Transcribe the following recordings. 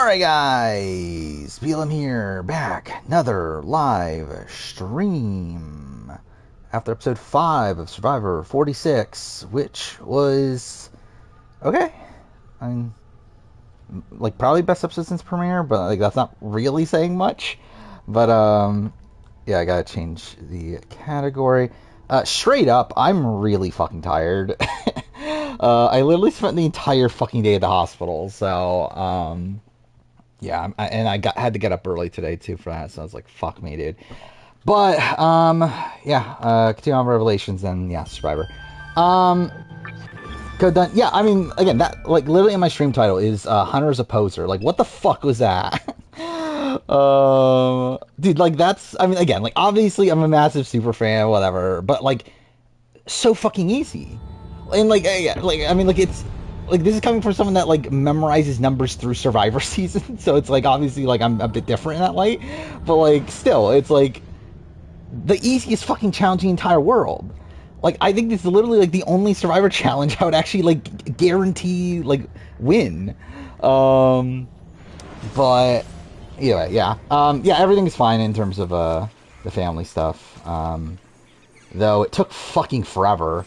Alright guys, BLM here, back, another live stream after episode 5 of Survivor 46, which was okay. I mean, like, probably best episode since premiere, but like that's not really saying much. But yeah, I gotta change the category. Straight up, I'm really fucking tired. I literally spent the entire fucking day at the hospital, so yeah, and I had to get up early today too for that, so I was like, fuck me, dude. But yeah, continue on Revelations, and yeah, Survivor. Code done. Yeah, I mean, again, that, like, literally in my stream title is Hunter's a poser. Like, what the fuck was that? Dude, like, that's, I mean, again, like, obviously I'm a massive super fan, whatever, but like, so fucking easy. And like, yeah, like, I mean, like, it's like, this is coming from someone that like memorizes numbers through Survivor season, so it's like, obviously, like, I'm a bit different in that light, but like, still, it's like the easiest fucking challenge in the entire world. Like, I think this is literally like the only Survivor challenge I would actually like guarantee like win. But anyway, yeah, yeah, everything is fine in terms of the family stuff. Though it took fucking forever.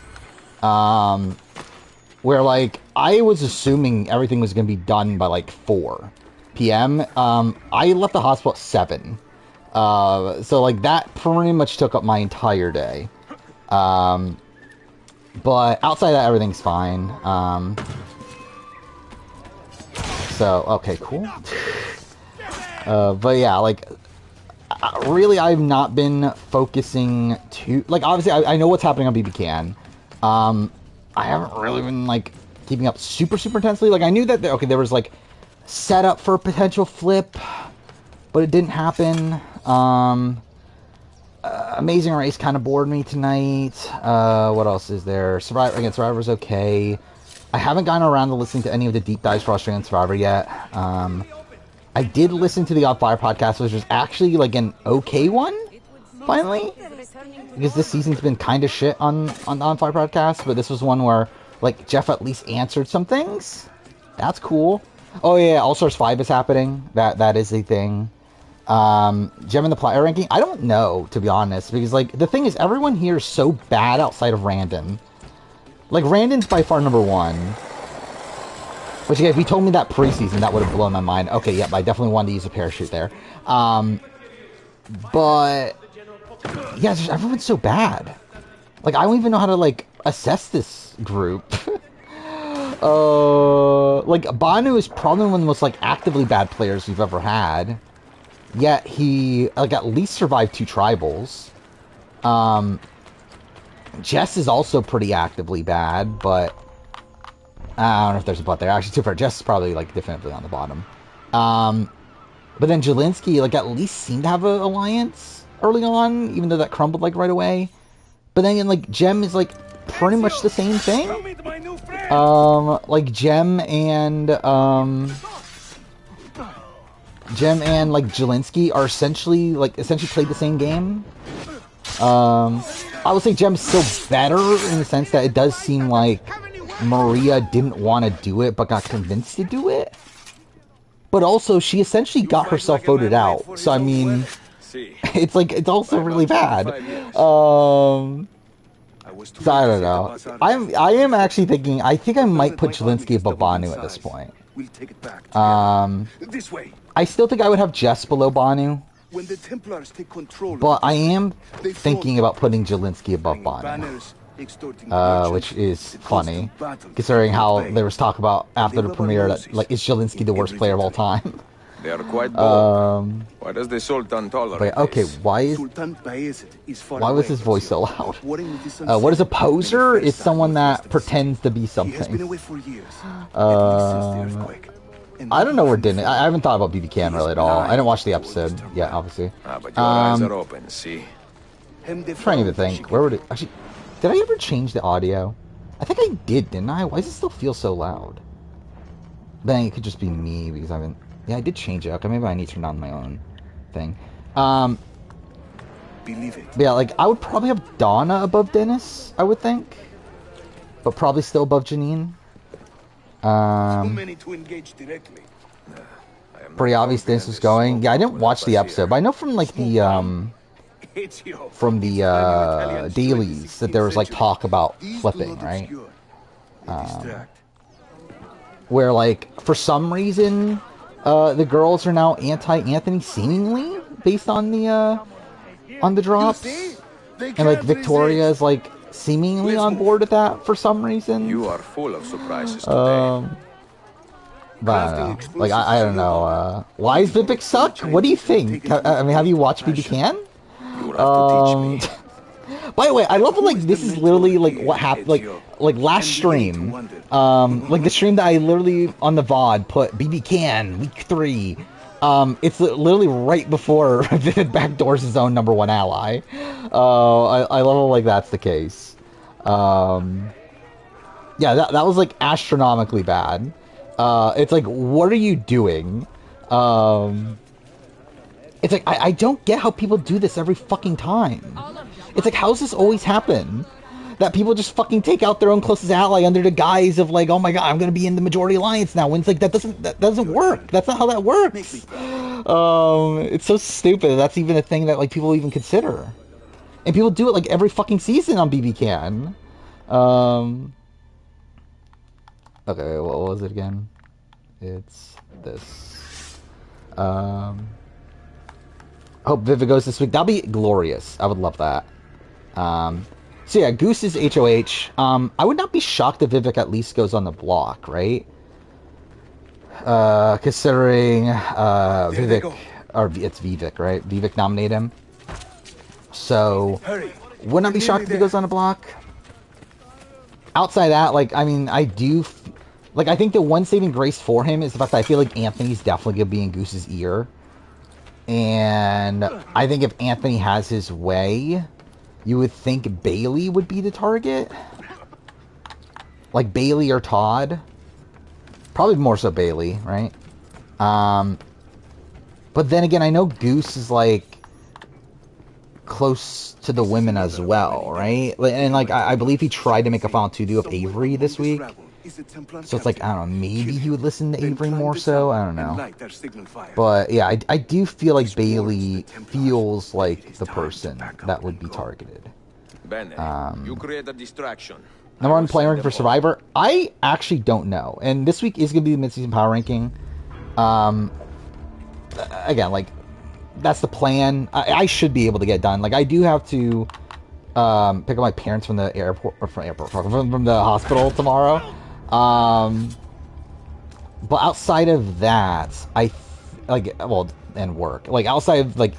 Where like I was assuming everything was gonna be done by like 4 p.m. I left the hospital at 7. So like that pretty much took up my entire day. But outside of that, everything's fine. So, okay, cool. But yeah, like, really, I've not been focusing too... Like, obviously, I know what's happening on BB Can. I haven't really been, like, keeping up super intensely. Like, I knew that, okay, there was, like, setup for a potential flip, but it didn't happen. Amazing Race kind of bored me tonight. What else is there? Survivor's okay. I haven't gotten around to listening to any of the deep dives for Australian Survivor yet. I did listen to the Odd Fire podcast, which was actually like an okay one, finally. Because this season's been kind of shit on Odd Fire podcast, but this was one where like Jeff at least answered some things. That's cool. Oh yeah, All Stars 5 is happening. That is a thing. Gem in the player ranking, I don't know, to be honest, because like the thing is, everyone here is so bad outside of Randon. Like, Randon's by far number 1, which, again, if you told me that preseason, that would have blown my mind. Okay, yep, I definitely wanted to use a parachute there. But yeah, just, everyone's so bad. Like, I don't even know how to like assess this group. Like, Banu is probably one of the most like actively bad players we've ever had. Yet he, like, at least survived 2 tribals. Jess is also pretty actively bad, but I don't know if there's a but there. Actually, too far. Jess is probably, like, definitively on the bottom. But then Jelinski, like, at least seemed to have an alliance early on, even though that crumbled, like, right away. But then, like, Gem is, like, pretty much the same thing. Like, Gem and like Jelinski are essentially played the same game. I would say Gem's still better in the sense that it does seem like Maria didn't want to do it but got convinced to do it. But also she essentially got herself voted out. So I mean, it's like, it's also really bad. So I don't know. I am actually thinking, I think I might put Jelinski above Banu at this point. I still think I would have Jess below Banu, but I am thinking about putting Jelinski above Banu, which is funny, considering how there was talk about after the premiere that, like, is Jelinski the worst player of all time? They are quite bold. Why does the Sultan tolerate but, okay, why was his voice so loud? What is a poser? Is someone that pretends to be something. I don't know where Din. I haven't thought about BB Can really at all. I didn't watch the episode yet, obviously. But your eyes are open, see? I'm trying to think. Where would it actually? Did I ever change the audio? I think I did, didn't I? Why does it still feel so loud? Then it could just be me because I haven't. Yeah, I did change it. Okay, maybe I need to turn on my own thing. Believe it. Yeah, like I would probably have Donna above Dennis. I would think, but probably still above Janine. Too many to engage directly. pretty obvious this was going. Yeah, I didn't watch the episode, but I know from like the dailies that there was like talk about flipping, right? Where like for some reason the girls are now anti-Anthony, seemingly based on the drops, and like Victoria is like seemingly on board with that for some reason. You are full of surprises today. But I don't know. Like I don't know. Why does Vivek suck? What do you think? I mean, have you watched BB Can? You will have to teach me. By the way, I love like this is literally like what happened like last stream. Like the stream that I literally on the VOD put BB Can week 3. It's literally right before Vivid backdoors his own #1 ally. I love it like that's the case. Yeah, that was like astronomically bad. It's like, what are you doing? It's like, I don't get how people do this every fucking time. It's like, how does this always happen? That people just fucking take out their own closest ally under the guise of like, oh my god, I'm gonna be in the majority alliance now. When it's like, that doesn't work. That's not how that works. It's so stupid. That's even a thing that like people even consider. And people do it like every fucking season on BB Can. Okay, what was it again? It's this. Hope Vivid goes this week. That'll be glorious. I would love that. So yeah, Goose is HOH. I would not be shocked if Vivek at least goes on the block, right? Considering Vivek, or it's Vivek, right? Vivek nominated him. So, would not be shocked if he goes on a block. Outside that, like, I mean, I do... Like, I think the one saving grace for him is the fact that I feel like Anthony's definitely going to be in Goose's ear. And I think if Anthony has his way, you would think Bailey would be the target. Like, Bailey or Todd. Probably more so Bailey, right? But then again, I know Goose is, like, close to the women as well, right? And, like, I believe he tried to make a final to-do of Avery this week. So it's like, I don't know, maybe he would listen to Avery more so? I don't know. But, yeah, I do feel like Bailey feels like the person that would be targeted. You create a distraction. #1 player ranking for Survivor? I actually don't know. And this week is going to be the mid-season power ranking. Again, like, that's the plan. I should be able to get done. Like, I do have to pick up my parents from the airport, or from the hospital tomorrow. But outside of that, and work. Like, outside of, like,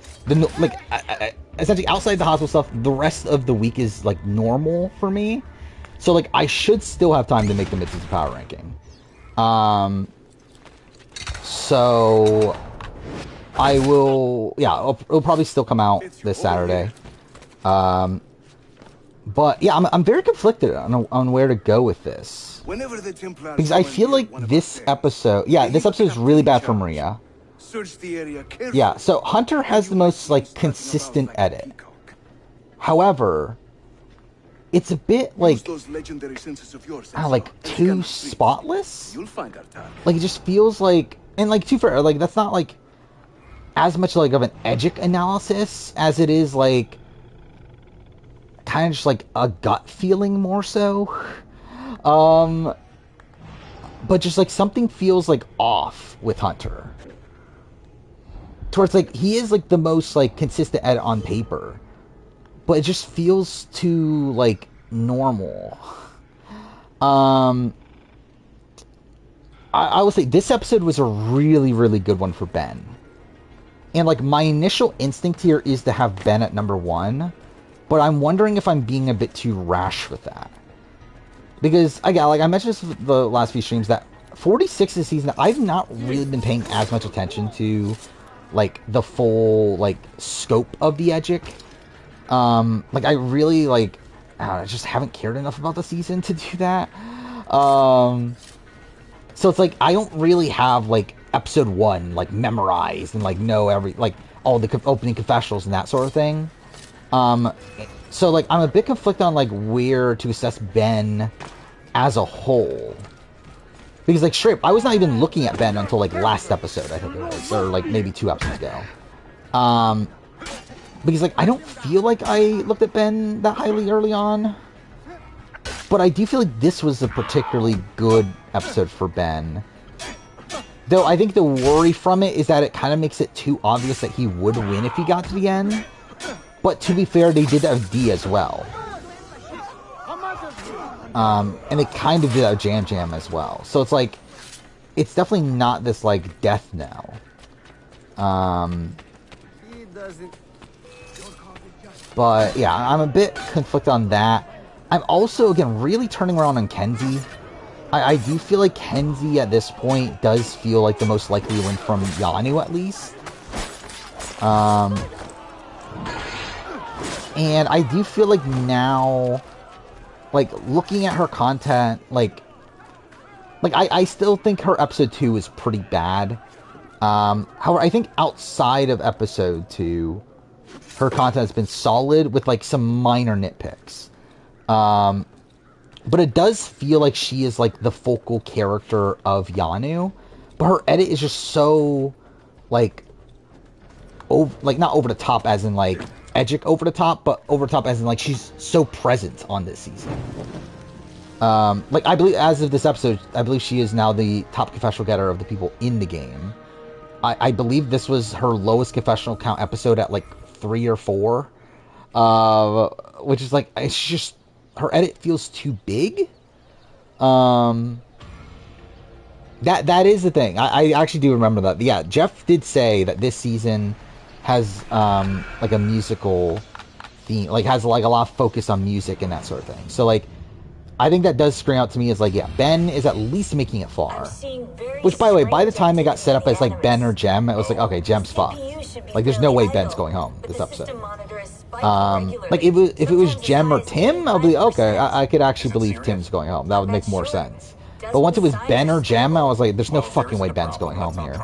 essentially outside the hospital stuff, the rest of the week is, like, normal for me. So, like, I should still have time to make the mid-season power ranking. So, I will... Yeah, it'll probably still come out this Saturday. But, yeah, I'm very conflicted on where to go with this. Because I feel like this episode... Yeah, this episode is really bad for Maria. Yeah, so Hunter has the most, like, consistent edit. However... It's a bit, like, too spotless? Like, it just feels like... And, like, too fair, like, that's not, like, as much, like, of an Edgic analysis as it is, like, kind of just, like, a gut feeling more so. But just, like, something feels, like, off with Hunter. Towards, like, he is, like, the most, like, consistent edit on paper. But it just feels too, like, normal. I would say this episode was a really, really good one for Ben. And, like, my initial instinct here is to have Ben at #1. But I'm wondering if I'm being a bit too rash with that. Because, again, like, I mentioned this the last few streams, that 46 this season, I've not really been paying as much attention to, like, the full, like, scope of the Edgic. Like, I really, like, I just haven't cared enough about the season to do that. So it's like, I don't really have, like, episode 1, like, memorized and, like, know all the opening confessionals and that sort of thing. So, like, I'm a bit conflicted on, like, where to assess Ben as a whole. Because, like, straight up, I was not even looking at Ben until, like, last episode, I think it was. Or, like, maybe 2 episodes ago. Because, like, I don't feel like I looked at Ben that highly early on. But I do feel like this was a particularly good episode for Ben. Though I think the worry from it is that it kind of makes it too obvious that he would win if he got to the end. But to be fair, they did have D as well. And they kind of did have Jam Jam as well. So it's like, it's definitely not this, like, death knell. But yeah, I'm a bit conflicted on that. I'm also, again, really turning around on Kenzie. I do feel like Kenzie at this point does feel like the most likely win from Yanu, at least. And I do feel like now, like, looking at her content, like I still think her episode 2 is pretty bad. However, I think outside of episode 2, her content has been solid with, like, some minor nitpicks. But it does feel like she is, like, the focal character of Yanu. But her edit is just so, like, not over the top as in, like, Edgic over the top, but over the top as in, like, she's so present on this season. Like, I believe, as of this episode, I believe she is now the top confessional getter of the people in the game. I believe this was her lowest confessional count episode at, like, 3 or 4. Which is, like, it's just, her edit feels too big. That is the thing. I actually do remember that. Yeah, Jeff did say that this season has, like, a musical theme, like, has, like, a lot of focus on music and that sort of thing. So, like, I think that does scream out to me as, like, yeah, Ben is at least making it far. Which, by the way, by the time it got set up as, like, Ben or Jem, it was like, okay, Jem's fucked. Like, there's no way Ben's going home this episode. Like, if it was Jem or Tim, I'll be, okay, I could actually believe Tim's going home. That would make more sense. But once it was Ben or Jem, I was like, there's no fucking way Ben's going home here.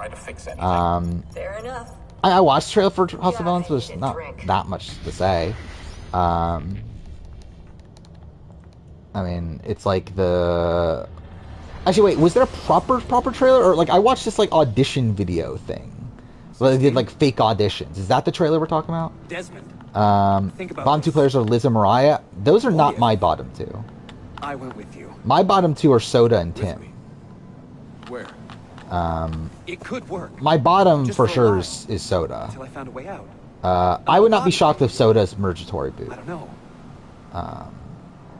I watched the trailer for House of Villains, but there's not that much to say. I mean, it's like the... Actually, wait, was there a proper trailer? Or, like, I watched this, like, audition video thing. So they did, like, fake auditions. Is that the trailer we're talking about? Desmond. Bottom 2 players are Liz and Mariah. Those are not my bottom 2. I went with you. My bottom 2 are Soda and Tim. Where? It could work. My bottom, just for sure, is Soda. Until I found a way out. I would not be shocked if Soda's Mergatory boot. I don't know.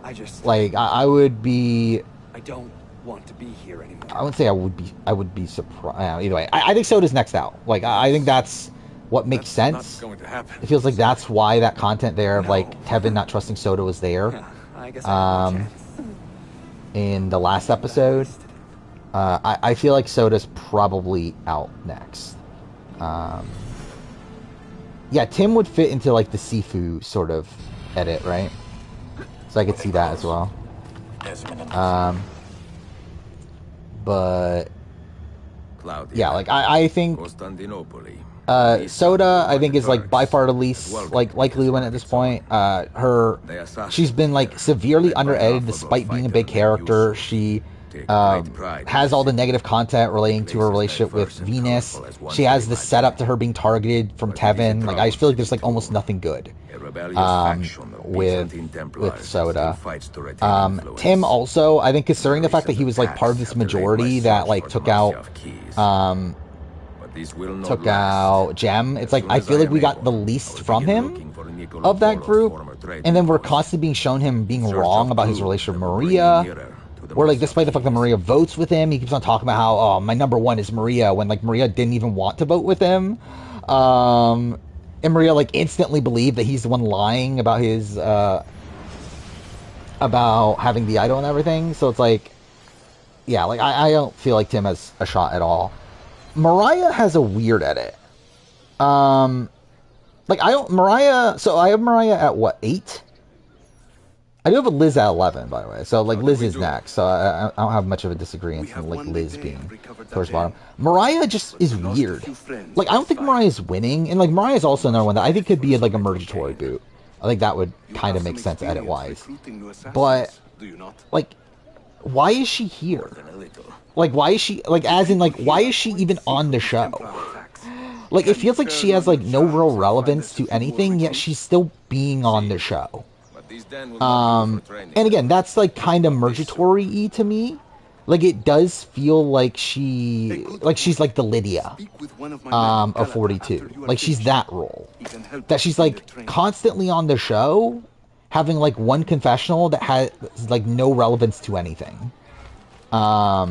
I just... Like, I would be... I don't want to be here anymore. I wouldn't say I would be surprised. Either way, I think Soda's next out. Like, I think that's what makes sense. Not going to happen. It feels like that's why that content there of, like, Kevin not trusting Soda was there. Yeah, I guess I in the last episode. I feel like Soda's probably out next. Yeah, Tim would fit into, like, the Sifu sort of edit, right? So I could see that as well. But yeah, like, I think Soda, I think, is, like, by far the least, like, likely to win at this point. She's been, like, severely under-edited despite being a big character. She has all the negative content relating to her relationship with Venus. She has the setup to her being targeted from Tevin. Like, I just feel like there's, like, almost nothing good with Soda. Tim also, I think, considering the fact that he was, like, part of this majority that, like, took out Jem, it's like, I feel like we got the least from him of that group, and then we're constantly being shown him being wrong about his relationship with Maria. Where, like, despite the fact that Maria votes with him, he keeps on talking about how, oh, my number one is Maria, when, like, Maria didn't even want to vote with him. And Maria, like, instantly believed that he's the one lying about his, about having the idol and everything. So it's like, yeah, like, I don't feel like Tim has a shot at all. Mariah has a weird edit. Like, Mariah, so I have Mariah at, what, 8? I do have a Liz at 11, by the way. So, like, Liz is next. So I don't have much of a disagreement with, like, Liz being towards bottom. Mariah just is weird. Like, I don't think Mariah's winning. And, like, Mariah's also another one that I think could be, like, a Mergatory boot. I think that would kind of make sense edit-wise. But, like, why is she here? Like, why is she, like, as in, like, why is she even on the show? Like, it feels like she has, like, no real relevance to anything, yet she's still being on the show. And again, that's, like, kind of Murgatory-y to me. Like, it does feel like she's, like, the Lydia, of 42. Like, she's that role. That she's, like, constantly on the show, having, like, one confessional that has, like, no relevance to anything. That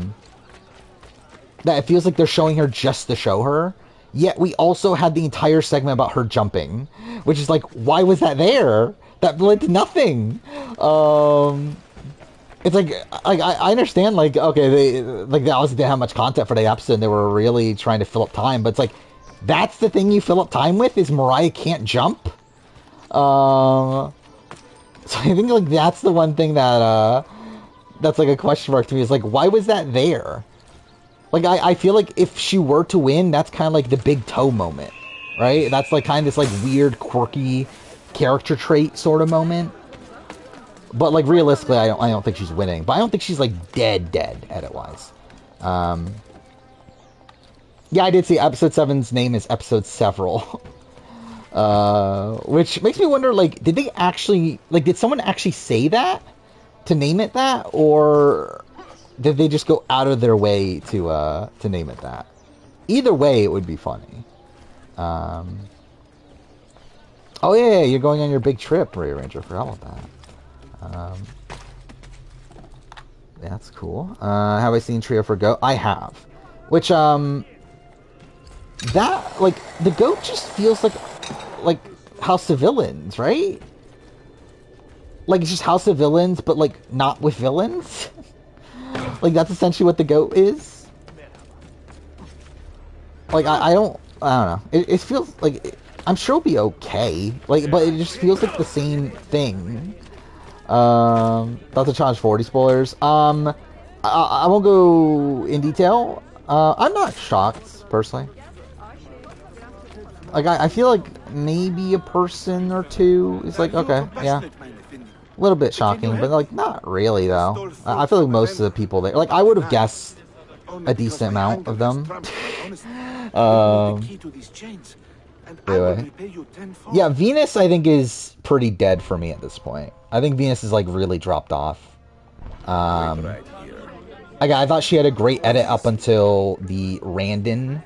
it feels like they're showing her just to show her. Yet we also had the entire segment about her jumping, which is like, why was that there? That led to nothing. It's like I understand, like, okay, they obviously didn't have much content for the episode, and they were really trying to fill up time, but it's like, that's the thing you fill up time with, is Mariah can't jump? So I think, like, that's the one thing that, that's, like, a question mark to me, is, like, why was that there? Like, I feel like if she were to win, that's kind of like the big toe moment, right? That's, like, kind of this, like, weird, quirky character trait sort of moment. But, like, realistically, I don't think she's winning. But I don't think she's, like, dead, edit-wise. Yeah, I did see Episode 7's name is Episode Several. Which makes me wonder, like, did they actually... Like, did someone actually say that? To name it that? Or... did they just go out of their way to name it that? Either way, it would be funny. Oh yeah, you're going on your big trip, Ray Ranger. Forgot about that. That's cool. Have I seen Trio for Goat? I have. Which, that, like, the goat just feels like House of Villains, right? Like, it's just House of Villains, but, like, not with villains? Like, that's essentially what the goat is. Like, I don't know. It feels like... I'm sure it'll be okay. Like, but it just feels like the same thing. About to challenge 40 spoilers. I won't go in detail. I'm not shocked, personally. Like, I feel like maybe a person or two is like, okay, yeah. A little bit shocking, but, like, not really, though. I feel like most of the people there... Like, I would have guessed a decent amount of them. Anyway. Yeah, Venus, I think, is pretty dead for me at this point. I think Venus is, like, really dropped off. I thought she had a great edit up until the Randon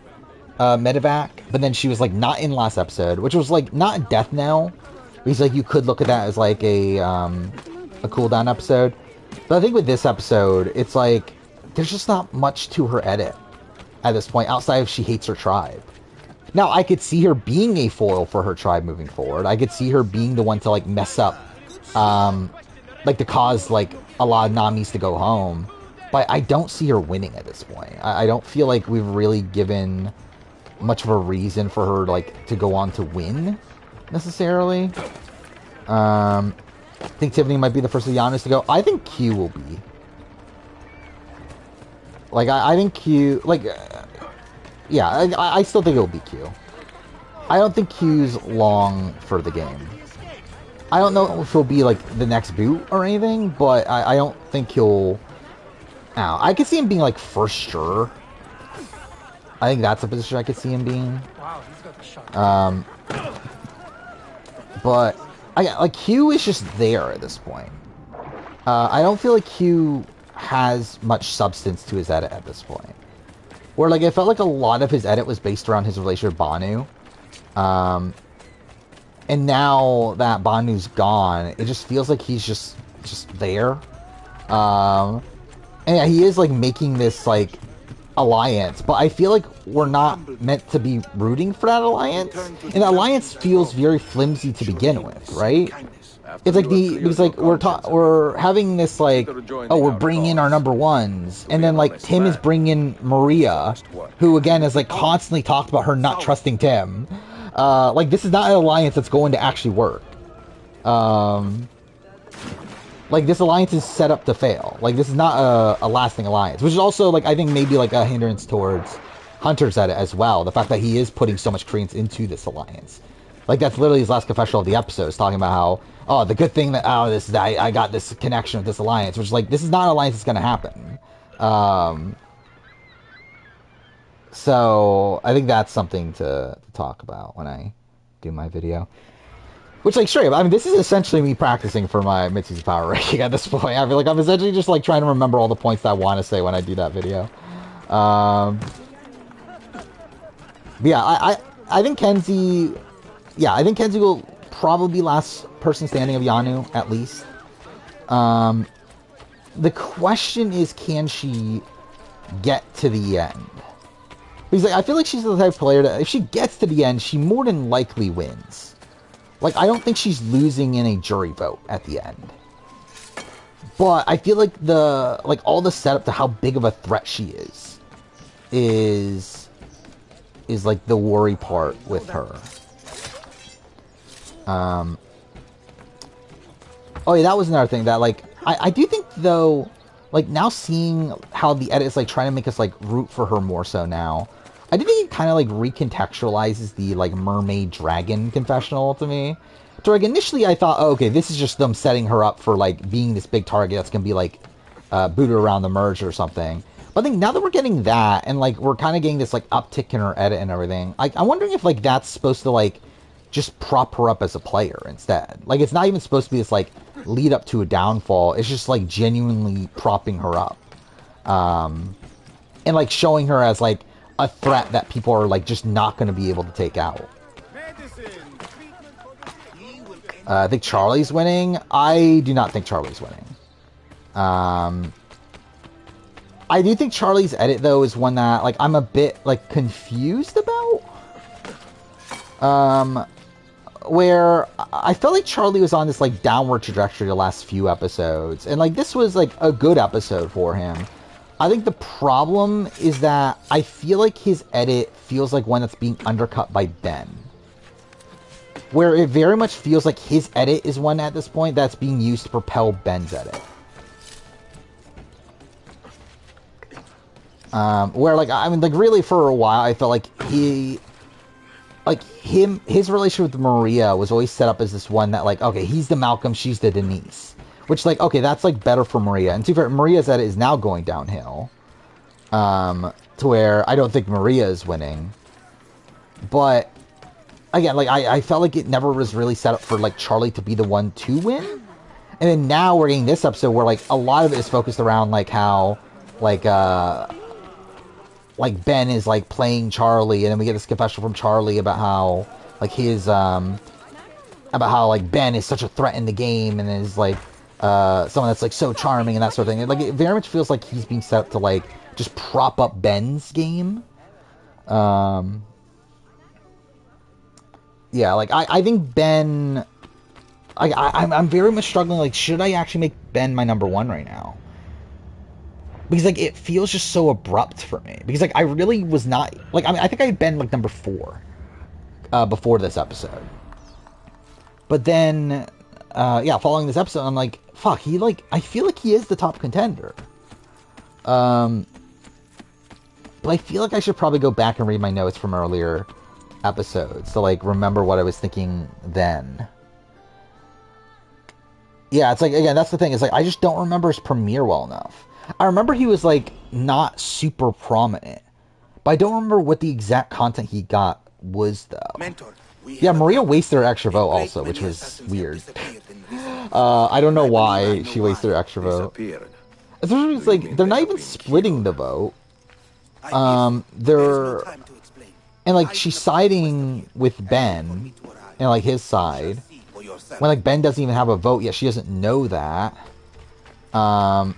medevac, but then she was, like, not in last episode, which was, like, not Death Knell. Because, like, you could look at that as, like, a cooldown episode. But I think with this episode, it's, like, there's just not much to her edit at this point, outside of she hates her tribe. Now, I could see her being a foil for her tribe moving forward. I could see her being the one to, like, mess up, like, to cause, like, a lot of Namis to go home. But I don't see her winning at this point. I don't feel like we've really given much of a reason for her, like, to go on to win, necessarily. I think Tiffany might be the first of the Giannis to go. I think Q will be. Like, I think Q... Like, yeah, I still think it'll be Q. I don't think Q's long for the game. I don't know if he'll be, like, the next boot or anything, but I don't think he'll... I could see him being, like, first juror. I think that's a position I could see him being. But, like, Q is just there at this point. I don't feel like Q has much substance to his edit at this point. Where, like, it felt like a lot of his edit was based around his relation with Banu. And now that Banu's gone, it just feels like he's just there. And yeah, he is, like, making this, like, alliance, but I feel like we're not meant to be rooting for that alliance, and the alliance feels very flimsy to begin with, right? It's like because like we're having this, like, oh, we're bringing in our number ones, and then, like, Tim is bringing in Maria, who again has, like, constantly talked about her not trusting Tim. Like, this is not an alliance that's going to actually work. Like, this alliance is set up to fail. Like, this is not a lasting alliance. Which is also, like, I think maybe, like, a hindrance towards Hunter's edit as well. The fact that he is putting so much credence into this alliance. Like, that's literally his last confessional of the episode, is talking about how, oh, the good thing that, I got this connection with this alliance, which is like, this is not an alliance that's going to happen. So, I think that's something to talk about when I do my video. Which, like, straight up, I mean, this is essentially me practicing for my mid-season power ranking at this point. I feel like I'm essentially just, like, trying to remember all the points that I want to say when I do that video. Yeah, I think Kenzie... Yeah, I think Kenzie will probably be last person standing of Yanu, at least. The question is, can she get to the end? Because, like, I feel like she's the type of player that, if she gets to the end, she more than likely wins. Like, I don't think she's losing in a jury vote at the end. But I feel like all the setup to how big of a threat she is like the worry part with her. Oh yeah, that was another thing that, like, I do think, though, like, now seeing how the edit is, like, trying to make us, like, root for her more so now, I do think it kind of, like, recontextualizes the, like, mermaid dragon confessional to me. So, like, initially I thought, oh, okay, this is just them setting her up for, like, being this big target that's gonna be, like, booted around the merge or something. But I think now that we're getting that, and, like, we're kind of getting this, like, uptick in her edit and everything, like, I'm wondering if, like, that's supposed to, like, just prop her up as a player instead. Like, it's not even supposed to be this, like, lead up to a downfall. It's just, like, genuinely propping her up. And, like, showing her as, like, a threat that people are, like, just not going to be able to take out. I think Charlie's winning. I do not think Charlie's winning. I do think Charlie's edit, though, is one that, like, I'm a bit, like, confused about. Where I felt like Charlie was on this, like, downward trajectory the last few episodes. And, like, this was, like, a good episode for him. I think the problem is that I feel like his edit feels like one that's being undercut by Ben. Where it very much feels like his edit is one at this point that's being used to propel Ben's edit. Where, like, I mean, like, really for a while, I felt like his relationship with Maria was always set up as this one that, like, okay, he's the Malcolm, she's the Denise. Which, like, okay, that's, like, better for Maria. And to be fair, Maria's edit is now going downhill. To where I don't think Maria is winning. But, again, like, I felt like it never was really set up for, like, Charlie to be the one to win. And then now we're getting this episode where, like, a lot of it is focused around, like, how, like, Ben is, like, playing Charlie, and then we get this confession from Charlie about how, like, his, about how, like, Ben is such a threat in the game, and is, like, someone that's, like, so charming and that sort of thing. And, like, it very much feels like he's being set up to, like, just prop up Ben's game. Yeah, like, I think Ben, I'm very much struggling, like, should I actually make Ben my number one right now? Because, like, it feels just so abrupt for me. Because, like, I really was not... Like, I mean, I think I had been, like, number 4 before this episode. But then, yeah, following this episode, I'm like, fuck, he, like... I feel like he is the top contender. But I feel like I should probably go back and read my notes from earlier episodes to, like, remember what I was thinking then. Yeah, it's like, again, that's the thing. It's like, I just don't remember his premiere well enough. I remember he was, like, not super prominent. But I don't remember what the exact content he got was, though. Yeah, Maria wasted her extra vote also, which was weird. I don't know why she wasted her extra vote. It's like, they're not even splitting the vote. They're... And, like, she's siding with Ben, and, like, his side. When, like, Ben doesn't even have a vote yet, she doesn't know that. But,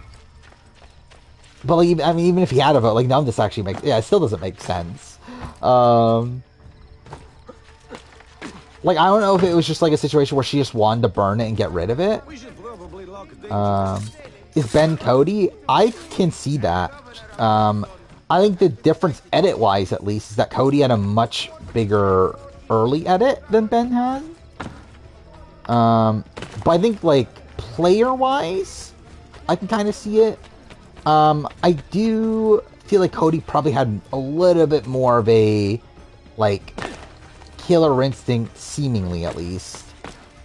like, I mean, even if he had a vote, like, none of this actually makes... Yeah, it still doesn't make sense. Like, I don't know if it was just, like, a situation where she just wanted to burn it and get rid of it. Is Ben Cody? I can see that. I think the difference, edit-wise at least, is that Cody had a much bigger early edit than Ben had. But I think, like, player-wise, I can kind of see it. I do feel like Cody probably had a little bit more of a, like, killer instinct, seemingly at least.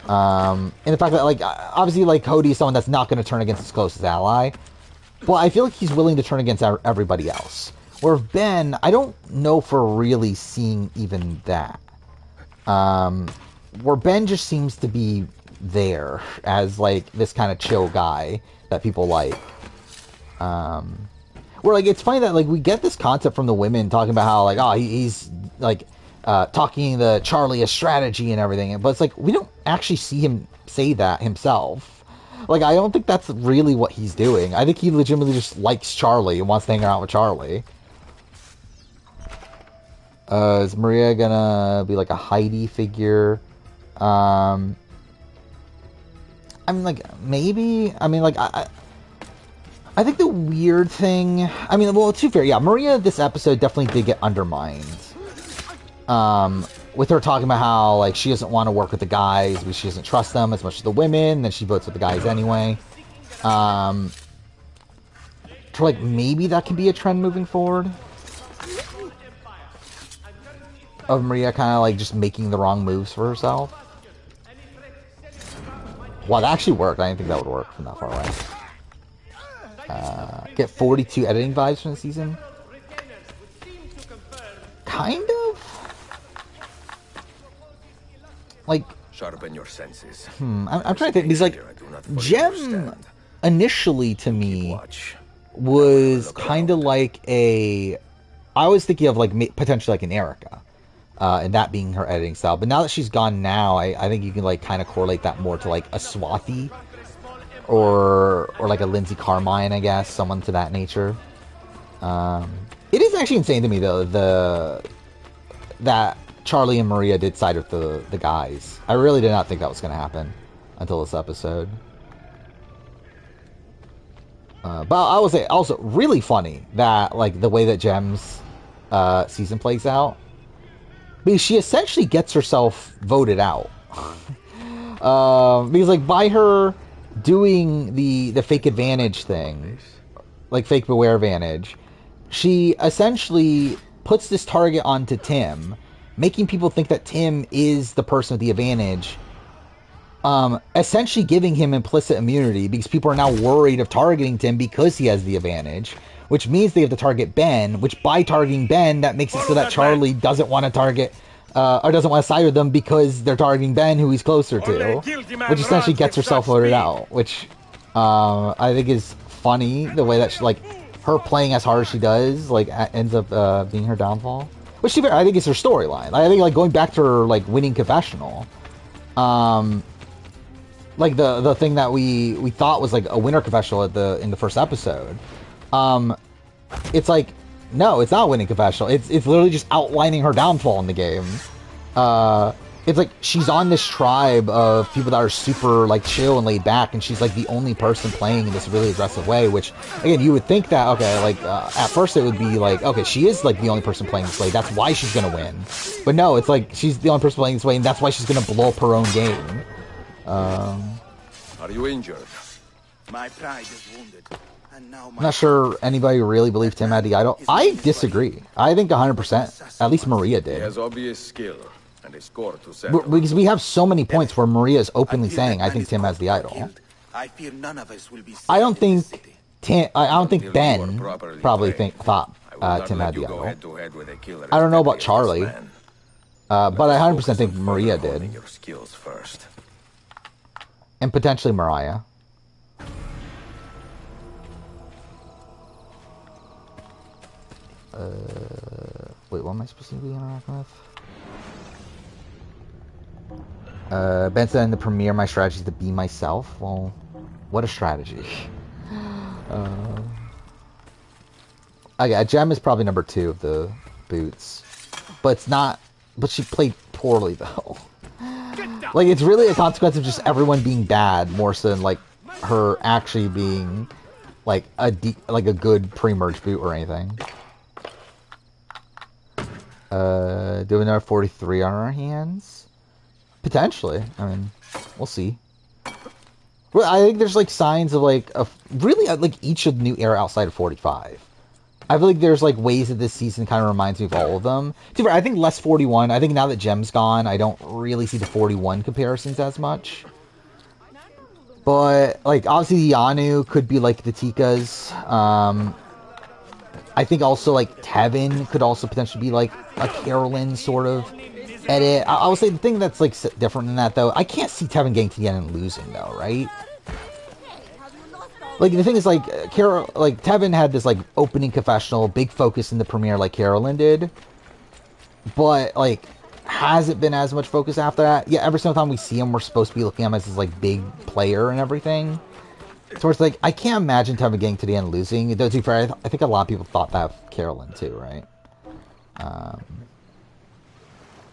And the fact that, like, obviously, like, Cody is someone that's not going to turn against his closest ally. But I feel like he's willing to turn against everybody else. Where Ben, I don't know if we're really seeing even that. Where Ben just seems to be there as, like, this kind of chill guy that people like. Where, like, it's funny that, like, we get this concept from the women talking about how, like, oh, he's, like, talking the Charlie a strategy and everything. But it's like, we don't actually see him say that himself. Like, I don't think that's really what he's doing. I think he legitimately just likes Charlie and wants to hang out with Charlie. Is Maria gonna be, like, a Heidi figure? I mean, like, maybe? I mean, like, I think the weird thing... I mean, well, to be fair, yeah, Maria this episode definitely did get undermined. With her talking about how, like, she doesn't want to work with the guys, because she doesn't trust them as much as the women, then she votes with the guys anyway. So, like, maybe that could be a trend moving forward. Of Maria kind of, like, just making the wrong moves for herself. Wow, that actually worked. I didn't think that would work from that far away. Get 42 editing vibes from the season. Kind of. Like, sharpen your senses. I'm trying to think. Because, like, Jem initially to me was kind of like a. I was thinking of, like, potentially like an Erica, and that being her editing style. But now that she's gone, now I think you can, like, kind of correlate that more to, like, a Swathi, or like a Lindsay Carmine, I guess, someone to that nature. It is actually insane to me though that Charlie and Maria did side with the guys. I really did not think that was going to happen until this episode. But I will say also really funny that, like, the way that Jem's season plays out, because she essentially gets herself voted out. Because, like, by her doing the fake advantage thing, like fake beware advantage, she essentially puts this target onto Tim, making people think that Tim is the person with the advantage, essentially giving him implicit immunity, because people are now worried of targeting Tim because he has the advantage, which means they have to target Ben, which by targeting Ben, that makes it so that Charlie doesn't want to target, or doesn't want to side with them because they're targeting Ben, who he's closer to, which essentially gets herself voted out, which I think is funny, the way that she, like, her playing as hard as she does, like, ends up being her downfall. Which, I think, is her storyline. I think, like, going back to her, like, winning confessional, like, the thing that we thought was, like, a winner confessional in the first episode, it's like, no, it's not winning confessional. It's literally just outlining her downfall in the game. It's like she's on this tribe of people that are super, like, chill and laid back, and she's, like, the only person playing in this really aggressive way, which, again, you would think that, okay, like, at first it would be like, okay, she is, like, the only person playing this way, that's why she's gonna win. But no, it's like, she's the only person playing this way, and that's why she's gonna blow up her own game. Are you injured? My pride is wounded. And now I'm not sure anybody really believed Tim had the idol. I disagree. I think 100%. At least Maria He did. has obvious skill and a score to settle. Because we have so many points where Maria is openly saying, I think Tim has the idol. I fear none of us will be I don't safe in this think city. I don't think Until Ben you are properly probably trained, thought I will not Tim let had the you go idol. head-to-head with a killer I don't know as about deadly as Charlie, this man. but I 100% Focus think on Maria further honing did. your skills first. And potentially Mariah. Wait, what am I supposed to be interacting with? Ben said in the premiere, my strategy is to be myself. Well, what a strategy. Okay, Jem is probably number 2 of the boots. But it's not... But she played poorly, though. Like, it's really a consequence of just everyone being bad, more so than, like, her actually being, like, a good pre-merge boot or anything. Do we another 43 on our hands? Potentially. I mean, we'll see. Well, I think there's, like, signs of, like, really, like, each of the new era outside of 45. I feel like there's like ways that this season kind of reminds me of all of them. I think less 41. I think now that Gem's gone, I don't really see the 41 comparisons as much. But like obviously the Yanu could be like the Tikas. I think also like Tevin could also potentially be like a Carolyn sort of edit. I would say the thing that's like different than that though, I can't see Tevin getting to the end and losing though, right? Like the thing is like Tevin had this like opening confessional, big focus in the premiere like Carolyn did. But like has it been as much focus after that? Yeah, every single time we see him we're supposed to be looking at him as this like big player and everything. So it's like, I can't imagine Tevin getting to the end losing. Though, to be fair, I think a lot of people thought that of Carolyn too, right?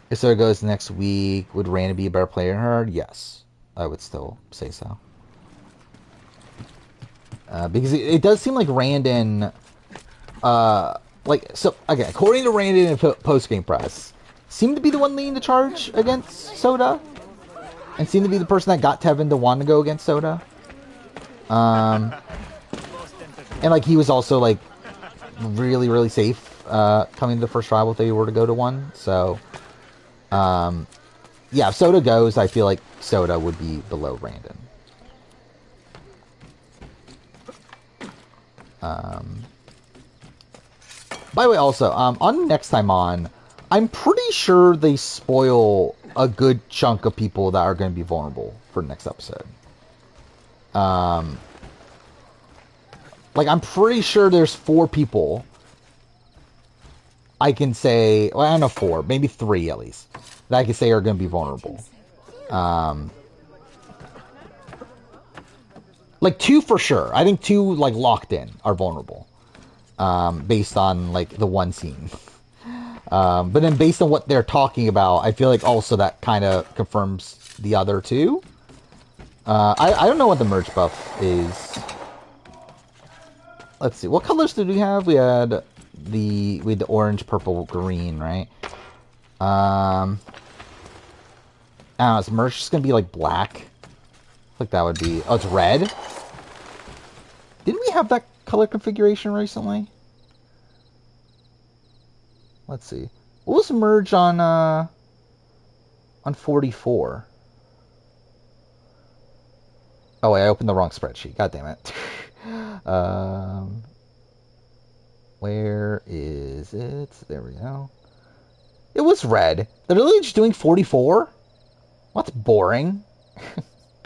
If so it goes next week, would Randa be a better player than her? Yes, I would still say so. Because it does seem like Randon, according to Randon in post-game press, seemed to be the one leading the charge against Soda, and seemed to be the person that got Tevin to want to go against Soda. And like he was also like really, really safe coming to the first trial if they were to go to one. So yeah, if Soda goes, I feel like Soda would be below Brandon. By the way, also on next time on, I'm pretty sure they spoil a good chunk of people that are going to be vulnerable for the next episode. Like I'm pretty sure there's 4 people I can say, well, I don't know 4, maybe 3 at least, that I can say are going to be vulnerable. Like 2 for sure. I think 2 like locked in are vulnerable. Based on like the one scene. But then based on what they're talking about, I feel like also that kind of confirms the other 2. I don't know what the merch buff is. Let's see. What colors did we have? We had the orange, purple, green, right? I don't know. Is merch just gonna be like black? Like that would be. Oh, it's red. Didn't we have that color configuration recently? Let's see. What was merge on 44? Oh wait, I opened the wrong spreadsheet. God damn it. Where is it? There we go. It was red. They're really just doing 44? Well, that's boring.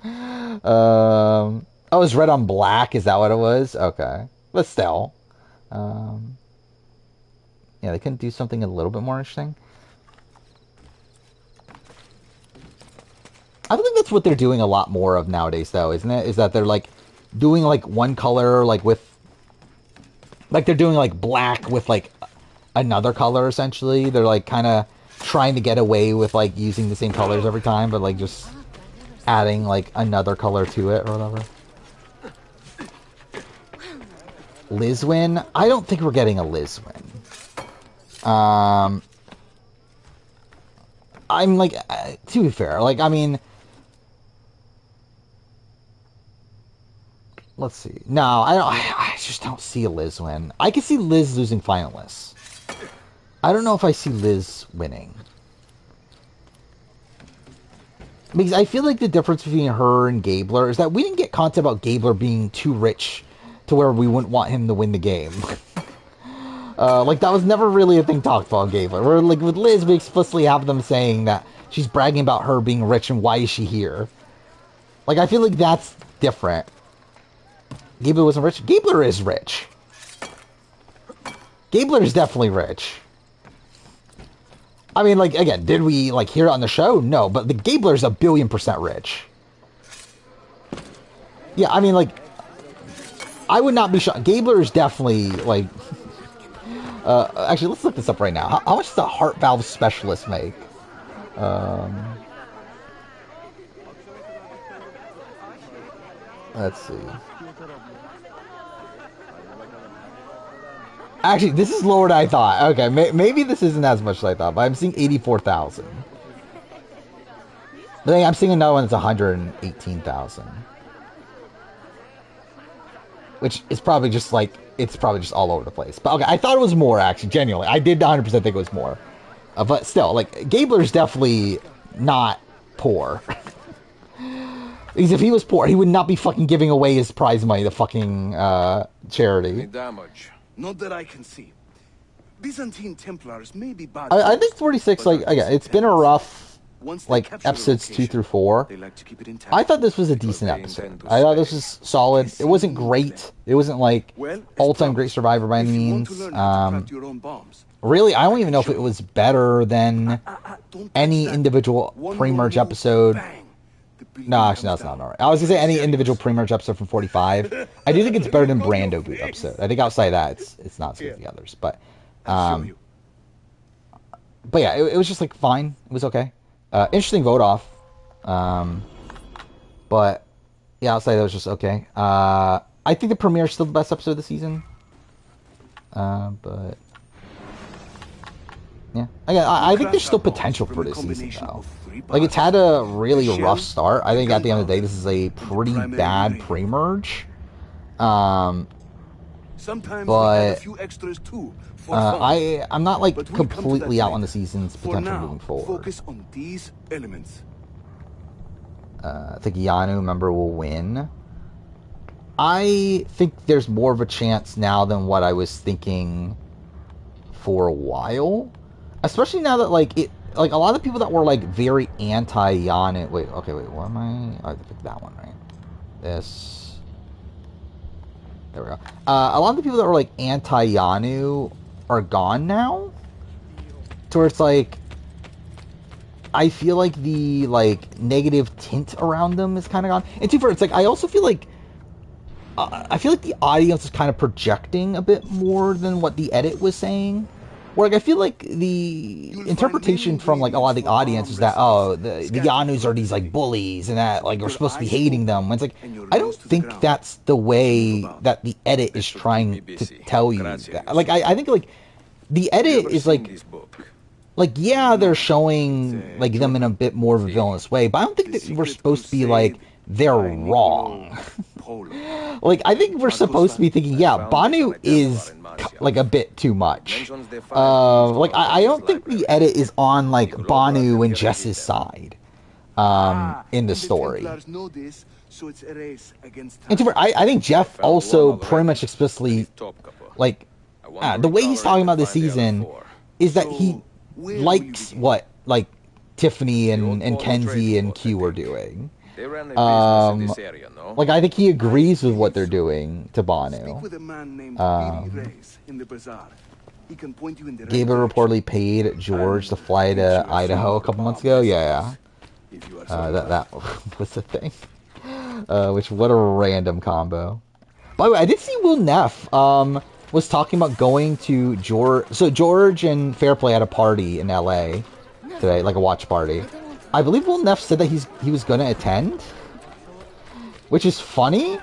Oh, it was red on black. Is that what it was? Okay. But still. Yeah, they couldn't do something a little bit more interesting. I think that's what they're doing a lot more of nowadays, though, isn't it? Is that they're, like, doing, like, one color, like, with... Like, they're doing, like, black with, like, another color, essentially. They're, like, kind of trying to get away with, like, using the same colors every time, but, like, just adding, like, another color to it or whatever. Lizwin? I don't think we're getting a Lizwin. I'm, like, to be fair, like, I mean... Let's see. No, I just don't see a Liz win. I can see Liz losing finalists. I don't know if I see Liz winning. Because I feel like the difference between her and Gabler is that we didn't get content about Gabler being too rich to where we wouldn't want him to win the game. Like, that was never really a thing talked about Gabler. Where, like, with Liz, we explicitly have them saying that she's bragging about her being rich and why is she here. Like, I feel like that's different. Gabler wasn't rich. Gabler is rich. Gabler is definitely rich. I mean, like, again, did we, like, hear it on the show? No, but the Gabler's 1,000,000,000% rich. Yeah, I mean, like, I would not be shocked. Gabler is definitely, like... actually, let's look this up right now. How much does a heart valve specialist make? Let's see. Actually, this is lower than I thought. Okay, maybe this isn't as much as I thought, but I'm seeing 84,000. But then I'm seeing another one that's 118,000. Which is probably just like it's probably just all over the place. But okay, I thought it was more, actually, genuinely. I did 100% think it was more. But still, like, Gabler's definitely not poor. Because if he was poor, he would not be fucking giving away his prize money to fucking charity. Any damage? Not that I can see. Byzantine Templars may be bad. I think 46, like, again, it's been a rough, like, episodes 2 through 4. They like to keep it intact. I thought this was a decent episode. I thought this was solid. It wasn't great. It wasn't, like, all-time great Survivor by any means. Really, I don't even know if it was better than any individual pre-merge episode. No, actually, that's not alright. I was gonna say any individual pre-merge episode from 45. I do think it's better than Brando Boot episode. I think outside that, it's not as good as the others. But yeah, it was just like fine. It was okay. Interesting vote off. But yeah, outside that it was just okay. I think the premiere is still the best episode of the season. But yeah, I think there's still potential for this season though. Like, it's had a really rough start. I think at the end of the day, this is a pretty bad pre-merge. But I'm not like completely out on the season's potential moving forward. Focus on these elements. I think Yanu, member, will win. I think there's more of a chance now than what I was thinking for a while. Especially now that, like, a lot of the people that were, like, very anti-Yanu... Wait, what am I... I have to pick that one, right? This... There we go. A lot of the people that were, like, anti-Yanu are gone now. To where it's, like... I feel like the, like, negative tint around them is kind of gone. And it's like, I also feel like... I feel like the audience is kind of projecting a bit more than what the edit was saying. Where, like, I feel like the interpretation from, like, a lot of the audience is that, oh, the Yanus are these, like, bullies, and that, like, we're supposed to be hating them. And it's like, I don't think that's the way that the edit is trying to tell you that. Like, I think, like, the edit is, like, yeah, they're showing, like, them in a bit more of a villainous way, but I don't think that we're supposed to be, like, they're wrong. Like, I think we're supposed to be thinking, yeah, Banu is, like, a bit too much. Like, I don't think the edit is on, like, Banu and Jess's side, in the story. And I think Jeff also pretty much explicitly, like, the way he's talking about this season is that he likes what, like, Tiffany and Kenzie and Q are doing. Like, I think he agrees with what they're doing to Banu. Gable reportedly paid George to fly to Idaho a couple months ago. Yeah. That was the thing. Which, what a random combo. By the way, I did see Will Neff was talking about going to George. So George and Fairplay had a party in LA today, like a watch party. I believe Will Neff said that he was gonna attend, which is funny,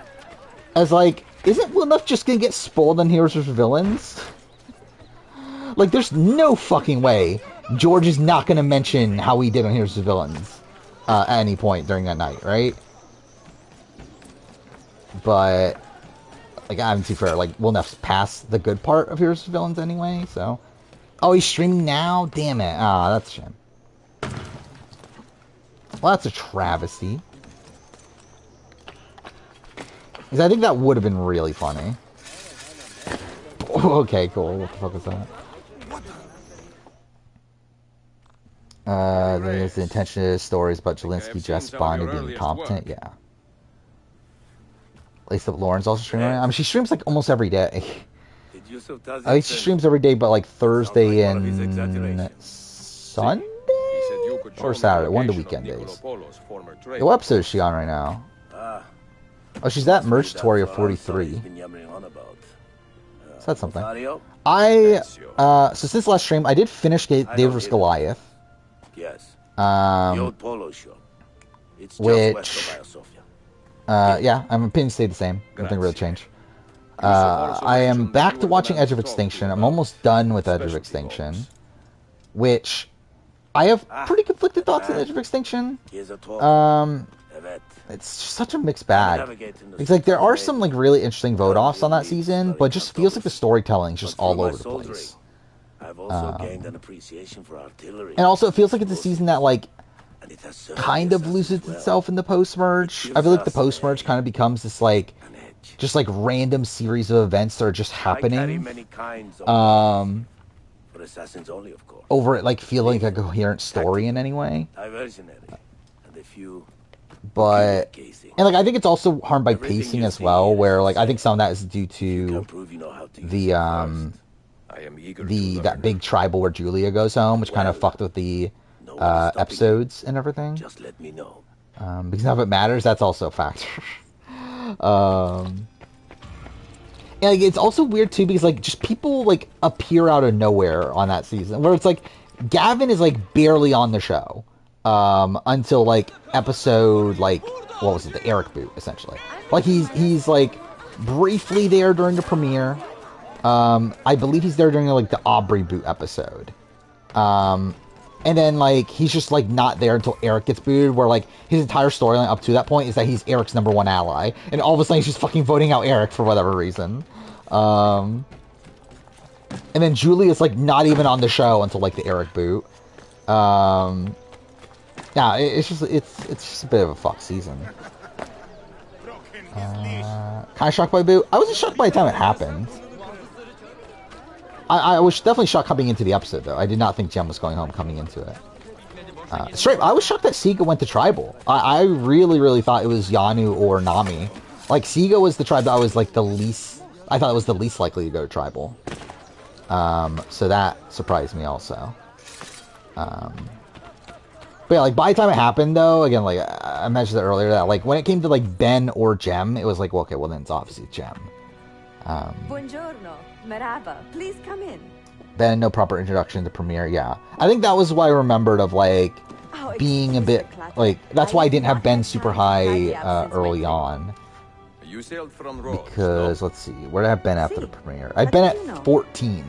as, like, isn't Will Neff just gonna get spoiled on Heroes vs. Villains? Like, there's no fucking way George is not gonna mention how he did on Heroes vs. Villains at any point during that night, right? But, like, I'm too fair. Like, Will Neff's past the good part of Heroes vs. Villains anyway, so. Oh, he's streaming now? Damn it. Ah, that's a shame. Well, that's a travesty. Because I think that would have been really funny. Okay, cool. What the fuck is that? There's the intention of stories about Jelinski, Jess, Banu being incompetent. Yeah. Laced Up Lauren's also streaming. I mean, she streams, like, almost every day. I think she streams every day, but, like, Thursday and Sunday? Or Saturday, one of the weekend days. What episode is she on right now? Oh, she's at Merchatory of 43. Is that something? So since last stream, I did finish David vs. Goliath. Yes. Which, yeah, my opinion stayed the same. Nothing really changed. I am back to watching Edge of Extinction. I'm almost done with Edge of Extinction. Which, I have pretty conflicted thoughts on Edge of Extinction. it's just such a mixed bag. It's like there are some like really interesting vote offs on that season, but it just feels like the storytelling's just all over the place. I've also gained an appreciation for artillery. And also, it feels like it's a season that like kind of loses itself in the post-merge. I feel like the post-merge kind of becomes this like just like random series of events that are just happening. For assassins only, of course. Over it like feeling like a coherent story in any way. But and like I think it's also harmed by pacing as well, where like I think some of that is due to the that big tribal where Julia goes home, which kind of fucked with the episodes and everything. Just let me know. Because none of it matters, that's also a factor. And like, it's also weird too because like just people like appear out of nowhere on that season, where it's like Gavin is like barely on the show until like episode like what was it, the Eric boot essentially. Like he's like briefly there during the premiere. I believe he's there during like the Aubrey boot episode. And then, like, he's just, like, not there until Eric gets booted, where, like, his entire storyline up to that point is that he's Eric's #1 ally. And all of a sudden, he's just fucking voting out Eric for whatever reason. And then Julia's, like, not even on the show until, like, the Eric boot. Yeah, it's just a bit of a fuck season. Kind of shocked by boot? I wasn't shocked by the time it happened. I was definitely shocked coming into the episode, though. I did not think Jem was going home coming into it. Straight, I was shocked that Siga went to Tribal. I really, really thought it was Yanu or Nami. Like, Siga was the tribe that I was, like, the least... I thought it was the least likely to go to Tribal. So that surprised me also. But yeah, like, by the time it happened, though, again, like, I mentioned it earlier, that, like, when it came to, like, Ben or Jem, it was like, well, okay, well, then it's obviously Jem. Buongiorno, Merhaba, please come in. Ben, no proper introduction to Premiere, yeah. I think that was what I remembered of, like, being a bit, like, that's why I didn't have Ben super high early on. You sailed from Rhodes, because, let's see, where did I have Ben after the premiere? I'd been at 14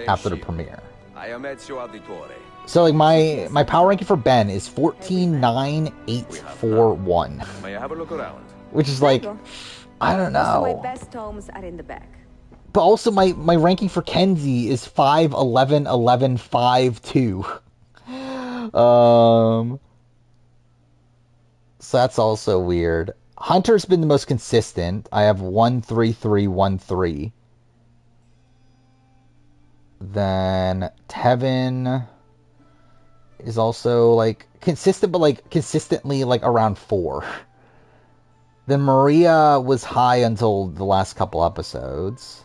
after the premiere. I am Ezio Auditore. So, like, my power ranking for Ben is 14,9,841. May I have a look around? Which is, like, I don't know. My best homes are in the back. But also, my ranking for Kenzie is 5,11,11,5,2. So that's also weird. Hunter's been the most consistent. I have 1,3,3,1,3. Then Tevin is also, like, consistent, but, like, consistently, like, around 4. Then Maria was high until the last couple episodes.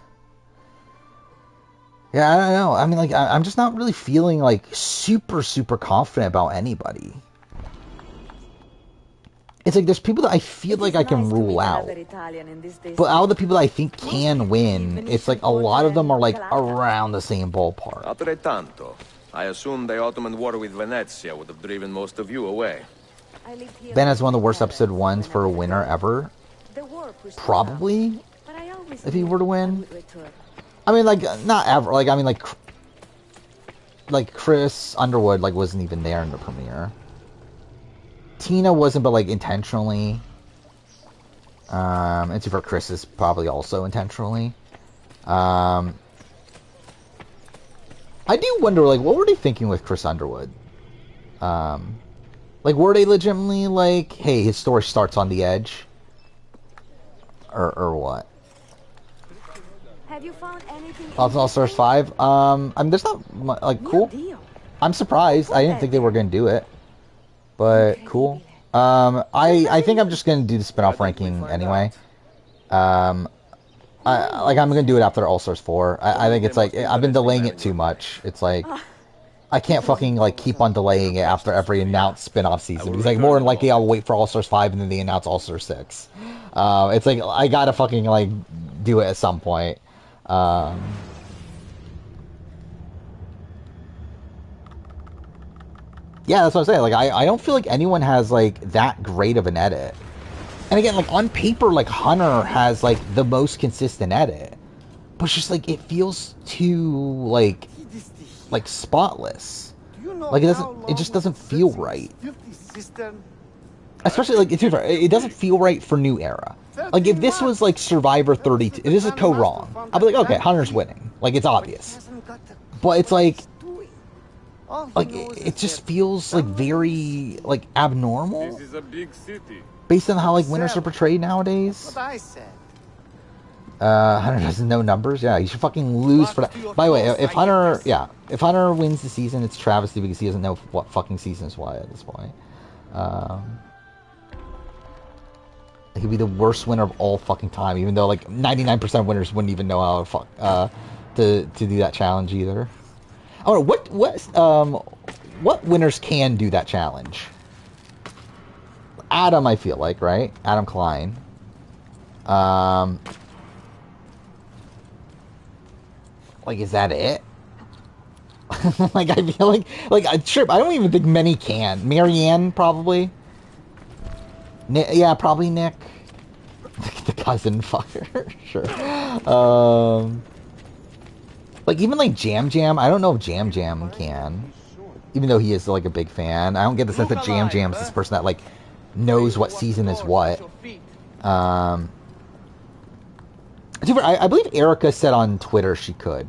Yeah, I don't know. I mean, like, I'm just not really feeling, like, super, super confident about anybody. It's like there's people that I feel like I can rule out. But out of the people that I think can win, it's like a lot of them are, like, around the same ballpark. Altrettanto. I assume the Ottoman war with Venezia would have driven most of you away. Ben has one of the worst episode 1s for a winner ever. Probably, if he were to win. I mean, like, not ever. Like, I mean, like Chris Underwood, like, wasn't even there in the premiere. Tina wasn't, but, like, intentionally. And for Chris is probably also intentionally. I do wonder, like, what were they thinking with Chris Underwood? Like, were they legitimately like, hey, his story starts on the edge? Or what? Have you found anything? All Stars 5? I mean, there's not much, like, cool. I'm surprised. I didn't think they were going to do it. But, cool. I think I'm just going to do the spin-off ranking anyway. I'm going to do it after All Stars 4. I think it's like, I've been delaying it too much. It's like, I can't fucking, like, keep on delaying it after every announced spin-off season. Because, like, more than likely I'll wait for All Stars 5 and then they announce All Stars 6. It's like, I gotta fucking, like, do it at some point. Yeah, that's what I'm saying. Like, I don't feel like anyone has, like, that great of an edit. And again, like, on paper, like, Hunter has, like, the most consistent edit. But it's just, like, it feels too, like, spotless. Like, it just doesn't feel right. Especially, like, it doesn't feel right for New Era. Like, if this was, like, Survivor 32, if this is co-wrong, I'd be like, okay, Hunter's winning. Like, it's obvious. But it's like, it just feels, like, very, like, abnormal. This is a big city. Based on how, like, winners are portrayed nowadays. What I said. Hunter doesn't know numbers. Yeah, he should fucking lose for that. By the way, if Hunter wins the season, it's travesty because he doesn't know what fucking season is what at this point. He'd be the worst winner of all fucking time, even though like 99% of winners wouldn't even know how to do that challenge either. Oh, what winners can do that challenge? Adam, I feel like, right? Adam Klein. Like, is that it? Like, I feel like sure, I don't even think many can. Marianne, probably. Yeah, probably Nick. The cousin fucker. Sure. Like, even, like, Jam Jam. I don't know if Jam Jam can. Even though he is, like, a big fan. I don't get the sense that Jam Jam's this person that, like, knows what season is what. I believe Erica said on Twitter she could.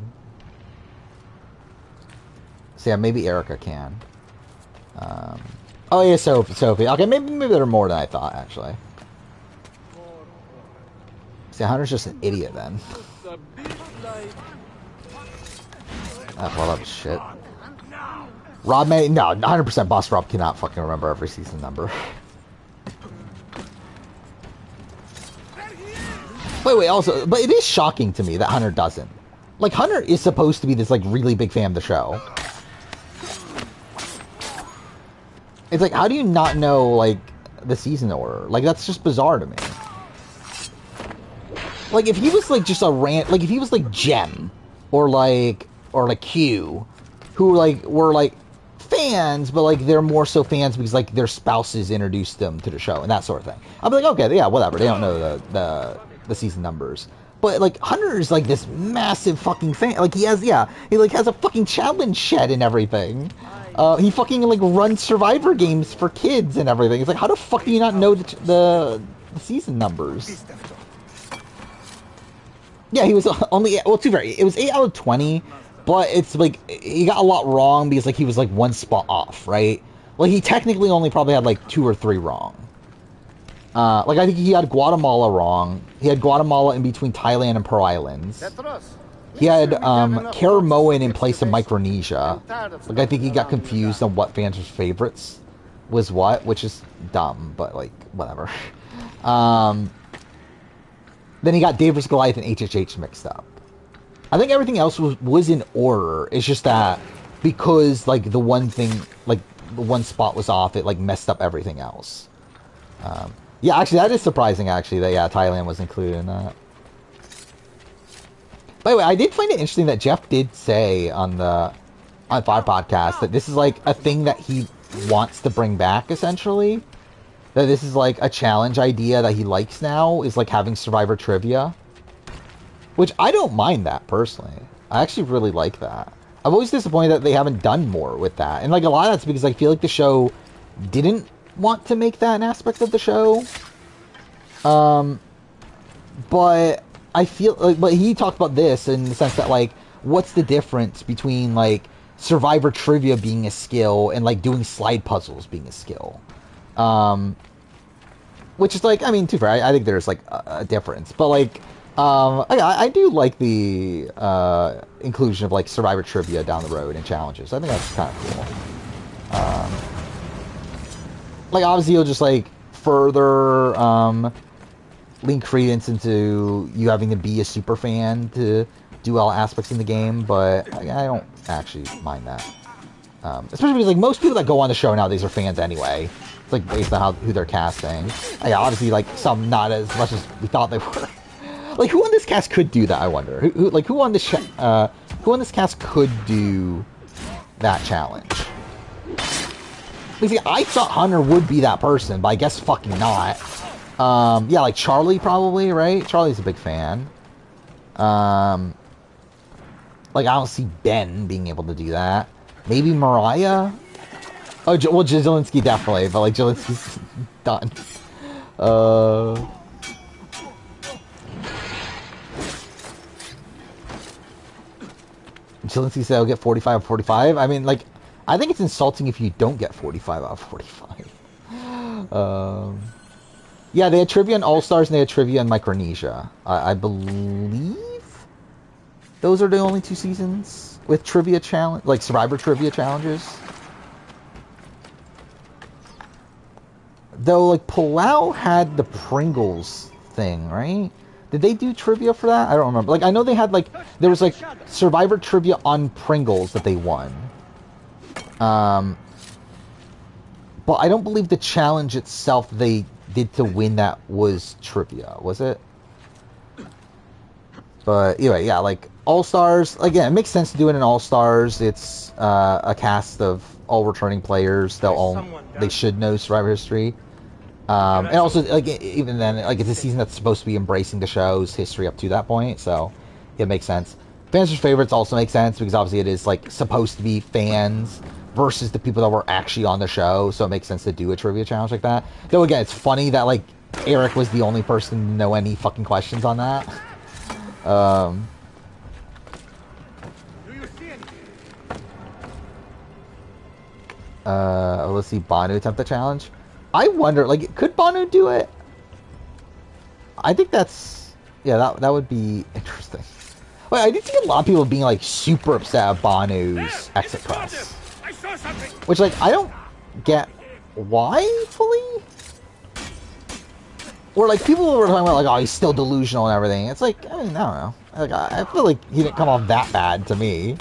So, yeah, maybe Erica can. Oh, yeah, Sophie. Okay, maybe there are more than I thought, actually. See, Hunter's just an idiot, then. Well, that was shit. Rob May... No, 100% Boss Rob cannot fucking remember every season number. Wait, also... But it is shocking to me that Hunter doesn't. Like, Hunter is supposed to be this, like, really big fan of the show. It's like, how do you not know, like, the season order? Like, that's just bizarre to me. Like, if he was, like, just a rant... Like, if he was, like, Gem, or, like Q, who, like, were, like, fans, but, like, they're more so fans because, like, their spouses introduced them to the show, and that sort of thing. I'd be like, okay, yeah, whatever. They don't know the season numbers. But, like, Hunter is, like, this massive fucking fan. Like, he, like, has a fucking challenge shed and everything. He fucking, like, runs Survivor games for kids and everything. It's like, how the fuck do you not know the season numbers? Yeah, he was only... Well, it was 8 out of 20, but it's, like, he got a lot wrong because, like, he was, like, one spot off, right? Like, he technically only probably had, like, 2 or 3 wrong. Like, I think he had Guatemala wrong. He had Guatemala in between Thailand and Pearl Islands. He had Karamoan in place of Micronesia. Like, I think he got confused on what fans' favorites was what, which is dumb, but, like, whatever. Then he got Dave vs. Goliath and HHH mixed up. I think everything else was in order. It's just that because, like, the one thing, like, the one spot was off, it, like, messed up everything else. Yeah, actually, that is surprising, actually, that, yeah, Thailand was included in that. By the way, I did find it interesting that Jeff did say on Fire Podcast that this is, like, a thing that he wants to bring back, essentially. That this is, like, a challenge idea that he likes now, is, like, having Survivor Trivia. Which, I don't mind that, personally. I actually really like that. I'm always disappointed that they haven't done more with that. And, like, a lot of that's because I feel like the show didn't want to make that an aspect of the show. But I feel like, but he talked about this in the sense that, like, what's the difference between, like, Survivor Trivia being a skill and, like, doing slide puzzles being a skill? Which is, like, I mean, too fair, I think there's, like, a difference. But, like, I do like the inclusion of, like, Survivor Trivia down the road and challenges. I think that's kind of cool. Like, obviously, you'll just, like, further link credence into you having to be a super fan to do all aspects in the game, but I don't actually mind that. Especially because, like, most people that go on the show nowadays are fans anyway. It's, like, based on who they're casting. Yeah, obviously, like, some not as much as we thought they were. Like, who on this cast could do that, I wonder? Who on this cast could do that challenge? See, I thought Hunter would be that person, but I guess fucking not. Yeah, like Charlie probably, right? Charlie's a big fan. Like, I don't see Ben being able to do that. Maybe Mariah? Oh, well, Jelinski definitely, but like Jelinski's done. Jelinski said I'll get 45 out of 45. I mean, like, I think it's insulting if you don't get 45 out of 45. Yeah, they had trivia in All-Stars and they had trivia in Micronesia. I believe those are the only 2 seasons with trivia challenge, like Survivor trivia challenges. Though, like, Palau had the Pringles thing, right? Did they do trivia for that? I don't remember. Like, I know they had, like, there was, like, Survivor trivia on Pringles that they won. But I don't believe the challenge itself they did to win that was trivia, was it? But anyway, yeah, like, All-Stars, again, it makes sense to do it in All-Stars. It's a cast of all returning players. They should know Survivor history. And also, like, even then, like, it's a season that's supposed to be embracing the show's history up to that point, so it makes sense. Fans' favorites also make sense, because obviously it is, like, supposed to be fans versus the people that were actually on the show, so it makes sense to do a trivia challenge like that. Though, again, it's funny that, like, Eric was the only person to know any fucking questions on that. Let's see, Banu attempt the challenge. I wonder, like, could Banu do it? I think that's, yeah, that would be interesting. Wait, I did see a lot of people being, like, super upset at Banu's exit press. Which, like, I don't get why fully? Or, like, people were talking about, like, oh, he's still delusional and everything. It's like, I mean, I don't know. Like, I feel like he didn't come off that bad to me.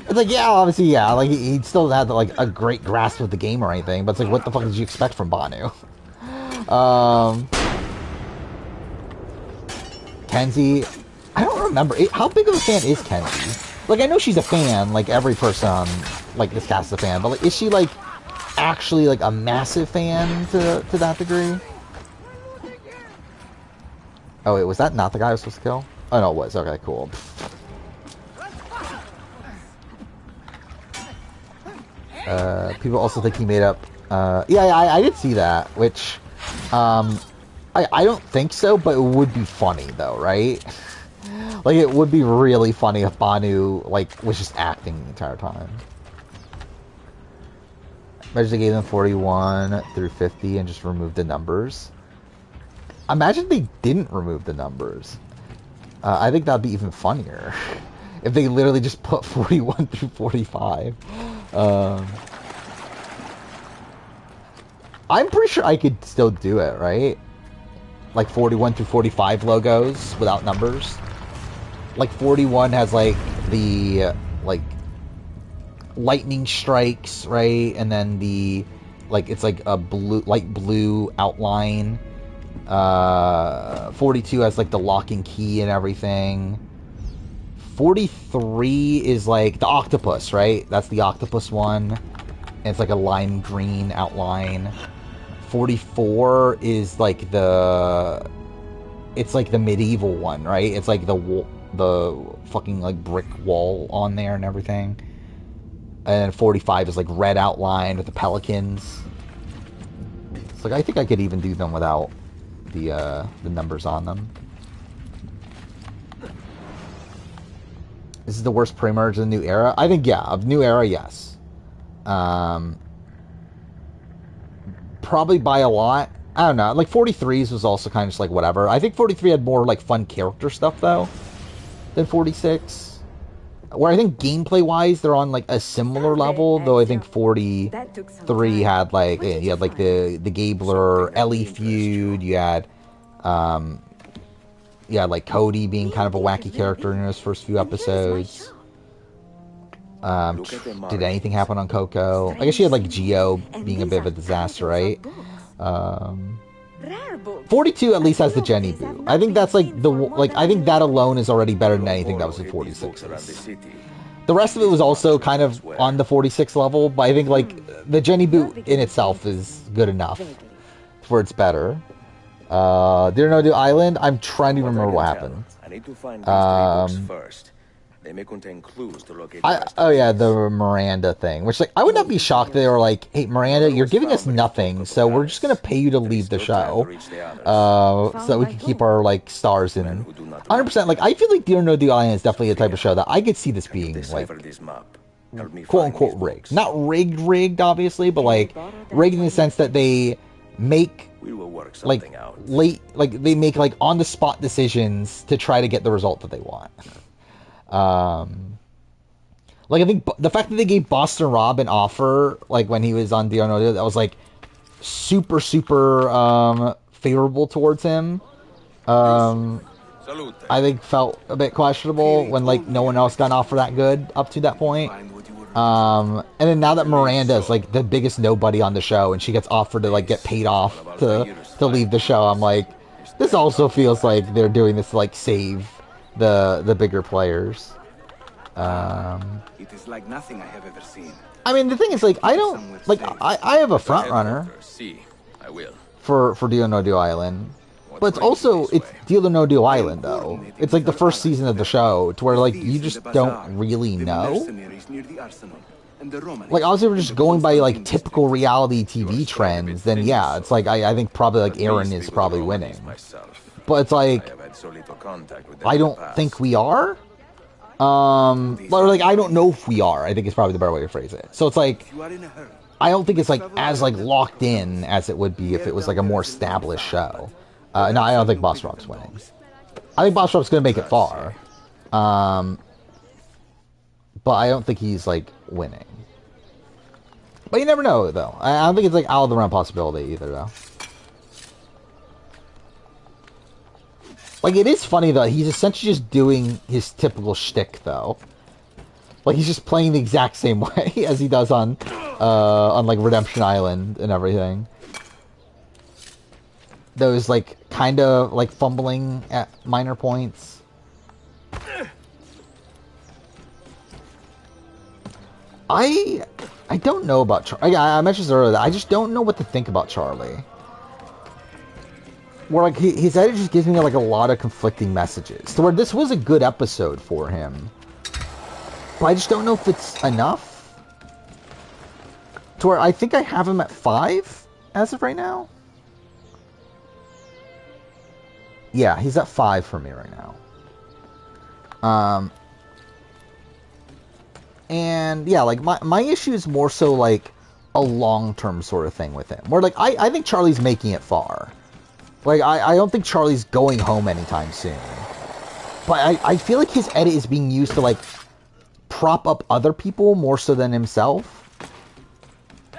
It's like, yeah, obviously, yeah, like, he still had, like, a great grasp of the game or anything, but it's like, what the fuck did you expect from Banu? Kenzie, I don't remember, how big of a fan is Kenzie? Like, I know she's a fan, like, every person on, like, this cast is a fan, but, like, is she, like, actually, like, a massive fan to that degree? Oh, wait, was that not the guy I was supposed to kill? Oh, no, it was. Okay, cool. People also think he made up... yeah, I did see that, which... I don't think so, but it would be funny, though, right? Like, it would be really funny if Banu, like, was just acting the entire time. Imagine they gave them 41 through 50 and just removed the numbers. Imagine they didn't remove the numbers. I think that'd be even funnier. If they literally just put 41 through 45. I'm pretty sure I could still do it, right? Like 41 through 45 logos without numbers. Like 41 has like the like lightning strikes, right? And then the like it's like a blue, light blue outline. 42 has like the lock and key and everything. 43 is like the octopus, right? That's the octopus one. And it's like a lime green outline. 44 is like the... It's like the medieval one, right? It's like the fucking like brick wall on there and everything. And 45 is like red outline with the pelicans. It's like I think I could even do them without the numbers on them. This is the worst pre-merge of the new era? I think, yeah, of new era, yes. Probably by a lot. I don't know. Like, 43's was also kind of just like whatever. I think 43 had more, like, fun character stuff, though, than 46. Where I think gameplay-wise, they're on, like, a similar level, though I think 43 had, like, you had, like, the Gabler, Ellie feud, you had, like, Cody being kind of a wacky character in his first few episodes. Did anything happen on Coco? I guess she had, like, Geo being a bit of a disaster, right? 42 at least has the Jenny Boo. I think that's, like, I think that alone is already better than anything that was in 46. The rest of it was also kind of on the 46 level, but I think, like, the Jenny Boo in itself is good enough for it's better. Didn't know the island? I'm trying to remember what happened. I need to find these three books first. They may contain clues to locate. Oh yeah, the Miranda thing. Which, like, I would not be shocked that they were like, "Hey, Miranda, you're giving us nothing, so we're just gonna pay you to leave the show, so that we can keep our like stars in." 100%. Like, I feel like Deal or No Deal Island is definitely a type of show that I could see this being like, quote unquote, rigged. Not rigged, obviously, but like rigged in the sense that they make like they make like on the spot decisions to try to get the result that they want. Like, I think the fact that they gave Boston Rob an offer, like, when he was on Deal or No Deal, that was, like, super favorable towards him. I think felt a bit questionable when, like, no one else got an offer that good up to that point. And then now that Miranda is, like, the biggest nobody on the show, and she gets offered to, like, get paid off to leave the show, I'm like, this also feels like they're doing this to, like, save the bigger players. It is like nothing I have ever seen. I mean, the thing is, like, I don't, like, I have a front runner for Deal or No Deal Island, but it's also, it's Deal or No Deal Island, though. It's like the first season of the show, to where, like, you just don't really know. Like, obviously, we're just going by, like, typical reality TV trends, then yeah, it's like, I think probably, like, Aaron is probably winning. But it's like, I don't think we are. But, like, I don't know if we are, I think it's probably the better way to phrase it. So it's like, I don't think it's, like, as, like, locked in as it would be if it was, like, a more established show. No, I don't think Boss Rob's winning. I think Boss Rob's gonna make it far. But I don't think he's, like, winning. But you never know, though. I don't think it's, like, out of the realm possibility either, though. Like, it is funny, though. He's essentially just doing his typical shtick, though. Like, he's just playing the exact same way as he does on like, Redemption Island and everything. Those, like, kind of, like, fumbling at minor points. I don't know about Charlie. I mentioned this earlier that I just don't know what to think about Charlie. Where, like, his edit just gives me, like, a lot of conflicting messages. To where this was a good episode for him. But I just don't know if it's enough. To where I think I have him at 5 as of right now. Yeah, he's at 5 for me right now. And, yeah, like, my issue is more so, like, a long-term sort of thing with him. Where, like, I think Charlie's making it far. Like, I don't think Charlie's going home anytime soon. But I feel like his edit is being used to, like, prop up other people more so than himself.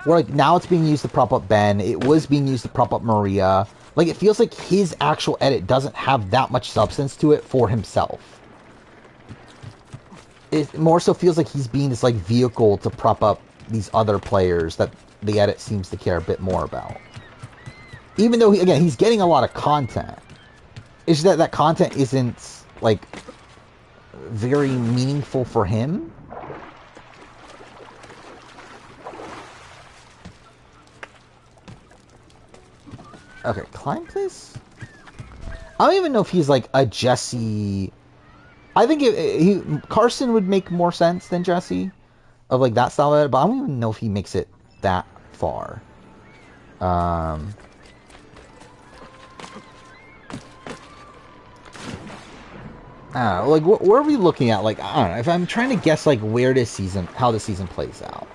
Where, like, now it's being used to prop up Ben. It was being used to prop up Maria. Like, it feels like his actual edit doesn't have that much substance to it for himself. It more so feels like he's being this, like, vehicle to prop up these other players that the edit seems to care a bit more about. Even though, again, he's getting a lot of content. It's that content isn't, like, very meaningful for him. Okay, climb, please? I don't even know if he's, like, a Jesse... I think Carson would make more sense than Jesse. Of, like, that style of it. But I don't even know if he makes it that far. Like, what are we looking at? Like, I don't know. If I'm trying to guess, like, how this season plays out.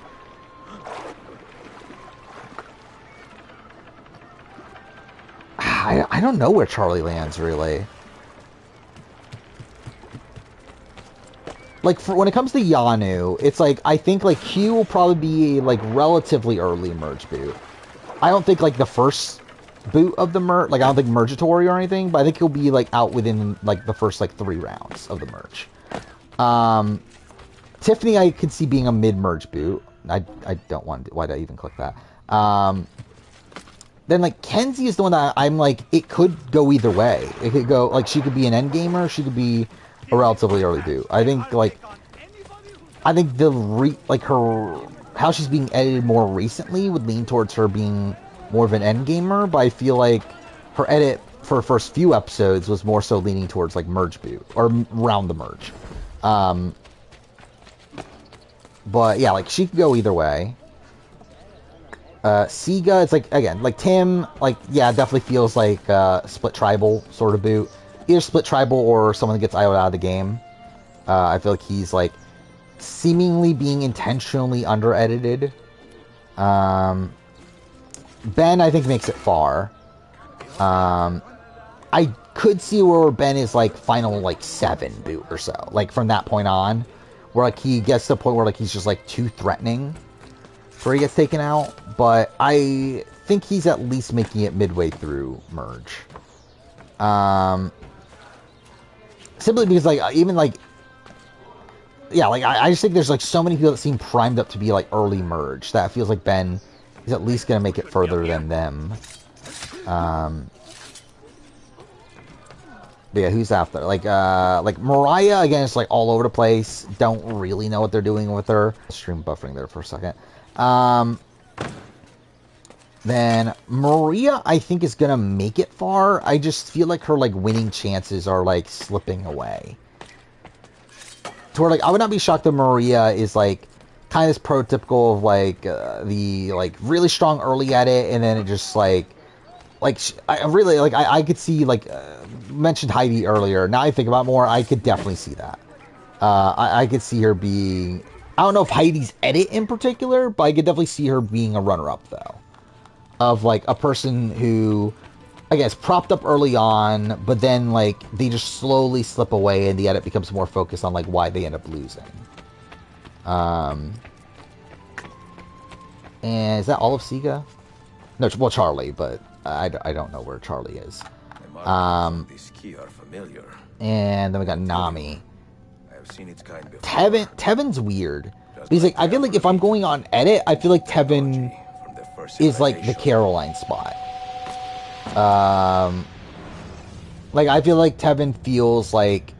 I don't know where Charlie lands, really. Like, when it comes to Yanu, it's like, I think, like, Q will probably be, like, relatively early merge boot. I don't think, like, the first boot of the merge, like, I don't think Mergatory or anything, but I think he'll be, like, out within, like, the first, like, 3 rounds of the merge. Tiffany I could see being a mid-merge boot. I don't want to, why did I even click that? Then, like, Kenzie is the one that I'm, like, it could go either way. It could go, like, she could be an endgamer, she could be a relatively early boot. I think, like, how she's being edited more recently would lean towards her being more of an endgamer, but I feel like her edit for her first few episodes was more so leaning towards, like, merge boot, or around the merge. But yeah, like she could go either way. Siga, it's like, again, like Tim, like, yeah, definitely feels like split tribal sort of boot. Either split tribal or someone that gets IO'd out of the game. I feel like he's like seemingly being intentionally under-edited. Ben, I think, makes it far. I could see where Ben is like final like 7 boot or so. Like from that point on, where like he gets to the point where like he's just like too threatening where he gets taken out. But I think he's at least making it midway through merge. Simply because like even like, yeah, like I just think there's like so many people that seem primed up to be like early merge that it feels like Ben is at least gonna make it further than them. But yeah, who's after? Like Mariah, again, it's like all over the place. Don't really know what they're doing with her. Stream buffering there for a second. Then Maria, I think, is gonna make it far. I just feel like her like winning chances are like slipping away. To where like I would not be shocked that Maria is like kind of this prototypical of like the like really strong early at it, and then it just like I really like I could see like mentioned Heidi earlier. Now I think about it more, I could definitely see that. I could see her being, I don't know if Heidi's edit in particular, but I could definitely see her being a runner-up though, of like a person who I guess propped up early on, but then like they just slowly slip away, and the edit becomes more focused on like why they end up losing. And is that all of Siga? No, well, Charlie, but I don't know where Charlie is. These key are familiar. And then we got Nami. I have seen its kind before. Tevin's weird. He's like, I feel like if I'm going on edit, I feel like Tevin is like the Caroline spot. Like I feel like Tevin feels like,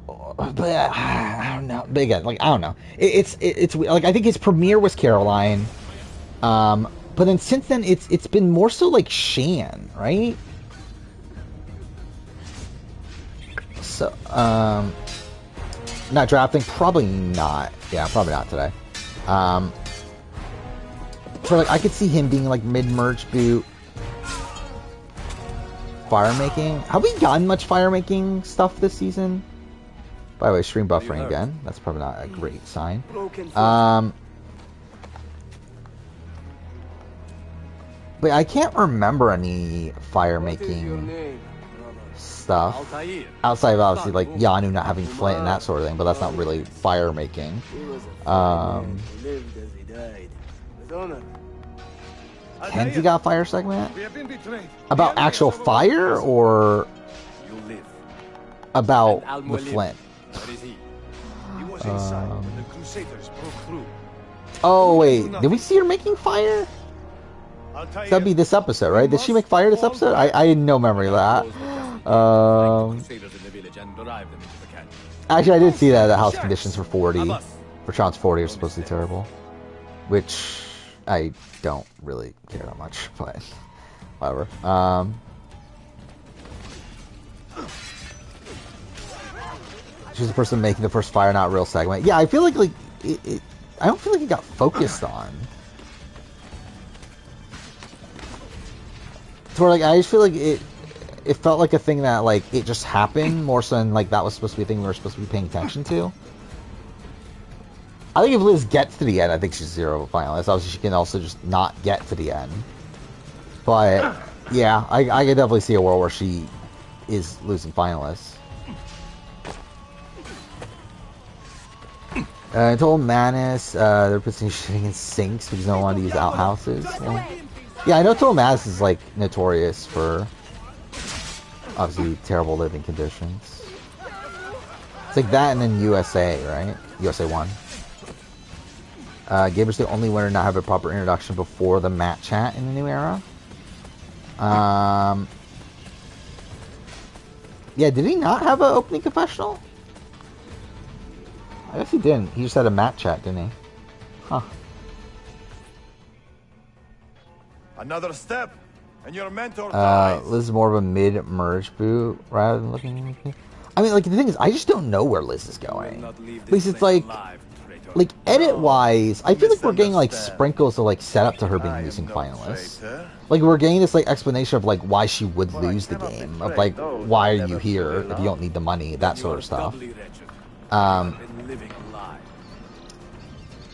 but I don't know. But again, like I don't know. It's like I think his premiere was Caroline. But then since then, it's been more so like Shan, right? So, not drafting, probably not. Yeah, probably not today. So like I could see him being like mid-merge boot. Fire making. Have we gotten much fire making stuff this season? By the way, stream buffering again. That's probably not a great sign. But I can't remember any fire making stuff outside of obviously like Yanu not having flint and that sort of thing, but that's not really fire making. Kenzie got a fire segment about actual fire or about the flint. Oh wait, did we see her making fire? That'd be this episode, right? Did she make fire this episode? I had no memory of that. Actually, I did see that the house conditions for 40, for Tron's 40 are supposed to be terrible, which I don't really care that much, but whatever. She's the person making the first fire not real segment. Yeah, I feel like it I don't feel like it got focused on. Where like I just feel like it felt like a thing that like it just happened more so than like that was supposed to be a thing we were supposed to be paying attention to. I think if Liz gets to the end, I think she's 0 finalist. Obviously, she can also just not get to the end. But yeah, I could definitely see a world where she is losing finalists. I told Manus they're putting shitting in sinks because they don't want to use outhouses. Well, yeah, I know Total Mass is like notorious for obviously terrible living conditions. It's like that and then USA, right? USA 1. Gaber's the only winner to not have a proper introduction before the Matt chat in the new era. Yeah, did he not have an opening confessional? I guess he didn't. He just had a Matt chat, didn't he? Huh. Another step, and your mentor dies. Liz is more of a mid-merge boot rather than looking. I mean, like, the thing is, I just don't know where Liz is going. Because it's like edit-wise, I feel like we're getting, like, sprinkles of, like, setup to her being losing finalists. Like, we're getting this, like, explanation of, like, why she would lose the game. Of, like, why are you here if you don't need the money, that sort of stuff. And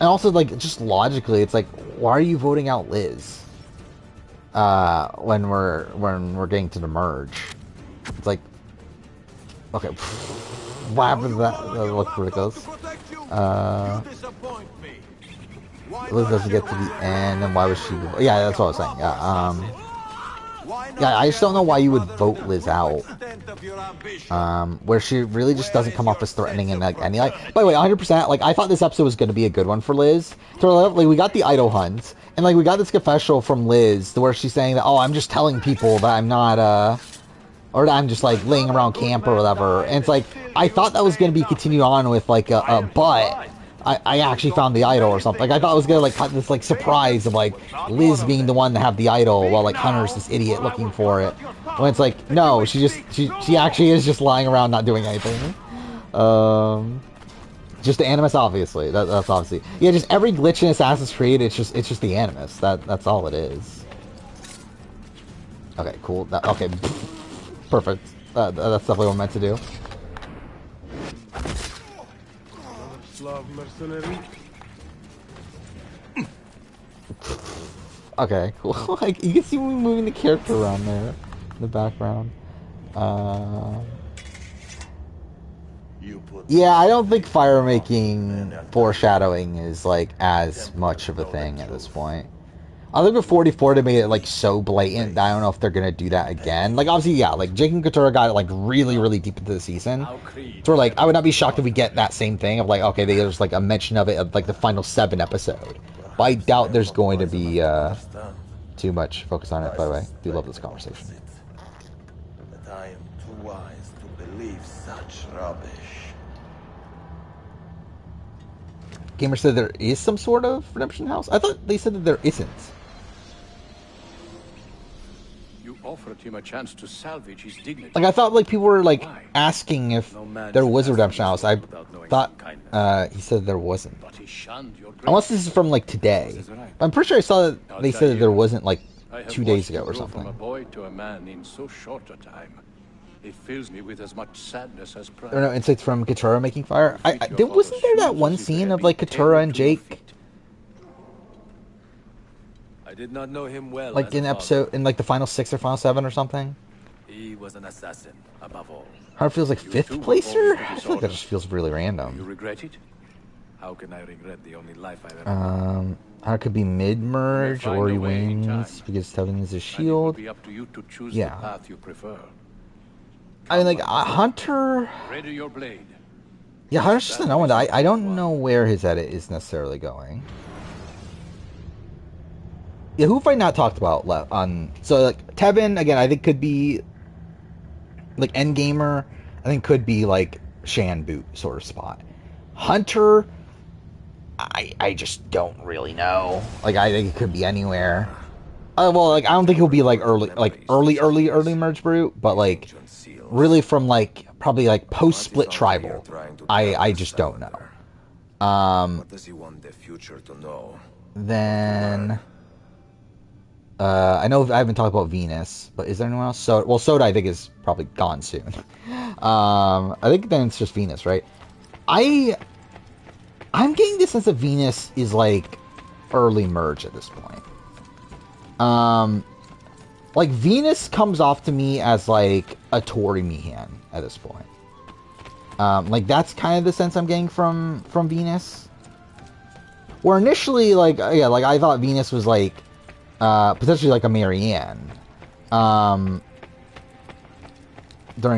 also, like, just logically, it's like, why are you voting out Liz? When we're getting to the merge. It's like, okay, what happened to that? That looked ridiculous. Liz doesn't get to the end, and why was she? Yeah, that's what I was saying. Yeah, I just don't know why you would vote Liz out. Where she really just doesn't come off as threatening and like any like. By the way, 100%. Like I thought this episode was going to be a good one for Liz. So like we got the idol hunt, and like we got this confessional from Liz, where she's saying that, oh, I'm just telling people that I'm not or that I'm just like laying around camp or whatever. And it's like I thought that was going to be continued on with like but I actually found the idol or something. Like I thought it was gonna like have this like surprise of like Liz being the one to have the idol while like Hunter's this idiot looking for it. When it's like no, she actually is just lying around not doing anything. Just the Animus, obviously. That's obviously yeah. Just every glitch in Assassin's Creed, it's just the Animus. That's all it is. Okay, cool. Okay, perfect. That's definitely what I'm meant to do. Okay, cool. Like you can see me moving the character around there in the background. Yeah, I don't think fire making foreshadowing is like as much of a thing at this point. I think with 44 they made it like so blatant that I don't know if they're gonna do that again. Like obviously, yeah, like Jake and Katura got it like really deep into the season. So like I would not be shocked if we get that same thing of like okay, there's like a mention of it at like the final 7 episode. But I doubt there's going to be too much focus on it. By the way, do love this conversation. But I am too wise to believe such rubbish. Gamer said there is some sort of redemption house. I thought they said that there isn't. You offered him a chance to salvage his dignity. Like I thought, like people were like asking if there was a redemption house. I thought he said there wasn't. Unless this is from like today. I'm pretty sure I saw that they said that there wasn't like 2 days ago or something. From a boy to a man in so short a time. It fills me with as much sadness as pride. I don't know, insights from Katura making fire. Wasn't there that one scene of like Katura and Jake? I did not know him well. Like in episode, in like the final 6 or final 7 or something. He was an assassin, above all. How it feels like 5th placer? I feel like that just feels really random. You regret it? How can I regret the only life I've ever How it could be mid-merge or he wins because Tevin is a shield. Be up to you to choose Yeah. the path you prefer. I mean, like, Hunter... Ready your blade. Yeah, Hunter's just another one that I don't know where his edit is necessarily going. Yeah, who have I not talked about on... So, like, Tevin, again, I think could be... Like, Endgamer, I think could be, like, Shan boot sort of spot. Hunter, I just don't really know. Like, I think it could be anywhere. Well, like, I don't think he'll be, like, early merge brute, but, like... Really from like probably like post-split tribal. I just don't know. What does he want the future to know? Then I know I haven't talked about Venus, but is there anyone else? Soda I think is probably gone soon. I think then it's just Venus, right? I'm getting the sense that Venus is like early merge at this point. Like, Venus comes off to me as, like, a Tori Meehan at this point. Like, that's kind of the sense I'm getting from Venus. Where initially, like, yeah, like, I thought Venus was, like, potentially, like, a Marianne. During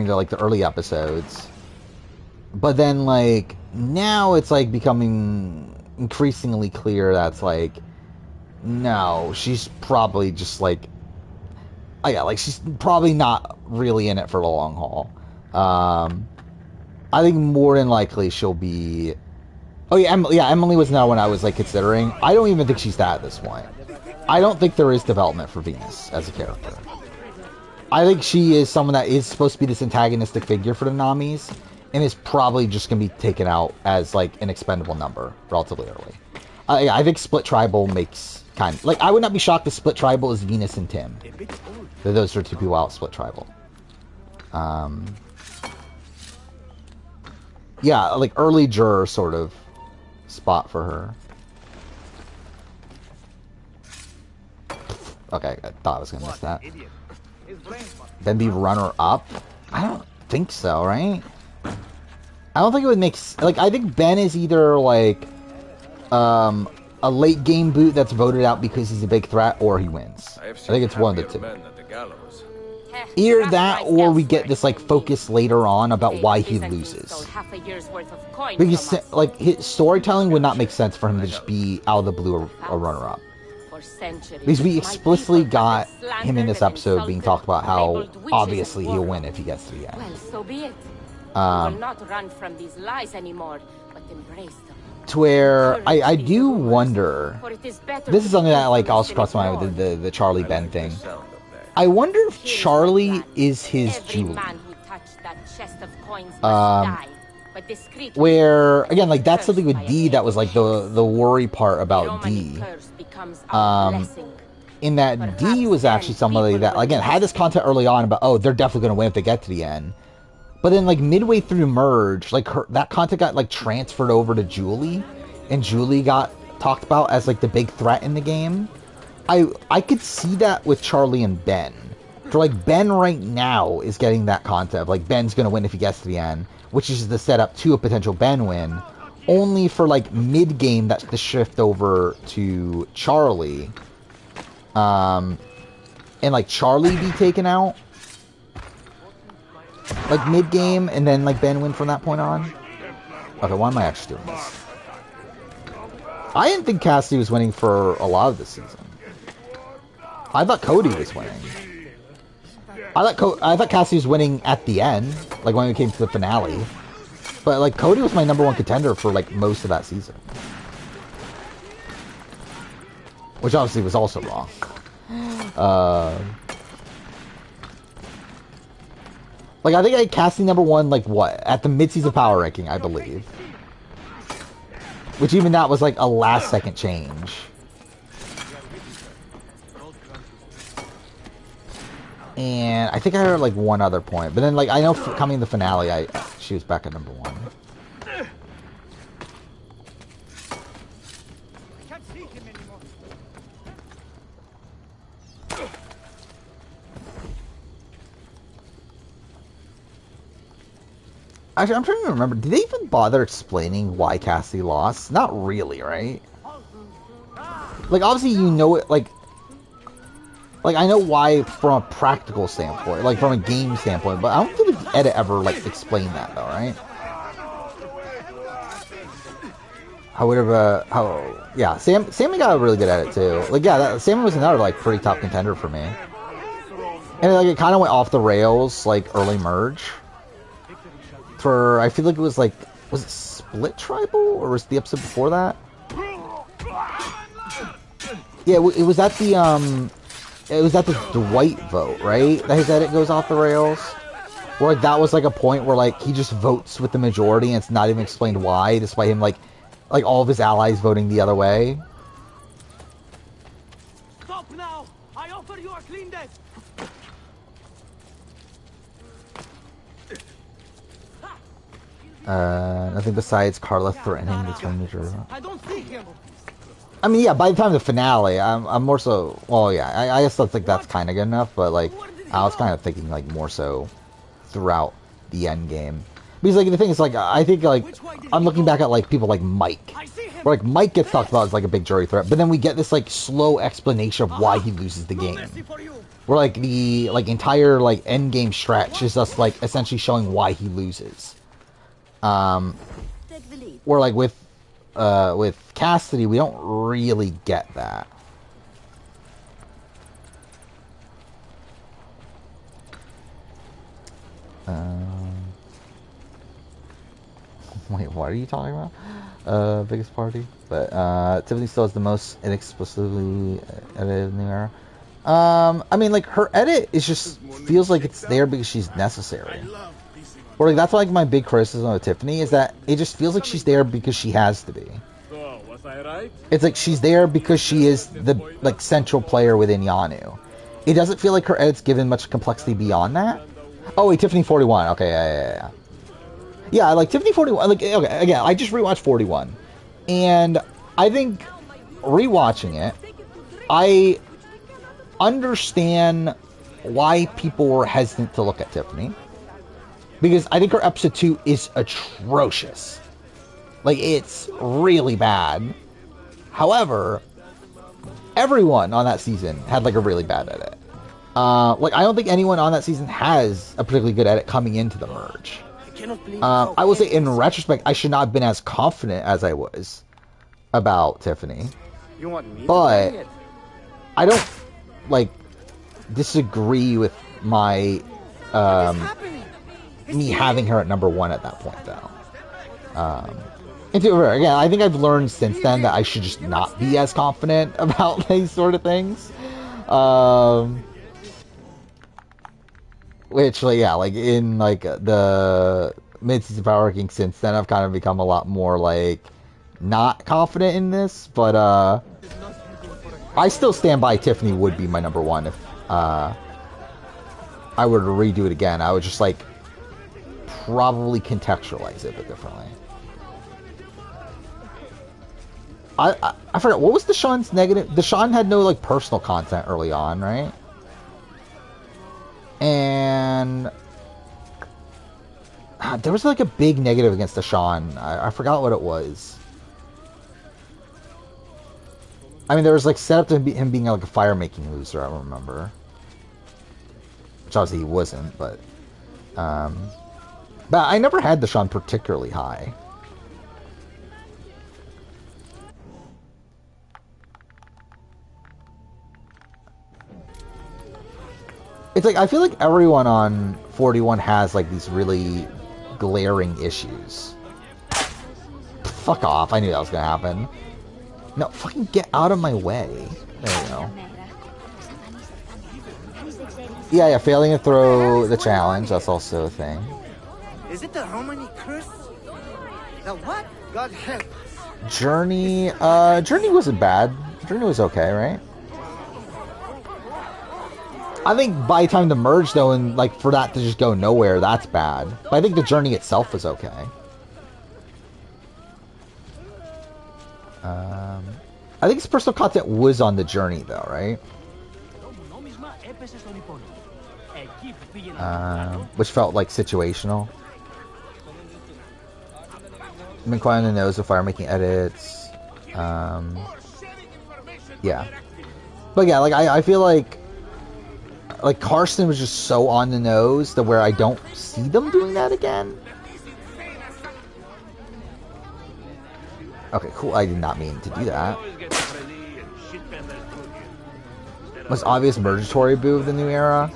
the, like, the early episodes. But then, like, now it's, like, becoming increasingly clear that's, like, no, she's probably just, like... Oh yeah, like she's probably not really in it for the long haul. I think more than likely she'll be. Oh yeah, Emily was not one I was like considering. I don't even think she's that at this point. I don't think there is development for Venus as a character. I think she is someone that is supposed to be this antagonistic figure for the Namis, and is probably just going to be taken out as, like, an expendable number relatively early. I think Split Tribal makes kind of... Like, I would not be shocked if Split Tribal is Venus and Tim. Those are two people out Split Tribal. Yeah, like, early juror sort of spot for her. Okay, I thought I was going to miss that. Then be runner-up? I don't think so, right? I don't think it would make... Like, I think Ben is either, like, a late-game boot that's voted out because he's a big threat, or he wins. I think it's one of the two. Either that, or we get this, like, focus later on about why he loses. Because, like, his storytelling would not make sense for him to just be out of the blue a runner-up. Because we explicitly got him in this episode being talked about how obviously he'll win if he gets to the end. Well, so be it. Will not run from these lies anymore, but embrace them. To where I do wonder, this is something that like also crossed my mind with the Charlie Ben thing. I wonder if Charlie is his Julie. Where again, like that's something with D that was like the worry part about D. In that D was actually somebody that again had this content early on about they're definitely going to win if they get to the end. But then, like, midway through Merge, like, that content got, like, transferred over to Julie. And Julie got talked about as, like, the big threat in the game. I could see that with Charlie and Ben. For, like, Ben right now is getting that content. Like, Ben's gonna win if he gets to the end. Which is the setup to a potential Ben win. Only for, like, mid-game that's the shift over to Charlie. And, like, Charlie be taken out. Like mid-game, and then like Ben win from that point on. Okay, why am I actually doing this? I didn't think Cassidy was winning for a lot of the season. I thought Cody was winning. I thought Cassidy was winning at the end, like when we came to the finale. But like Cody was my #1 contender for like most of that season, which obviously was also wrong. Like, I think I had Cassidy #1, like, what? At the mid-season power ranking, I believe. Which even that was, like, a last-second change. And I think I heard, like, one other point. But then, like, I know coming the finale, she was back at #1. Actually, I'm trying to remember. Did they even bother explaining why Cassidy lost? Not really, right? Like, obviously, you know it, like, I know why from a practical standpoint, like, from a game standpoint, but I don't think the edit ever, like, explained that, though, right? Yeah, Sammy got really good at it, too. Like, yeah, Sammy was another, like, pretty top contender for me. And, like, it kind of went off the rails, like, early Merge. I feel like it was like, was it Split Tribal, or was it the episode before that? Yeah, it was at the Dwight vote, right? That his edit goes off the rails. Where like, that was like a point where like he just votes with the majority and it's not even explained why, despite him like all of his allies voting the other way. Stop now! I offer you a clean death. Nothing besides Carla threatening to turn the jury. I don't see him. I mean, yeah, by the time of the finale, I'm more so... Well, yeah, I still think that's kind of good enough, but, like, I was kind of thinking, like, more so throughout the end game. Because, like, the thing is, like, I think, like, I'm looking back at, like, people like Mike. Where, like, Mike gets talked about as, like, a big jury threat, but then we get this, like, slow explanation of why he loses the game. Where, like, the, like, entire, like, end game stretch is just, like, essentially showing why he loses. Where like with Cassidy, we don't really get that. Wait, what are you talking about? Biggest party? But Tiffany still has the most inexplicably edited in the era. I mean, like, her edit is just feels like it's there because she's necessary. Or like that's like my big criticism of Tiffany is that it just feels like she's there because she has to be. It's like she's there because she is the like central player within Yanu. It doesn't feel like her edit's given much complexity beyond that. Oh wait, Tiffany 41. Okay, yeah. Yeah, like Tiffany 41. Like okay, again, I just rewatched 41, and I think rewatching it, I understand why people were hesitant to look at Tiffany, because I think her episode 2 is atrocious. Like, it's really bad. However, everyone on that season had like a really bad edit. Like, I don't think anyone on that season has a particularly good edit coming into the merge. I will say, in retrospect, I should not have been as confident as I was about Tiffany. But I don't like disagree with my me having her at number 1 at that point, though. And again, I think I've learned since then that I should just not be as confident about these sort of things. Which, like, yeah, like in like the mid-season power ranking since then, I've kind of become a lot more like not confident in this. But I still stand by Tiffany would be my number 1 if I were to redo it again. I would just like probably contextualize it a bit differently. I forgot, what was Deshaun's negative? Deshaun had no like personal content early on, right? And there was like a big negative against Deshaun. I forgot what it was. I mean, there was like set up to him being like a fire-making loser, I remember. Which obviously he wasn't, but I never had Deshaun particularly high. It's like, I feel like everyone on 41 has like these really glaring issues. Fuck off, I knew that was gonna happen. No, fucking get out of my way. There we go. Yeah, failing to throw the challenge, that's also a thing. Is it the harmony curse? The what? God help us. Journey wasn't bad. Journey was okay, right? I think by the time the merge, though, and like for that to just go nowhere, that's bad. But I think the journey itself was okay. I think his personal content was on the journey, though, right? Which felt like situational. I've been quiet on the nose of fire making edits. Yeah. But yeah, like I feel like Karsten was just so on the nose that where I don't see them doing that again. Okay, cool. I did not mean to do that. Most obvious mergatory boo of the new era?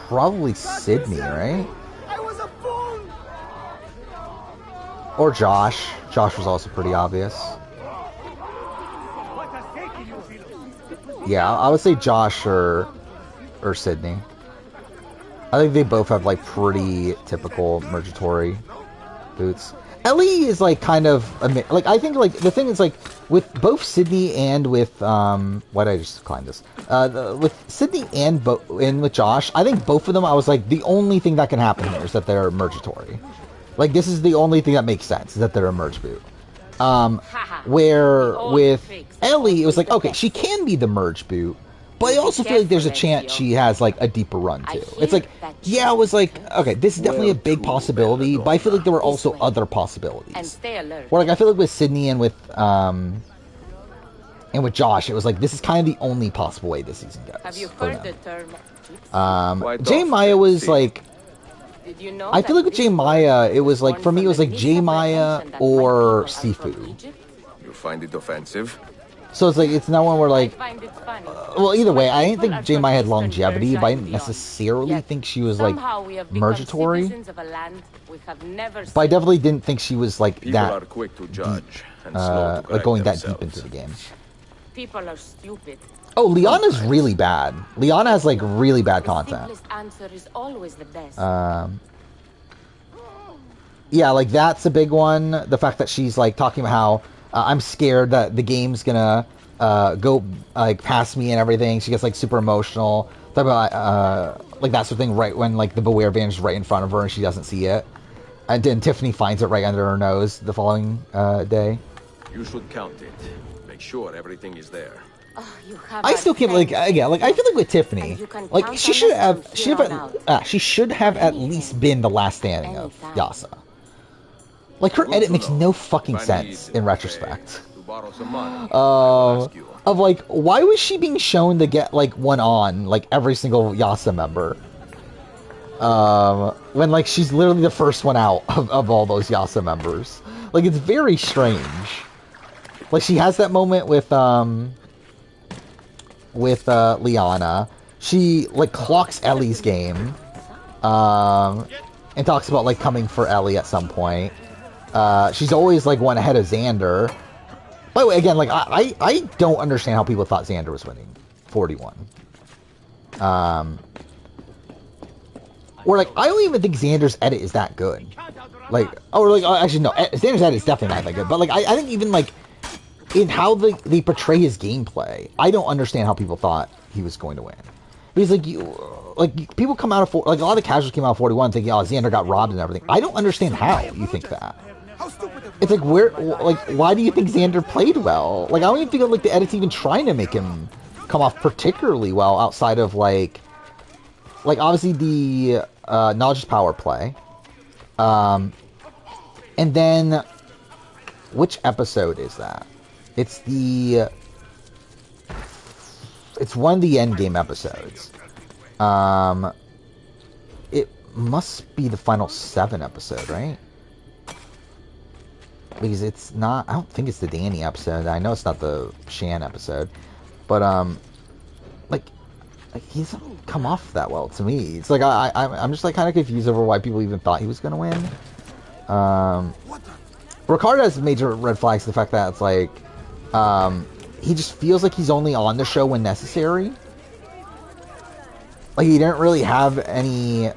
Probably Sydney, right? Or Josh. Josh was also pretty obvious. Yeah, I would say Josh or Sydney. I think they both have like pretty typical mergatory boots. Ellie is like kind of like, I think like the thing is like with both Sydney and with why did I just climb this? With Sydney and with Josh, I think both of them I was like the only thing that can happen here is that they're mergatory. Like this is the only thing that makes sense is that they're a merge boot. Where with Ellie, it was like, okay, she can be the merge boot, but I also feel like there's a chance she has like a deeper run too. It's like, yeah, I was like, okay, this is definitely a big possibility, but I feel like there were also other possibilities. Where like I feel like with Sydney and with Josh, it was like this is kind of the only possible way this season goes. Have you heard the term? J Maya was like. Did you know I feel like with J Maya, it was like, for me, it was like J Maya or Sifu. You find it offensive? So it's like, it's not one where like, I find it funny. well, either way, I didn't think People are J-Mai had from longevity, Eastern but I didn't Persia and necessarily beyond. think she was like Somehow we have become mergatory. citizens of a land we have never But I seen. definitely didn't think she was like People are that, quick to judge and slow to like going that correct deep into themselves. the game. People are stupid. Oh, Liana's really bad. Liana has like really bad The content. simplest answer is always the best. Yeah, like that's a big one. The fact that she's like talking about how I'm scared that the game's gonna go like past me and everything. She gets like super emotional. Talk about like that sort of thing right when like the Beware van is right in front of her and she doesn't see it. And then Tiffany finds it right under her nose the following day. You should count it. Make sure everything is there. Oh, you have I still can't like again like I feel like with Tiffany, And you can like count she on should us have from she here have on she should have at least been the last standing of Anytime. Yasa. Like her Good edit to makes know. no fucking If I sense need, in retrospect. to borrow some money, I will ask you. Of like, why was she being shown to get like one on like every single Yasa member? When like she's literally the first one out of all those Yasa members. Like it's very strange. Like she has that moment with Liana. She like clocks Ellie's game. And talks about like coming for Ellie at some point. She's always like one ahead of Xander. By the way, again, like I don't understand how people thought Xander was winning 41. Or like I don't even think Xander's edit is that good. Like, or like actually no, Xander's edit is definitely not that good. But like I think even like in how they portray his gameplay, I don't understand how people thought he was going to win. Because like people come out of like a lot of casuals came out of 41 thinking, oh, Xander got robbed and everything. I don't understand how you think that. It's like why do you think Xander played well? Like I don't even feel like the edit's even trying to make him come off particularly well outside of like obviously the knowledge is power play. And then which episode is that? It's one of the endgame episodes. It must be the final 7 episode, right? Because it's not, I don't think it's the Danny episode. I know it's not the Shan episode. But, like he doesn't come off that well to me. It's like, I'm just like kind of confused over why people even thought he was going to win. Ricardo has major red flags to the fact that it's like, he just feels like he's only on the show when necessary. Like he didn't really have any.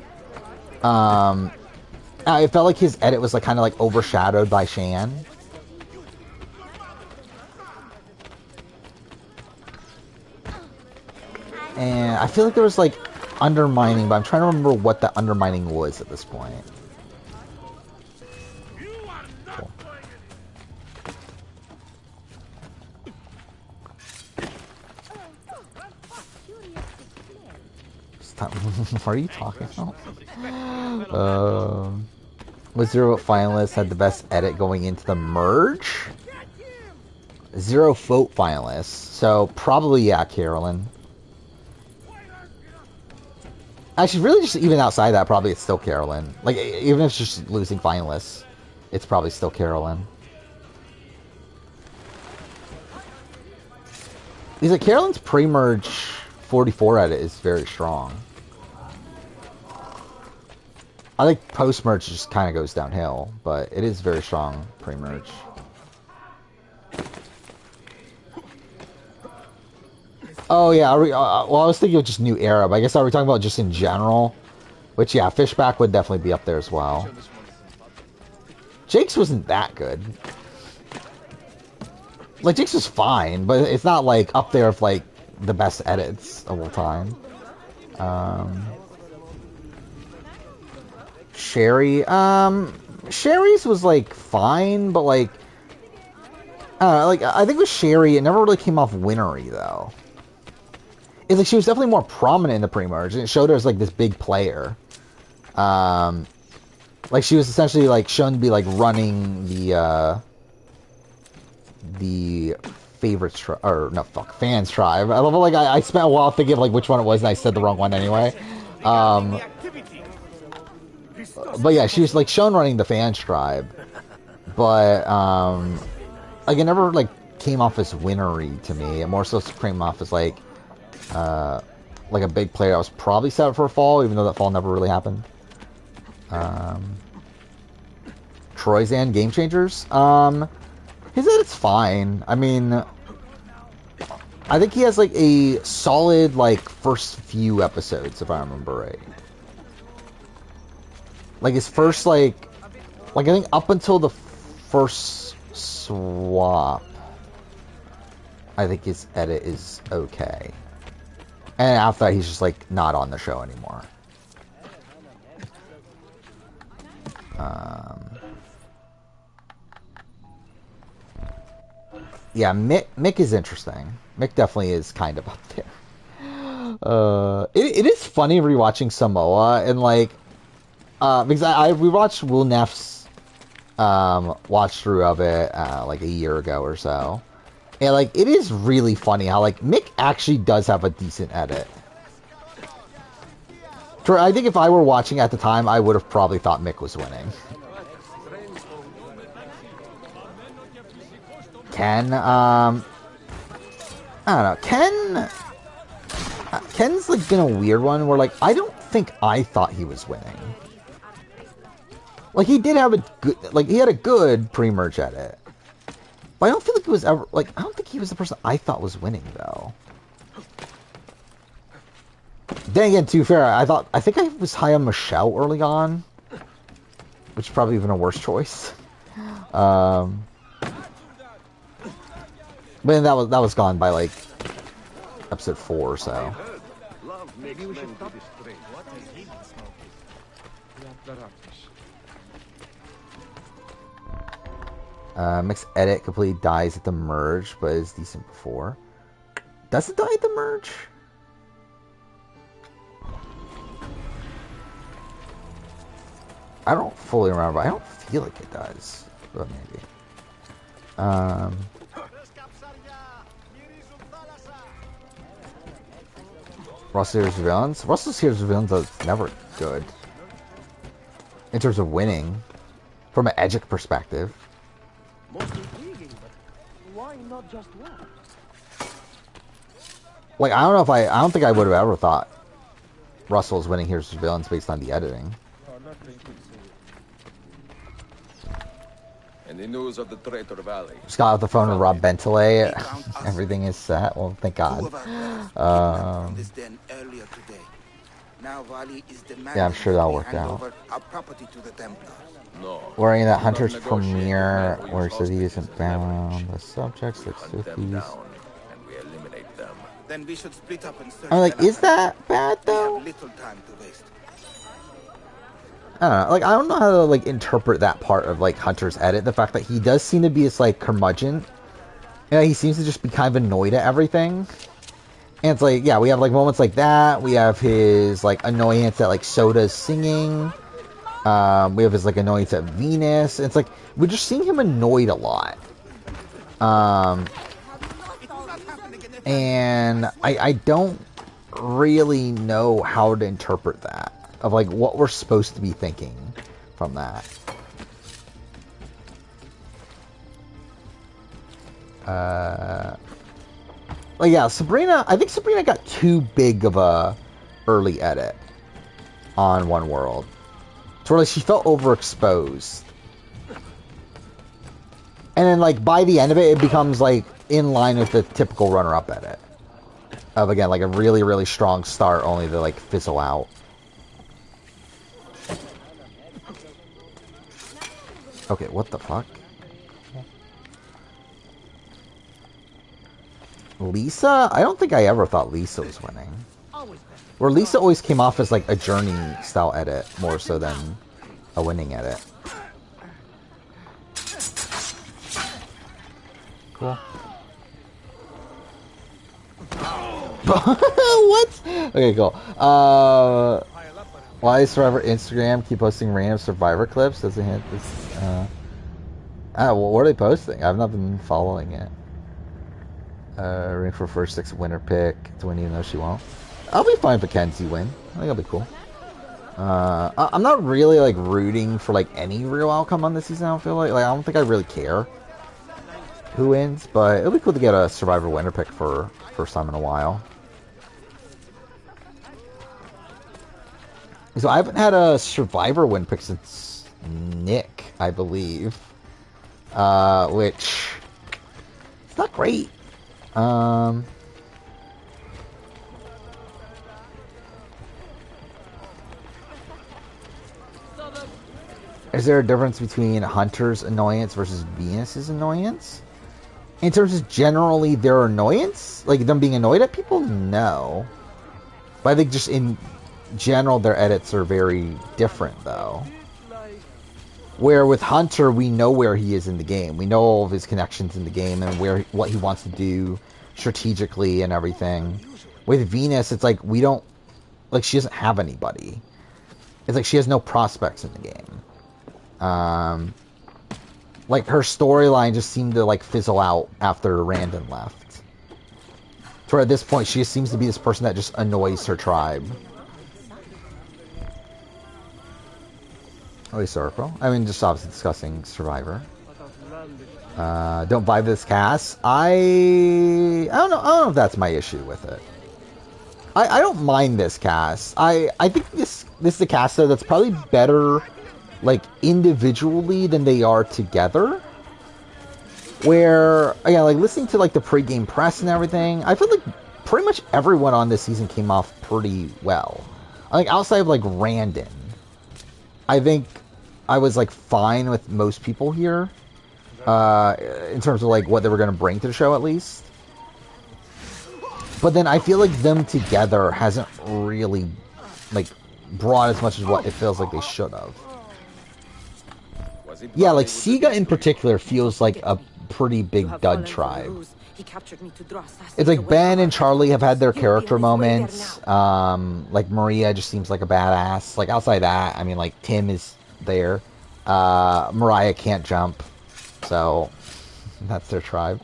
I felt like his edit was like kind of like overshadowed by Shan. And I feel like there was like undermining, but I'm trying to remember what that undermining was at this point. Cool. What are you talking about? Was Zero finalists had the best edit going into the merge? Zero vote finalists, so probably yeah, Carolyn. Actually, really, just even outside that, probably it's still Carolyn. Like even if it's just losing finalists, it's probably still Carolyn. Because like Carolyn's pre-merge 44 edit is very strong. I think post-merge just kind of goes downhill, but it is very strong pre-merge. Oh yeah, well I was thinking of just New Era, but I guess are we talking about just in general? Which yeah, Fishback would definitely be up there as well. Jake's wasn't that good. Like Jake's was fine, but it's not like up there with like the best edits of all time. Sherry, Sherry's was like fine, but like like I think with Sherry, it never really came off winnery though. It's like she was definitely more prominent in the pre-merge, and it showed her as like this big player. Like she was essentially like shown to be like running the favorites or no fans tribe. I love it. Like I spent a while thinking of like which one it was, and I said the wrong one anyway. But yeah, she was like shown running the fans tribe, but like it never like came off as winnery to me. It more so came off as like a big player that was probably set up for a fall, even though that fall never really happened. Troyzan Game Changers. His edit's fine. I mean, I think he has like a solid like first few episodes, if I remember right. Like his first like I think up until the first swap, I think his edit is okay. And after that, he's just like not on the show anymore. Yeah, Mick is interesting. Mick definitely is kind of up there. It is funny rewatching Samoa and like because we watched Will Neff's watch through of it like a year ago or so, and like it is really funny how like Mick actually does have a decent edit. I think if I were watching at the time, I would have probably thought Mick was winning. Ken, I don't know. Ken's like been a weird one where like I don't think I thought he was winning. Like he did have a good, like he had a good pre-merge edit, but I don't feel like it was ever like I don't think he was the person I thought was winning though. Then again, to be fair, I think I was high on Michelle early on, which is probably even a worse choice. But then that was gone by like episode 4 or so. Maybe we should stop this train. What has he been smoking? Mixed edit completely dies at the merge, but is decent before. Does it die at the merge? I don't fully remember. I don't feel like it does, but maybe. Russell Here's Villains? Russell Here's Villains is never good. In terms of winning. From an Edgic perspective. Most intriguing, but why not just one? Like, I don't think I would have ever thought Russell was winning Here's Villains based on the editing. And the news of the Traitor Valley. Just got off the phone with Rob Bentley. Everything is set. Well, thank God. Yeah, I'm sure that'll work out. No. Wearing that Hunter's premiere where it says he isn't bound. The subjects like Sophie's. Then we should split up and search. I'm like, is that bad though? Little time to waste. I don't know. Like, I don't know how to like interpret that part of like Hunter's edit. The fact that he does seem to be this like curmudgeon. You know, he seems to just be kind of annoyed at everything. And it's like, yeah, we have like moments like that. We have his like annoyance at like Soda's singing. We have his like annoyance at Venus. It's like we're just seeing him annoyed a lot. And I don't really know how to interpret that. Of like what we're supposed to be thinking from that. Like yeah, Sabrina. I think Sabrina got too big of a early edit on One World. To where like, she felt overexposed. And then like by the end of it, it becomes like in line with the typical runner-up edit. Of again like a really, really strong start only to like fizzle out. Okay, what the fuck? Lisa? I don't think I ever thought Lisa was winning. Where Lisa always came off as like a Journey style edit more so than a winning edit. Cool. What? Okay, cool. Why is Survivor Instagram keep posting random Survivor clips? Doesn't hit this. What are they posting? I've not been following it. Rooting for first 6 winner pick to win even though she won't. I'll be fine if Kenzie win. I think that'll be cool. I'm not really like rooting for like any real outcome on this season. I don't feel like I don't think I really care. who wins, but it'll be cool to get a Survivor winner pick for first time in a while. So I haven't had a Survivor win pick since Nick, I believe, which it's not great. Is there a difference between Hunter's annoyance versus Venus's annoyance? In terms of generally their annoyance? Like them being annoyed at people? No. But I think just in general their edits are very different though. Where with Hunter we know where he is in the game. We know all of his connections in the game and what he wants to do strategically and everything. With Venus it's like we don't, like she doesn't have anybody. It's like she has no prospects in the game. Like her storyline just seemed to like fizzle out after Randon left. So at this point, she just seems to be this person that just annoys her tribe. Oh, Circle. I mean, just obviously discussing Survivor. Don't vibe this cast. I don't know if that's my issue with it. I don't mind this cast. I think this is a cast that's probably better like individually than they are together. Where again, like listening to like the pregame press and everything, I feel like pretty much everyone on this season came off pretty well. Like outside of like Randon, I think I was like fine with most people here, in terms of like what they were going to bring to the show at least. But then I feel like them together hasn't really like brought as much as what it feels like they should have. Yeah, like Siga in particular feels like a pretty big dud tribe. It's like Ben and Charlie have had their character moments. Like Maria just seems like a badass. Like outside that, I mean, like Tim is there. Mariah can't jump, so that's their tribe.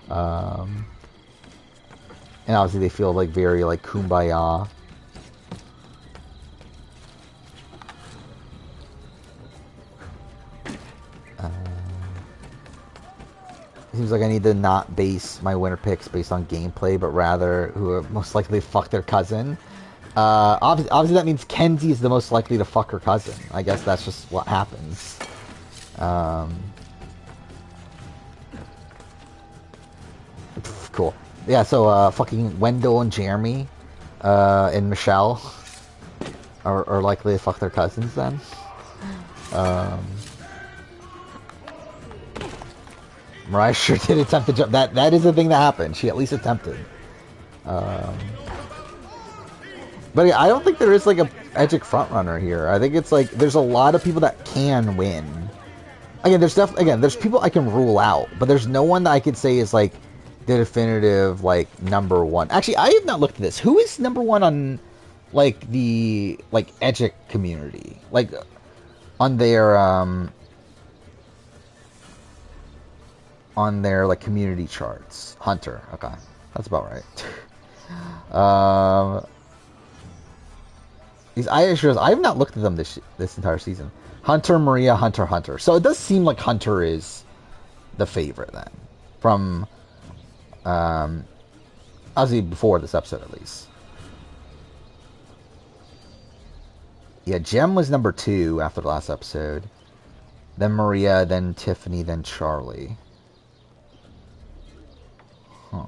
And obviously they feel like very like kumbaya. Seems like I need to not base my winner picks based on gameplay, but rather who are most likely to fuck their cousin. Obviously that means Kenzie is the most likely to fuck her cousin. I guess that's just what happens. Cool. Yeah, so fucking Wendell and Jeremy and Michelle are likely to fuck their cousins then. Mariah sure did attempt to jump. That is the thing that happened. She at least attempted. But yeah, I don't think there is like a Edgic frontrunner here. I think it's like there's a lot of people that can win. Again, there's people I can rule out, but there's no one that I could say is like the definitive like number one. Actually, I have not looked at this. Who is number one on like the like Edgic community? Like on their like community charts. Hunter. Okay. That's about right. These Irish shows, I have not looked at them this entire season. Hunter, Maria, Hunter, Hunter. So it does seem like Hunter is the favorite then. From obviously before this episode at least. Yeah, Jem was number 2 after the last episode. Then Maria, then Tiffany, then Charlie. Huh.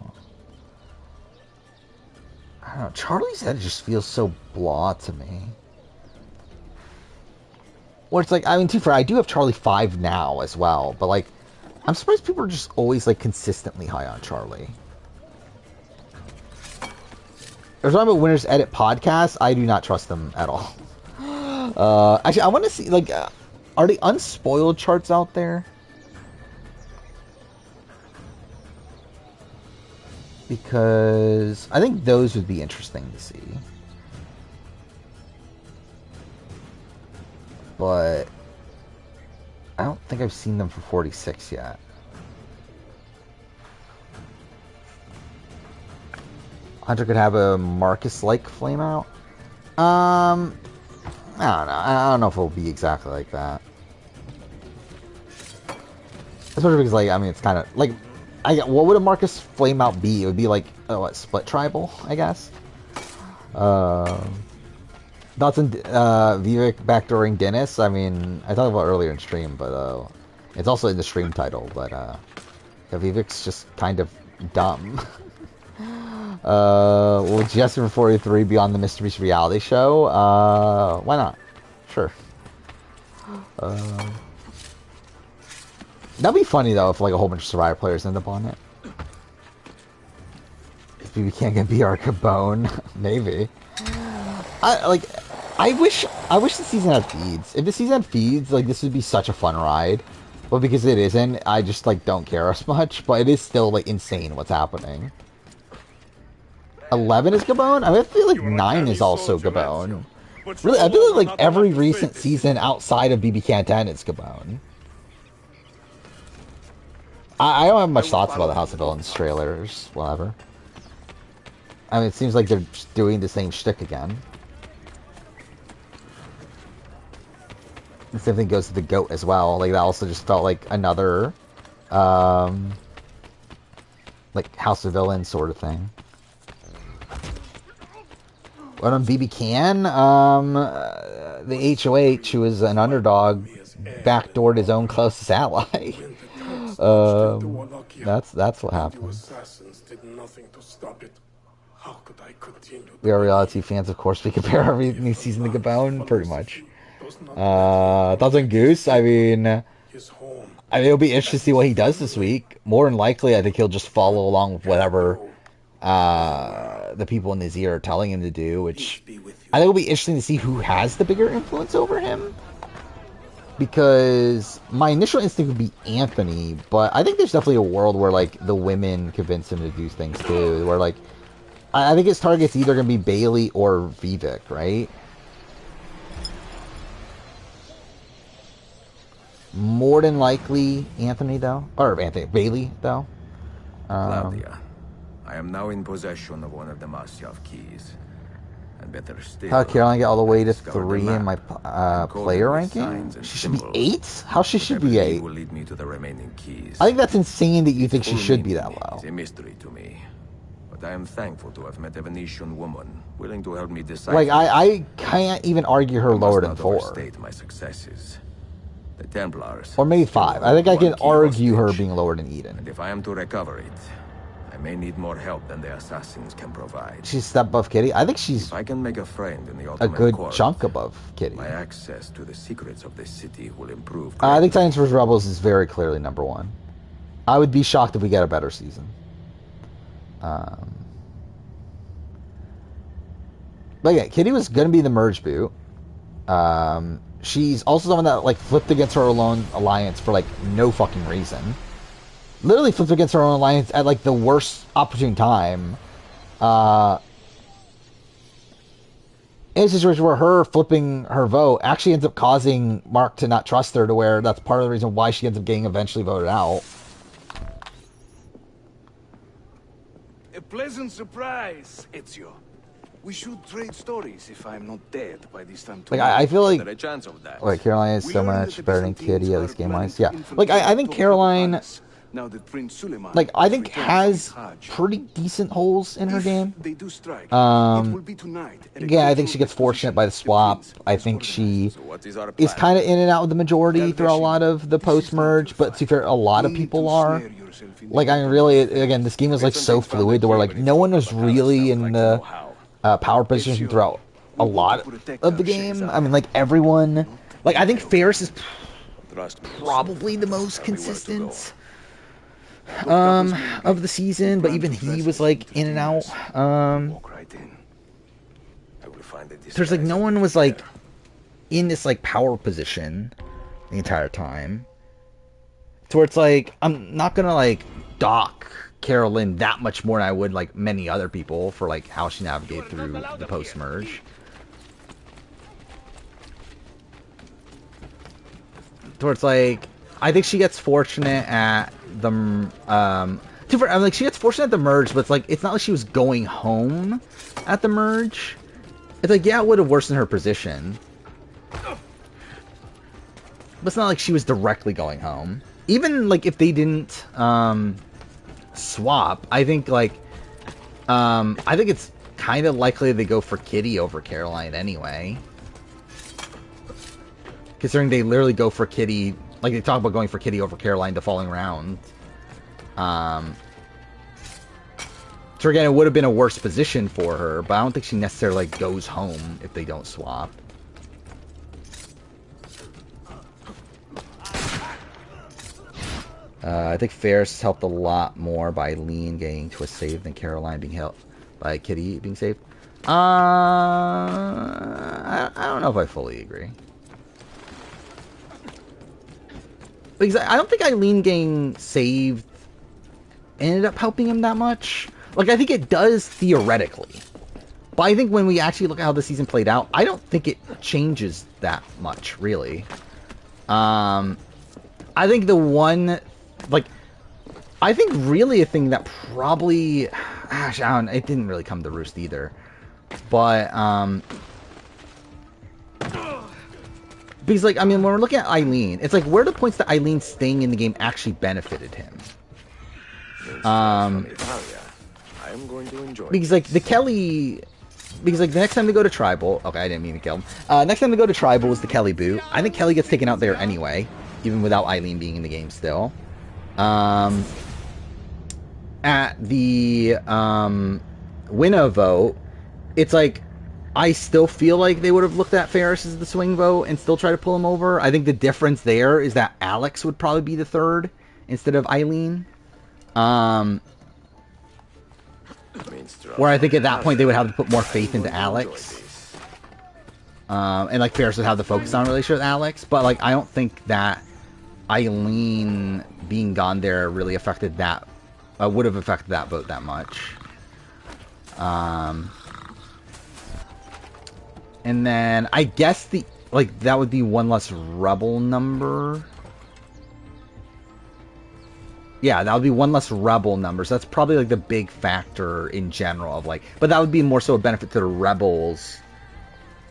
I don't know. Charlie's head just feels so blah to me. Where it's like, I mean, I do have Charlie 5 now as well, but like, I'm surprised people are just always like consistently high on Charlie. There's one about Winners Edit podcast. I do not trust them at all. Actually, I want to see like, are the unspoiled charts out there? Because I think those would be interesting to see. But I don't think I've seen them for 46 yet. Hunter could have a Marcus-like flame out. I don't know. I don't know if it'll be exactly like that. Especially because, like, I mean, it's kind of like what would a Marcus Flameout be? It would be like what, split tribal, I guess. Thoughts on Vivek backdooring Dennis? I mean, I talked about earlier in stream, but it's also in the stream title. But yeah, Vivek's just kind of dumb. Will Jesse from 43 be on the Mr. Beast reality show? Why not? Sure. That'd be funny though if like a whole bunch of Survivor players end up on it. If we can't get BR Cabone, maybe. I wish the season had feeds. If the season had feeds, like this would be such a fun ride. But because it isn't, I just like don't care as much. But it is still like insane what's happening. 11 is Gabon? I mean, I feel like 9 is also Gabon. Really, I feel like every recent season outside of BB Can 10 is Gabon. I don't have much thoughts about the House of Villains trailers, whatever. I mean, it seems like they're just doing the same shtick again. The same thing goes to the GOAT as well. Like, that also just felt like another, like, House of Villains sort of thing. What on BB Can? The HOH, who was an underdog, backdoored his own closest ally. That's what happened. We are reality fans, of course. We compare every new season to Gabon, pretty much. Thoughts on Goose? I mean, it'll be interesting to see what he does this week. More than likely, I think he'll just follow along with whatever the people in his ear are telling him to do, which I think will be interesting to see who has the bigger influence over him. Because my initial instinct would be Anthony, but I think there's definitely a world where like the women convince him to do things too. Where like I think his target's either gonna be Bailey or Vivek, right? More than likely Anthony though, or Bailey though. Claudia, I am now in possession of one of the Masyaf keys. And better still, How Caroline get all the way to 3 in my player ranking? She should be 8? How she should be 8? Will lead me to the remaining keys. I think that's insane that you think she should be that low. It's a mystery to me. But I am thankful to have met a Venetian woman willing to help me decide. Like, I can't even argue her lower than 4. Overstate my successes. The Templars. Or maybe 5. I think I can argue her being lower than Eden. And if I am to recover it, I may need more help than the assassins can provide. She's a step above Kitty. I think she's if I can make a friend in the a Ottoman good court, chunk above Kitty. my access to the secrets of this city will improve. I think Titans vs. Rebels is very clearly number 1. I would be shocked if we get a better season. But yeah, Kitty was going to be the merge boot. She's also someone that like flipped against her own alliance for like no fucking reason. Literally flipped against her own alliance at like the worst opportune time. In a situation where her flipping her vote actually ends up causing Mark to not trust her, to where that's part of the reason why she ends up getting eventually voted out. A pleasant surprise, Ezio. We should trade stories if I'm not dead by this time. Like I feel like, Is there a chance of that? wait, Caroline is so much better than Kitty, at least game wise. Yeah, like I think Caroline, now that Prince Suleiman like I think has has pretty decent holes in her game. They do strike. It will be tonight. Yeah, I think she gets fortunate by the swap. I think she is kind of in and out with the majority through a lot of the post-merge, but to be fair, a lot of people are. Like, I mean, really, again, this game was like so fluid to where like no one was really in the power position throughout a lot of the game. I mean, like everyone, like I think Ferris is probably the most consistent of the season, but even he was like in and out. There's like no one was like in this like power position the entire time, to where it's like I'm not gonna like dock Carolyn that much more than I would like many other people for like how she navigated through the post merge. To where it's like I think she gets fortunate at the like she gets fortunate at the merge, but it's like it's not like she was going home at the merge. It's like, yeah, it would have worsened her position, but it's not like she was directly going home. Even like if they didn't swap, I think like I think it's kind of likely they go for Kitty over Caroline anyway. Considering they literally go for Kitty, like they talk about going for Kitty over Caroline the following round. So again, it would have been a worse position for her, but I don't think she necessarily like goes home if they don't swap. I think Ferris helped a lot more by Eileen getting to a save than Caroline being helped by Kitty being saved. I don't know if I fully agree. Because I don't think Eileen getting saved ended up helping him that much. Like, I think it does theoretically. But I think when we actually look at how the season played out, I don't think it changes that much, really. I think the one... Like, I think really a thing that probably... Gosh, it didn't really come to roost either. But, because, like, I mean, when we're looking at Eileen, it's like, where are the points that Eileen staying in the game actually benefited him? I'm going to enjoy because, like, the Kelly... Because, like, the next time they go to Tribal... Okay, I didn't mean to kill him. Next time they go to Tribal is the Kelly boot. I think Kelly gets taken out there anyway, even without Eileen being in the game still. At the Winnow vote, it's like, I still feel like they would have looked at Ferris as the swing vote and still try to pull him over. I think the difference there is that Alex would probably be the third instead of Eileen. Where I think at that point they would have to put more faith into Alex. And like Ferris would have the focus on relationship with Alex. But like I don't think that Eileen being gone there really affected that, would have affected that vote that much. And then I guess that would be one less rebel number. Yeah, that would be one less rebel number. So that's probably like the big factor in general of like, but that would be more so a benefit to the rebels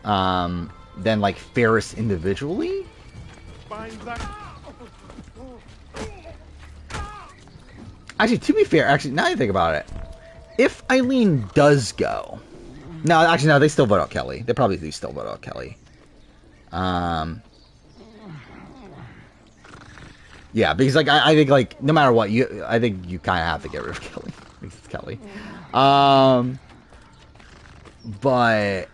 than like Ferris individually. Actually, to be fair, now I think about it, if Eileen does go, no, they still vote out Kelly. They probably do still vote out Kelly. Yeah, because like I think like no matter what, I think you kind of have to get rid of Kelly because it's Kelly. But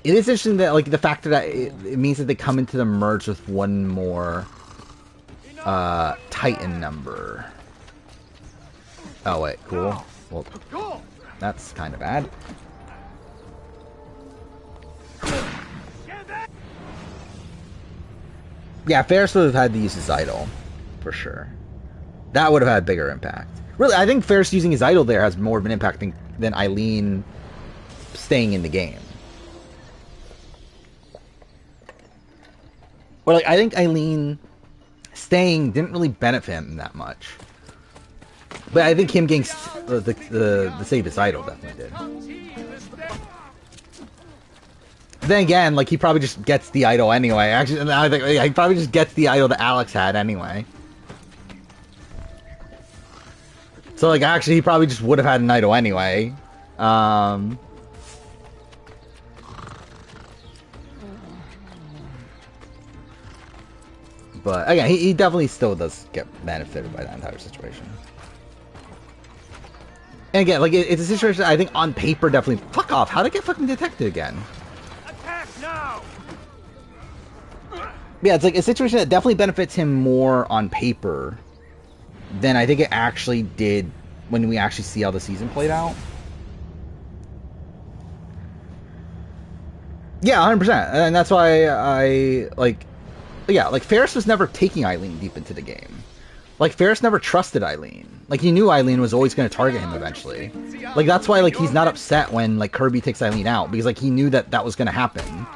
it is interesting that like the fact that it means that they come into the merge with one more Titan number. Oh wait, cool. Well, that's kind of bad. Yeah, Ferris would have had to use his idol, for sure. That would have had a bigger impact. Really, I think Ferris using his idol there has more of an impact than Eileen staying in the game. Well, like, I think Eileen staying didn't really benefit him that much. But I think him getting the save his idol definitely did. Then again, like, he probably just gets the idol anyway. Actually, I think he probably just gets the idol that Alex had anyway. So, like, actually, he probably just would have had an idol anyway. But, again, he definitely still does get benefited by that entire situation. And again, like, it's a situation I think on paper definitely... Fuck off! How'd I get fucking detected again? Yeah, it's like a situation that definitely benefits him more on paper than I think it actually did when we actually see how the season played out. Yeah, 100%. And that's why I, like... Yeah, like, Ferris was never taking Eileen deep into the game. Like, Ferris never trusted Eileen. Like, he knew Eileen was always going to target him eventually. Like, that's why, like, he's not upset when, like, Kirby takes Eileen out. Because, like, he knew that that was going to happen.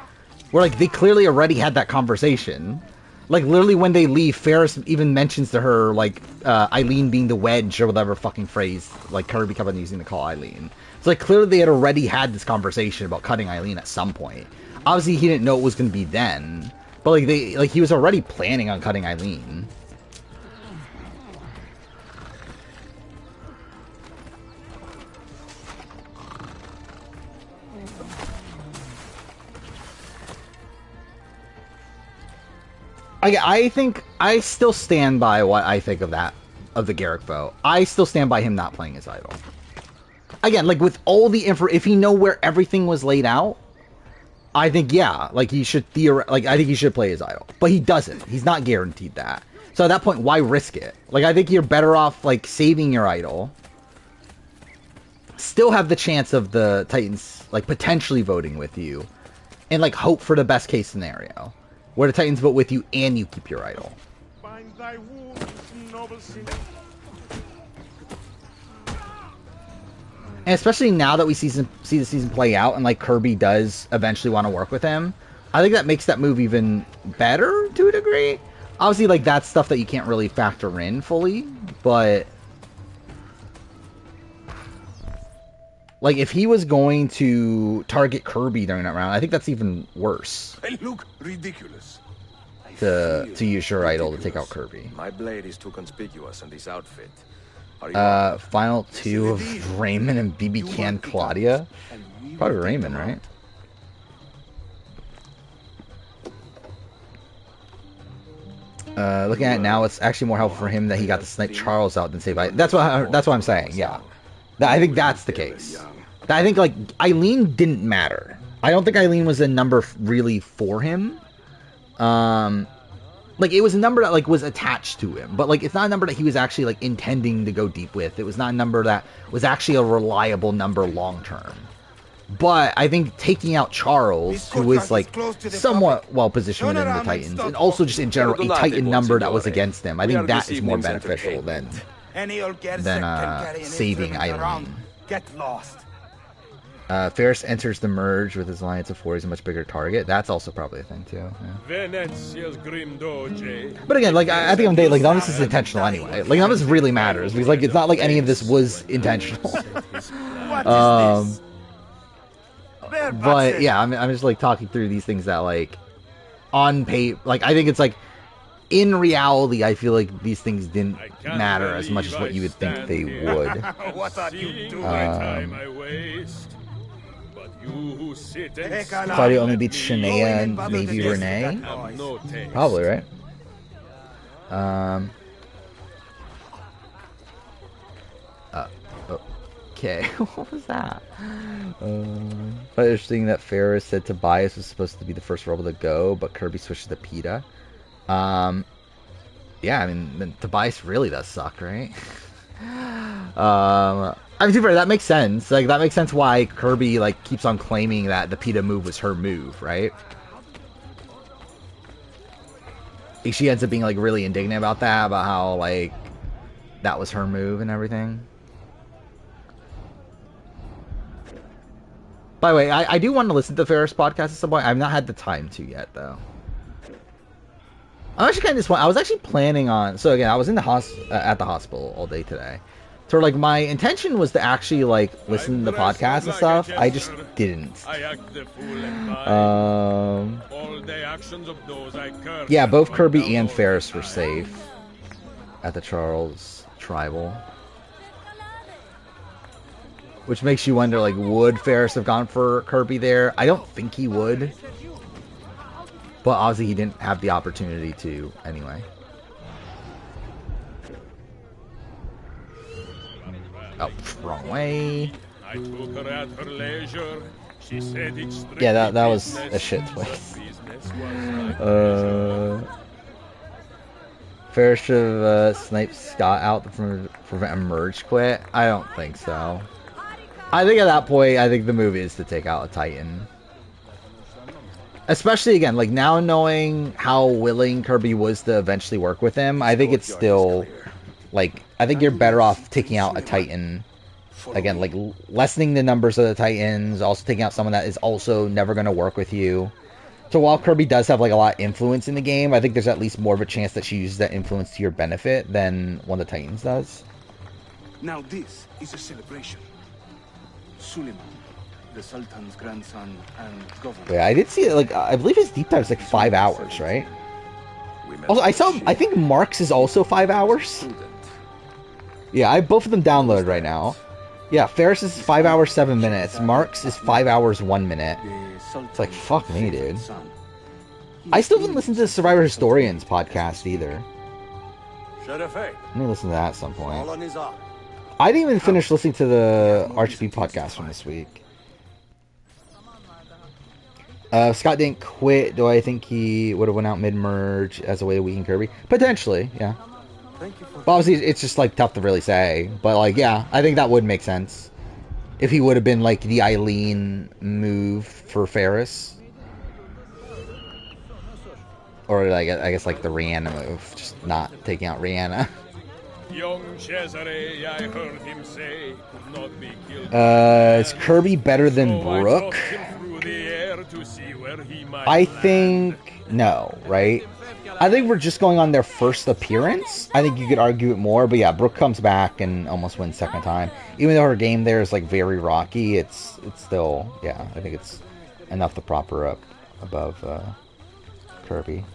Where, like, they clearly already had that conversation. Like, literally when they leave, Ferris even mentions to her, like, Eileen being the wedge or whatever fucking phrase, like, Kirby kept on using to call Eileen. So, like, clearly they had already had this conversation about cutting Eileen at some point. Obviously, he didn't know it was going to be then. But, like, he was already planning on cutting Eileen. I think I still stand by what I think of that, of the Garrick vote. I still stand by him not playing his idol. Again, like with all the info, if he know where everything was laid out, I think yeah, like he should I think he should play his idol, but he doesn't. He's not guaranteed that. So at that point, why risk it? Like I think you're better off like saving your idol. Still have the chance of the Titans like potentially voting with you, and like hope for the best case scenario, where the Titans vote with you and you keep your idol. Bind thy wounds, noble sinner. And especially now that we see the season play out, and like Kirby does eventually want to work with him, I think that makes that move even better to a degree. Obviously, like that's stuff that you can't really factor in fully, but like if he was going to target Kirby during that round, I think that's even worse. I look ridiculous. To use your idol to take out Kirby. My blade is too conspicuous in this outfit. Final two of Raymond and BB Can Claudia. Probably Raymond, right? Looking at it now, it's actually more helpful for him that he got to snipe Charles out than save. That's what I'm saying. Yeah, I think that's the case. I think like Eileen didn't matter. I don't think Eileen was a number really for him. Like it was a number that like was attached to him, but like it's not a number that he was actually like intending to go deep with. It was not a number that was actually a reliable number long term. But I think taking out Charles, who is like somewhat well positioned within the Titans, and also just in general a Titan number that was against him, I think that is more beneficial than saving Eileen. Get lost. Ferris enters the merge with his alliance of 4. He's a much bigger target. That's also probably a thing too. Yeah. But again, like at the end of the day, like none of this is intentional anyway. Like none of this really matters because like it's not like any of this was intentional. But yeah, I'm just like talking through these things that like on paper, like I think it's like in reality, I feel like these things didn't matter as much as what you would think they would. What are you doing? Claudia only beats Shania and maybe Renee. Probably, right? Okay, what was that? But interesting that Ferris said Tobias was supposed to be the first rebel to go, but Kirby switched to PETA. Yeah, I mean, Tobias really does suck, right? I mean, to be fair, that makes sense. Like, that makes sense why Kirby, like, keeps on claiming that the PETA move was her move, right? She ends up being, like, really indignant about that, about how, like, that was her move and everything. By the way, I do want to listen to the Ferris podcast at some point. I've not had the time to yet, though. I'm actually kind of disappointed. I was actually planning on... So, again, I was in the at the hospital all day today. So, like, my intention was to actually, like, listen to the podcast and stuff. I just didn't. Yeah, both Kirby and Ferris were safe at the Charles Tribal. Which makes you wonder, like, would Ferris have gone for Kirby there? I don't think he would. But obviously he didn't have the opportunity to anyway. Oh, wrong way. Yeah, that was a shit place. Ferris should have sniped Scott out to prevent a merge quit. I don't think so. I think at that point, I think the move is to take out a Titan. Especially, again, like, now knowing how willing Kirby was to eventually work with him, I think it's still, like, I think you're better off taking out a Titan. Again, like, lessening the numbers of the Titans, also taking out someone that is also never going to work with you. So while Kirby does have, like, a lot of influence in the game, I think there's at least more of a chance that she uses that influence to your benefit than one of the Titans does. Now this is a celebration. Suleiman, the Sultan's grandson and governor. Yeah, I did see it, like, I believe his deep dive is like 5 hours, right? Also, I think Mark's is also 5 hours. Yeah, I have both of them downloaded right now. Yeah, Ferris is 5 hours 7 minutes. Mark's is 5 hours 1 minute. It's like, fuck me, dude. I still haven't listened to the Survivor Historians podcast either. Let me listen to that at some point. I didn't even finish listening to the RGB podcast from this week. Scott didn't quit. Do I think he would have went out mid-merge as a way to weaken Kirby? Potentially, yeah. But obviously, it's just like tough to really say. But like, yeah, I think that would make sense if he would have been like the Eileen move for Ferris, or like I guess like the Rihanna move, just not taking out Rihanna. Young Cesare, I heard him say, could not be killed. Is Kirby better than Brooke? I think no, right? I think we're just going on their first appearance. I think you could argue it more, but yeah, Brooke comes back and almost wins second time. Even though her game there is like very rocky, it's still, yeah, I think it's enough to prop her up above Kirby.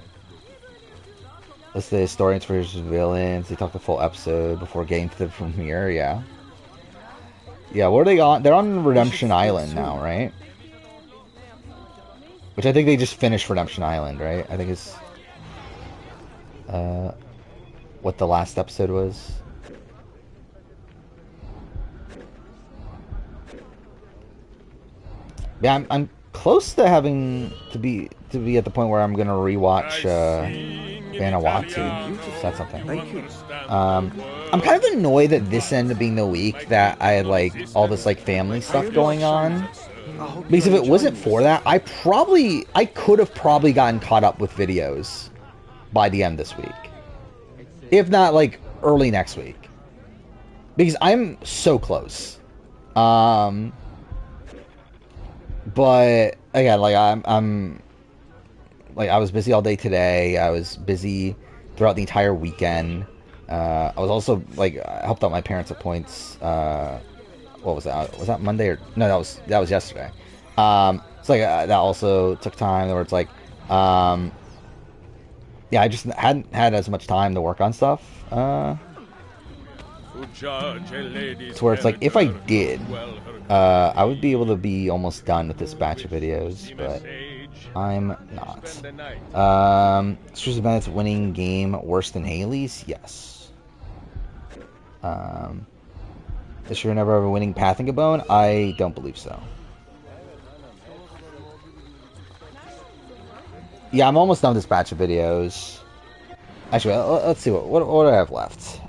Let's say historians versus villains. They talked the full episode before getting to the premiere. Yeah. Yeah, what are they on? They're on Redemption Island now, right? Which I think they just finished Redemption Island, right? I think it's what the last episode was. Yeah, I'm close to having to be at the point where I'm gonna rewatch Vanuatu. If that's something. I'm kind of annoyed that this ended up being the week that I had like all this like family stuff going on. Because if it wasn't for that, I could have probably gotten caught up with videos by the end this week. If not like early next week. Because I'm so close. But again, like I'm like I was busy all day today. I was busy throughout the entire weekend. I was also like I helped out my parents at points. What was that? Was that Monday or no? That was yesterday. It's like that also took time. Where it's like, yeah, I just hadn't had as much time to work on stuff. To where it's like if I did, I would be able to be almost done with this batch of videos, but I'm not. Susan Bennett's winning game worse than Haley's? Yes. Is she never have a winning Pathing a Bone? I don't believe so. Yeah, I'm almost done with this batch of videos. Actually, let's see what do I have left.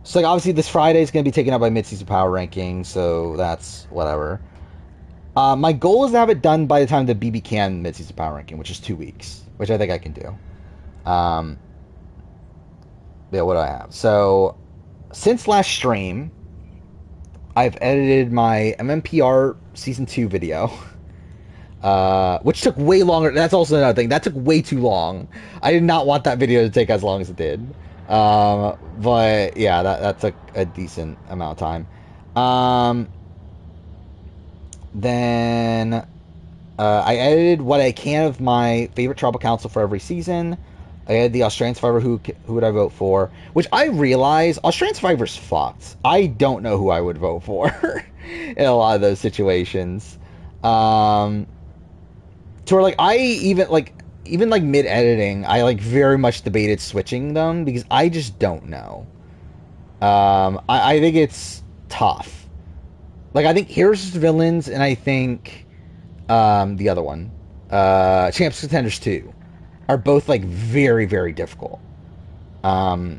So like obviously this Friday is going to be taken up by mid-season power ranking, so that's whatever. My goal is to have it done by the time the BB Can mid-season power ranking, which is 2 weeks, which I think I can do. Yeah, what do I have? So, since last stream, I've edited my MMPR Season 2 video, which took way longer. That's also another thing. That took way too long. I did not want that video to take as long as it did. But, yeah, that took a decent amount of time. Then, I edited what I can of my favorite tribal council for every season. I had the Australian Survivor, who would I vote for? Which I realize, Australian Survivor's fucked. I don't know who I would vote for in a lot of those situations. To where, like, I even mid-editing, I, like, very much debated switching them, because I just don't know. I think it's tough. Like, I think Heroes vs. Villains, and I think, the other one, Champs Contenders 2. Are both like very, very difficult. So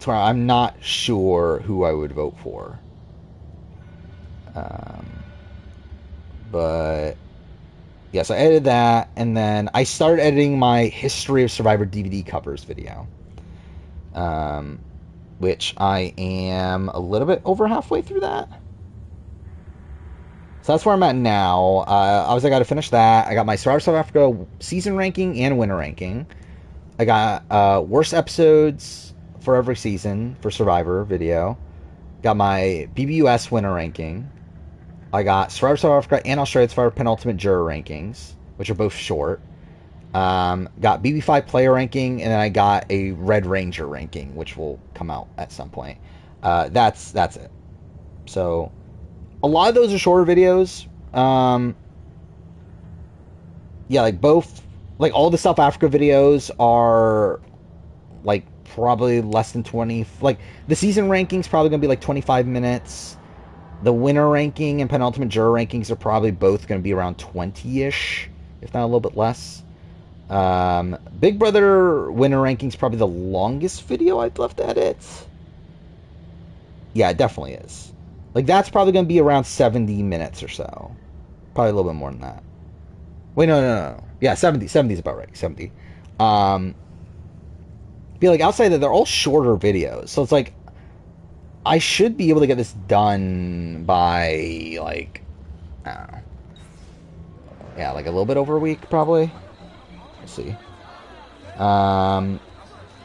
I'm not sure who I would vote for. But yeah, so I edited that, and then I started editing my History of Survivor DVD covers video, which I am a little bit over halfway through that. So that's where I'm at now. Obviously, I got to finish that. I got my Survivor South Africa season ranking and winner ranking. I got worst episodes for every season for Survivor video. Got my BBUS winner ranking. I got Survivor South Africa and Australia Survivor penultimate juror rankings, which are both short. Got BB5 player ranking, and then I got a Red Ranger ranking, which will come out at some point. That's it. So a lot of those are shorter videos. yeah, like both, like all the South Africa videos are like probably less than 20. Like the season rankings probably gonna be like 25 minutes. The winner ranking and penultimate juror rankings are probably both gonna be around 20-ish, if not a little bit less. Big Brother winner rankings probably the longest video I've left to edit. Yeah, it definitely is. Like that's probably gonna be around 70 minutes or so. Probably a little bit more than that. Wait, no. Yeah, 70 is about right. 70. Be like outside that they're all shorter videos, so it's like I should be able to get this done by like I don't know. Yeah, like a little bit over a week probably. Let's see.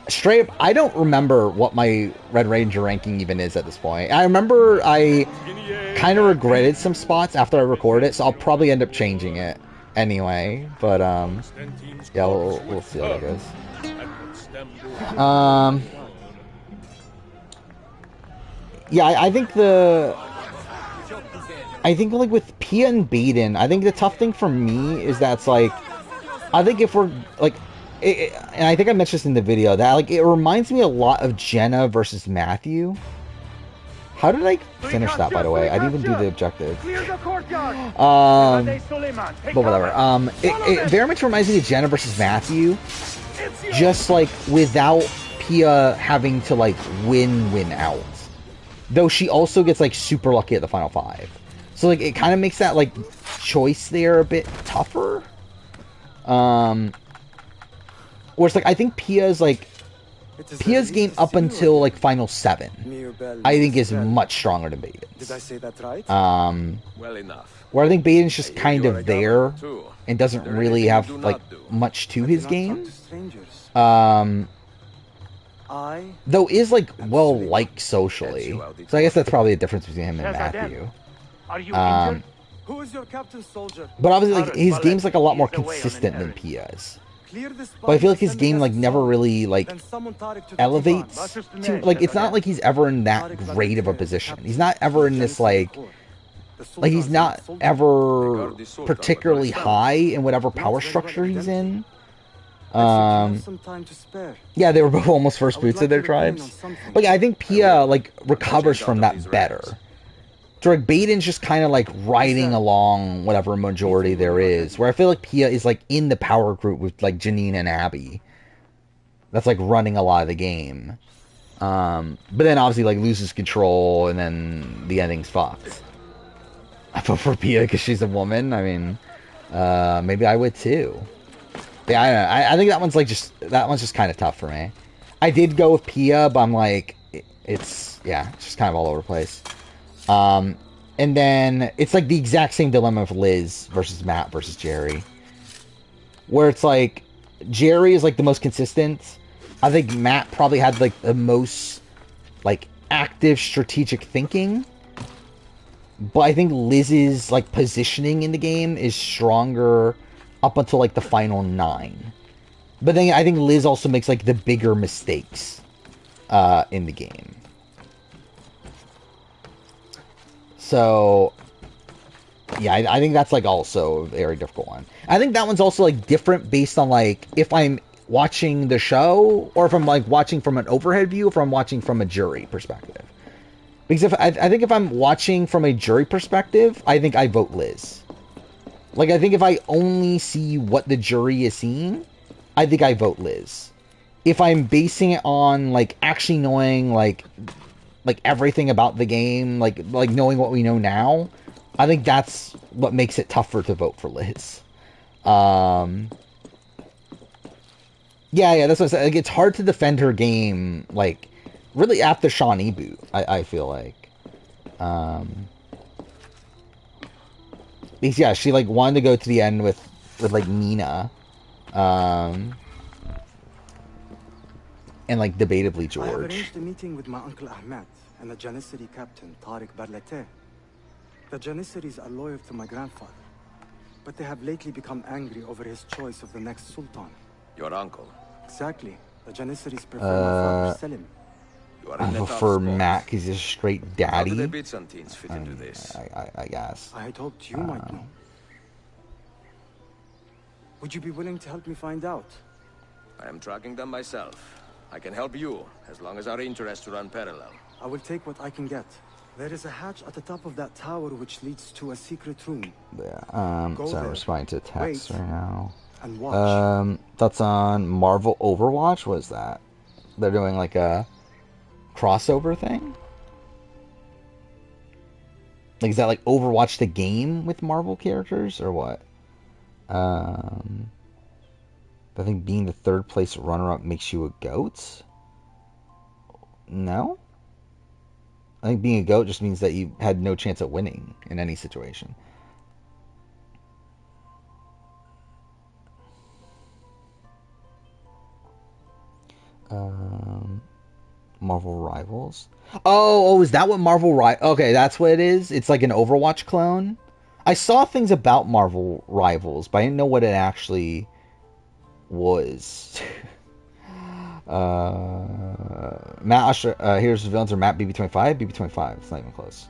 Straight up, I don't remember what my Red Ranger ranking even is at this point. I remember I kind of regretted some spots after I recorded it, so I'll probably end up changing it anyway. But yeah, we'll see how that goes. Yeah, I think like with Pia and Baden, I think the tough thing for me is that it's like, I think if we're like, and I think I mentioned this in the video, that like it reminds me a lot of Jenna versus Matthew. How did I finish that, by the way? I didn't even do the objective. But whatever. It very much reminds me of Jenna versus Matthew, just like without Pia having to like win out. Though she also gets like super lucky at the final 5. So like it kind of makes that like choice there a bit tougher. Whereas like I think Pia's game up until like final 7, I think is much stronger than Baden's. Did I say that right? Well enough. Where I think Baden's just kind of there and doesn't really have like much to his game. Though is like well liked socially, so I guess that's probably the difference between him and Matthew. Are you injured? Who is your captain, soldier? But obviously, like his game's like a lot more consistent than Pia's. But I feel like his game like never really like elevates to like it's not like he's ever in that great of a position. He's not ever in this like he's not ever particularly high in whatever power structure he's in. Yeah, they were both almost first boots of their tribes. But yeah, I think Pia like recovers from that better. So like Baden's just kind of like riding along whatever majority there is. Where I feel like Pia is like in the power group with like Janine and Abby. That's like running a lot of the game. But then obviously like loses control and then the ending's fucked. I vote for Pia because she's a woman. I mean, maybe I would too. Yeah, I don't know. I think that one's just kind of tough for me. I did go with Pia, but I'm like, it's just kind of all over the place. And then it's like the exact same dilemma of Liz versus Matt versus Jerry, where it's like Jerry is like the most consistent. I think Matt probably had like the most like active strategic thinking, but I think Liz's like positioning in the game is stronger up until like the final 9. But then I think Liz also makes like the bigger mistakes in the game. So yeah, I think that's like also a very difficult one. I think that one's also like different based on like if I'm watching the show or if I'm like watching from an overhead view or if I'm watching from a jury perspective. Because if I think if I'm watching from a jury perspective, I think I vote Liz. Like I think if I only see what the jury is seeing, I think I vote Liz. If I'm basing it on like actually knowing like everything about the game, like knowing what we know now, I think that's what makes it tougher to vote for Liz. Yeah, that's what I'm saying. Like, it's hard to defend her game, like, really after Shawnee boot, I feel like. Because, yeah, she, like, wanted to go to the end with like, Nina. And, like, debatably George. I have arranged a meeting with my uncle Ahmed and the Janissary captain, Tariq Barlete. The Janissaries are loyal to my grandfather, but they have lately become angry over his choice of the next sultan. Your uncle? Exactly. The Janissaries prefer my father Selim. I prefer Matt because he's a straight daddy. How do the Byzantines fit into this? I guess. I had hoped you might know. Would you be willing to help me find out? I am tracking them myself. I can help you, as long as our interests run parallel. I will take what I can get. There is a hatch at the top of that tower which leads to a secret room. Yeah, so I'm responding to text Wait. right now. And watch. That's on Marvel Overwatch. What is that? They're doing like a crossover thing? Like, is that like Overwatch the game with Marvel characters, or what? I think being the third place runner-up makes you a GOAT? No? I think being a GOAT just means that you had no chance at winning in any situation. Marvel Rivals. Oh, is that what Marvel Okay, that's what it is? It's like an Overwatch clone? I saw things about Marvel Rivals, but I didn't know what it actually was. Matt here's the villains are Matt BB25, BB25. It's not even close.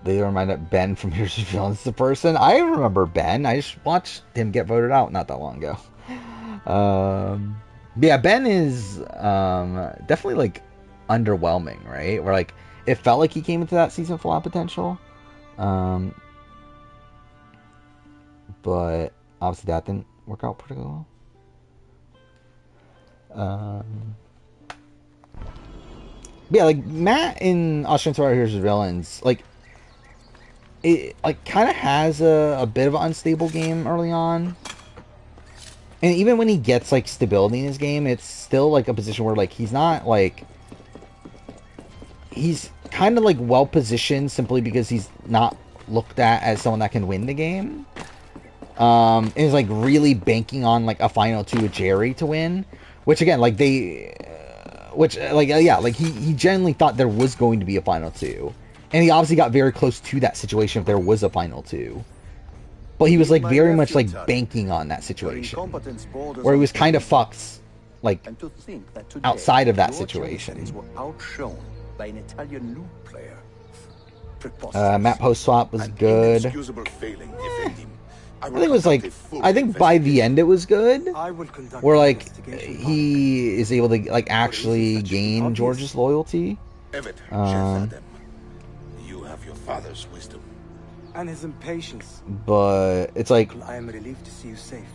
They remind up Ben from Here's the Villains the person. I remember Ben. I just watched him get voted out not that long ago. Yeah, Ben is definitely like underwhelming, right? Where like it felt like he came into that season full of potential. But obviously that didn't work out pretty well. Yeah, like Matt in Austrian Survivor Here's the Villains, like it like kind of has a bit of an unstable game early on. And even when he gets like stability in his game, it's still like a position where like he's not like he's kind of like well positioned simply because he's not looked at as someone that can win the game. And is like really banking on like a final two with Jerry to win, which again like they, yeah, like he genuinely thought there was going to be a final two, and he obviously got very close to that situation if there was a final two. But he was like very much like banking on that situation, where he was kind of fucked, like outside of that situation. Map post swap was good. I think it was like by the end it was good, where like he is able to like actually gain George's loyalty. You have your father's wisdom. And his impatience. But it's like I am relieved to see you safe.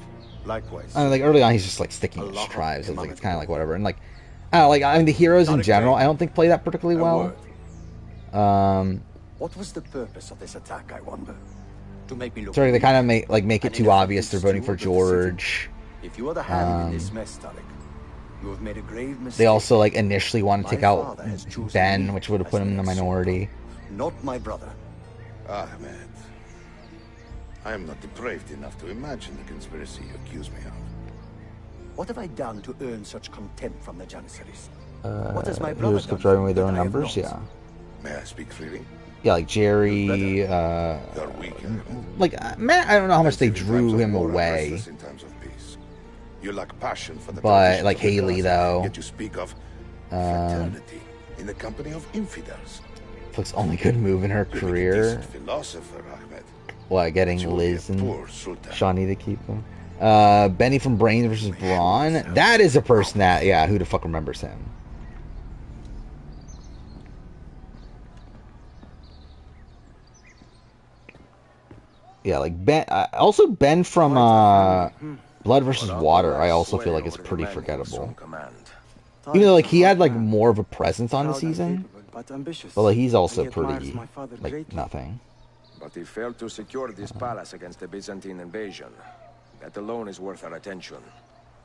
Likewise. I mean, like early on, he's just like sticking his tribes. It's like it's kind of like whatever. And like, I don't know, like I mean, the heroes in general, I don't think play that particularly well. What was the purpose of this attack? I wonder. To make me look. Sorry, they kind of make it too obvious they're voting for George. If you are the hand in this mess, Tariq, you have made a grave mistake. They also like initially wanted to take out Ben, which would have put him in the minority. Not my brother. Ahmed, I am not depraved enough to imagine the conspiracy you accuse me of. What have I done to earn such contempt from the Janissaries? What has my brother done? Driving away their own numbers, yeah. May I speak freely? Yeah, like Jerry, like Matt. I don't know how much they drew him away. In times of peace. You lack passion for the but like Haley, though, yet you speak of fraternity in the company of infidels. Looks only good move in her career. Philosopher, Ahmed. What, getting Liz and Shawnee to keep him? Benny from Brains versus Braun. That is a person that, yeah, who the fuck remembers him? Yeah, like Ben. Also, Ben from Blood versus Water. I also feel like is pretty forgettable. Even though like he had like more of a presence on the season. But like he's also pretty like nothing. But he failed to secure this palace against the Byzantine invasion. That alone is worth our attention.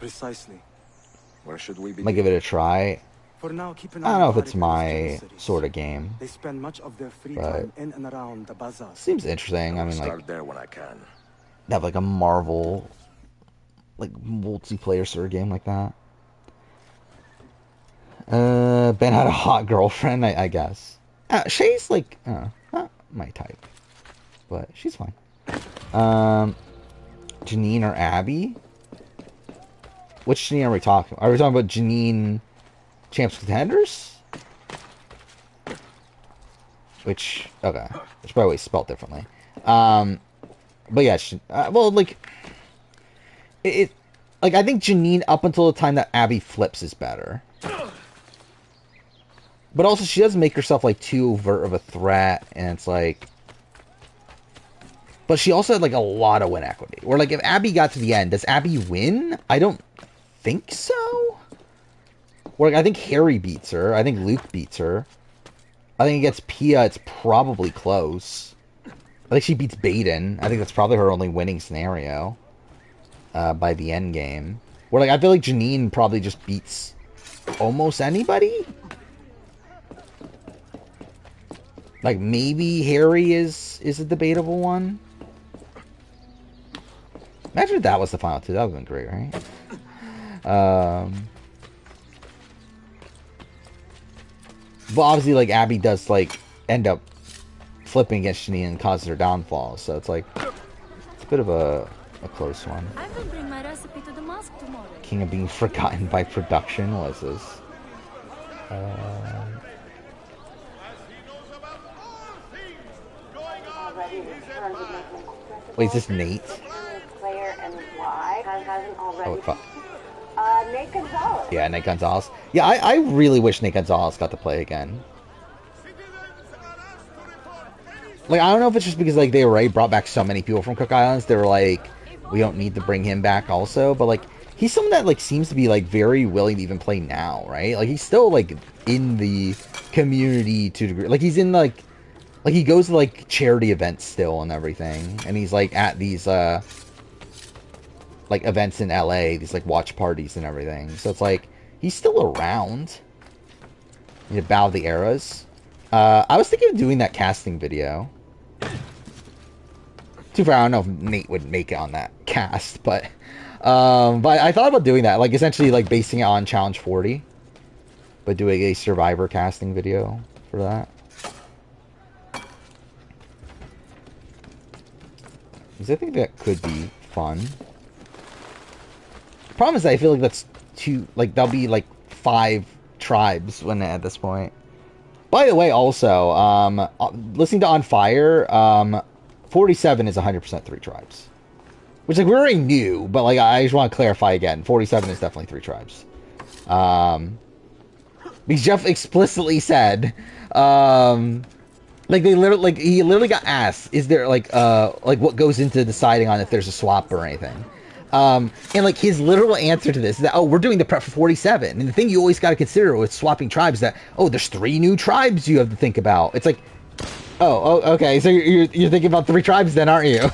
Precisely. Where should we be? Might give it a try. For now, keep an I don't know if it's my sort of game. They spend much of their free time in and around the bazaar. Seems interesting. I mean, like start there when I can. Have like a Marvel, like multiplayer sort of game like that. Ben had a hot girlfriend, I guess. Shay's like, not my type, but she's fine. Janine or Abby? Which Janine are we talking about? Are we talking about Janine Champs Contenders? Which, okay. It's probably spelled differently. But yeah, well, like like I think Janine up until the time that Abby flips is better. But also she doesn't make herself like too overt of a threat, and it's like. But she also had like a lot of win equity. Or like if Abby got to the end, does Abby win? I don't think so. Or like, I think Harry beats her. I think Luke beats her. I think against Pia, it's probably close. I think she beats Baden. I think that's probably her only winning scenario by the end game. Or like I feel like Janine probably just beats almost anybody. Like maybe Harry is a debatable one. Imagine if that was the final two. That would have been great, right? But obviously, like, Abby does, like, end up flipping against Janine and causes her downfall. So it's, like, it's a bit of a close one. I will bring my recipe to the mosque tomorrow. King of being forgotten by production. What is this? Wait, is this Nate? Oh, fuck. Nate Gonzalez. Yeah, Nate Gonzalez. Yeah, I really wish Nate Gonzalez got to play again. Like, I don't know if it's just because, like, they already brought back so many people from Cook Islands. They were like, we don't need to bring him back also. But, like, he's someone that, like, seems to be, like, very willing to even play now, right? Like, he's still, like, in the community to a degree. Like, he's in, like, he goes to, like, charity events still and everything. And he's, like, at these, like, events in LA, these, like, watch parties and everything. So it's like, he's still around. You bow the eras. I was thinking of doing that casting video. Too far, I don't know if Nate would make it on that cast, but I thought about doing that, like, essentially, like, basing it on Challenge 40, but doing a Survivor casting video for that. Because I think that could be fun. Problem is that I feel like that's too, like, there'll be like 5 tribes when at this point. By the way, also, listening to On Fire, 47 is 100% 3 tribes, which, like, we already knew, but, like, I just want to clarify again. 47 is definitely 3 tribes. Because Jeff explicitly said, like, he literally got asked, is there, like, what goes into deciding on if there's a swap or anything? And, like, his literal answer to this is that, oh, we're doing the prep for 47. And the thing you always got to consider with swapping tribes is that, oh, there's 3 new tribes you have to think about. It's like, oh, okay, so you're thinking about 3 tribes then, aren't you?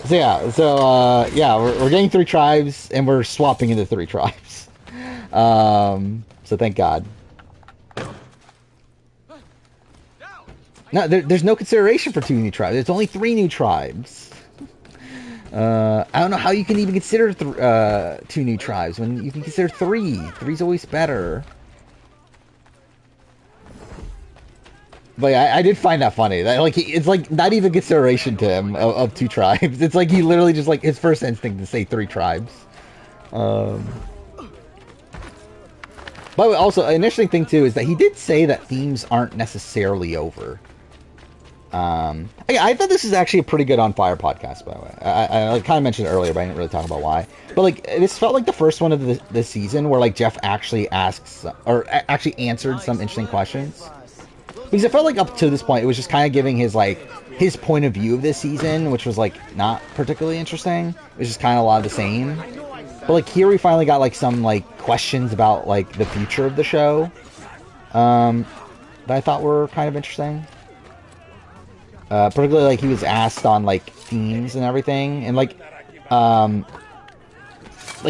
So we're getting 3 tribes, and we're swapping into 3 tribes. So thank God. No, there's no consideration for 2 new tribes. There's only 3 new tribes. I don't know how you can even consider 2 new tribes when you can consider 3. 3's always better. But yeah, I did find that funny. That, like, it's like not even consideration to him of 2 tribes. It's like he literally just, like, his first instinct to say 3 tribes. By the way, also an interesting thing too is that he did say that themes aren't necessarily over. I thought this is actually a pretty good On Fire podcast, by the way. I like, kind of mentioned it earlier, but I didn't really talk about why. But, like, this felt like the first one of this season where, like, Jeff actually asks, or actually answered some interesting questions. Because it felt like up to this point, it was just kind of giving his point of view of this season, which was, like, not particularly interesting. It was just kind of a lot of the same. But, like, here we finally got, like, some, like, questions about, like, the future of the show. That I thought were kind of interesting. Particularly, like, he was asked on, like, themes and everything, and, like,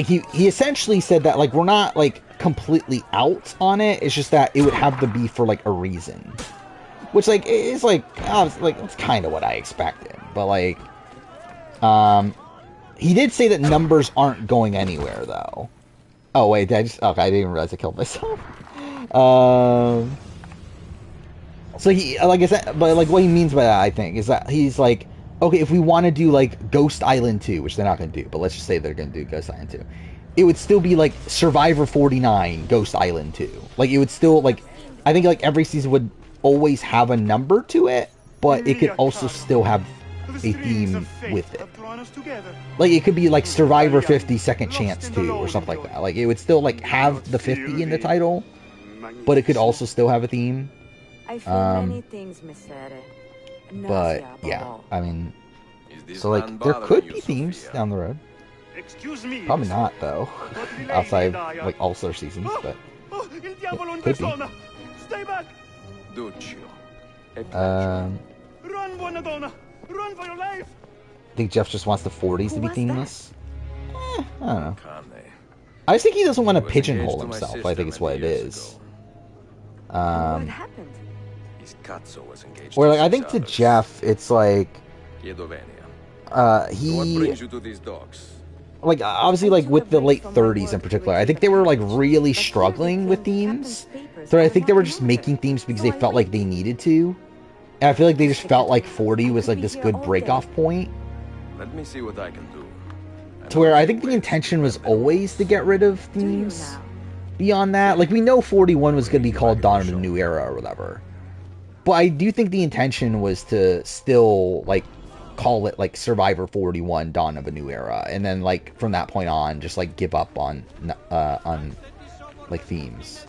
he essentially said that, like, we're not, like, completely out on it, it's just that it would have to be for, like, a reason. Which, like, is, like, it's kind of what I expected, but, like, he did say that numbers aren't going anywhere, though. Oh, wait, I didn't even realize I killed myself. So he, like I said, but, like, what he means by that, I think, is that he's like, okay, if we want to do, like, Ghost Island 2, which they're not going to do, but let's just say they're going to do Ghost Island 2, it would still be, like, Survivor 49 Ghost Island 2. Like, it would still, like, I think, like, every season would always have a number to it, but it could also still have a theme with it. Like, it could be like Survivor 50 Second Chance 2 or something like that. Like, it would still like have the 50 in the title, but it could also still have a theme. I feel many things, Messere. But yeah, I mean, so like there could be themes down the road. Probably not though, outside like All-Star seasons, but it could be. Stay back. Run, Buonadonna! Run for your life! I think Jeff just wants the 40s to be themeless. I don't know. I just think he doesn't want to pigeonhole himself. I think it's what it is. What happened? Where like I think to Jeff, it's like What brings you to these docks? like obviously like with the late 30s in particular, I think they were like really struggling with themes. So I think they were just making themes because they felt like they needed to. And I feel like they just felt like 40 was like this good break-off point. Let me see what I can do. To where I think the intention was always to get rid of themes. Beyond that, like we know 41 was going to be called Dawn of the New Era or whatever. But I do think the intention was to still like call it like Survivor 41 Dawn of a New Era, and then like from that point on just like give up on like themes.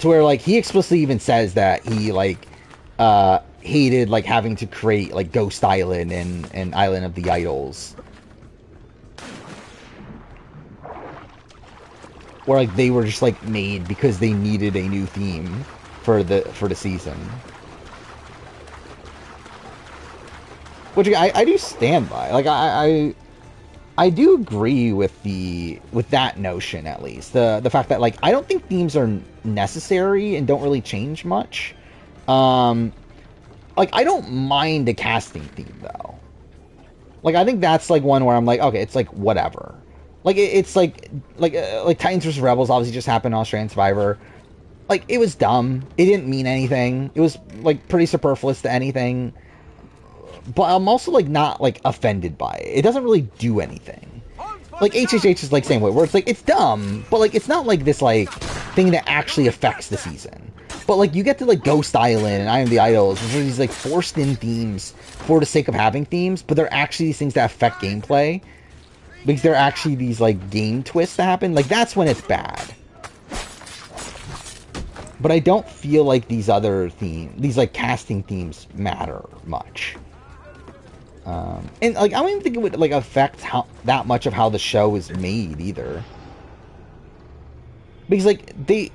To where like he explicitly even says that he like hated like having to create like Ghost Island and Island of the Idols, where like they were just like made because they needed a new theme for the season, which I do stand by. Like I do agree with that notion, at least the fact that like I don't think themes are necessary and don't really change much. Like I don't mind a casting theme though. Like I think that's like one where I'm like, okay, it's like whatever. Like it's like Titans vs Rebels obviously just happened on Australian Survivor. Like it was dumb. It didn't mean anything. It was like pretty superfluous to anything. But I'm also like not like offended by it. It doesn't really do anything. Like HHH is like same way, where it's like it's dumb, but like it's not like this like thing that actually affects the season. But like you get to like Ghost Island and Island of the Idols, which are these like forced in themes for the sake of having themes, but they're actually these things that affect gameplay. Because they're actually these like game twists that happen. Like that's when it's bad. But I don't feel like these other themes, these like casting themes matter much. And like I don't even think it would like affect that much of how the show is made either. Because like they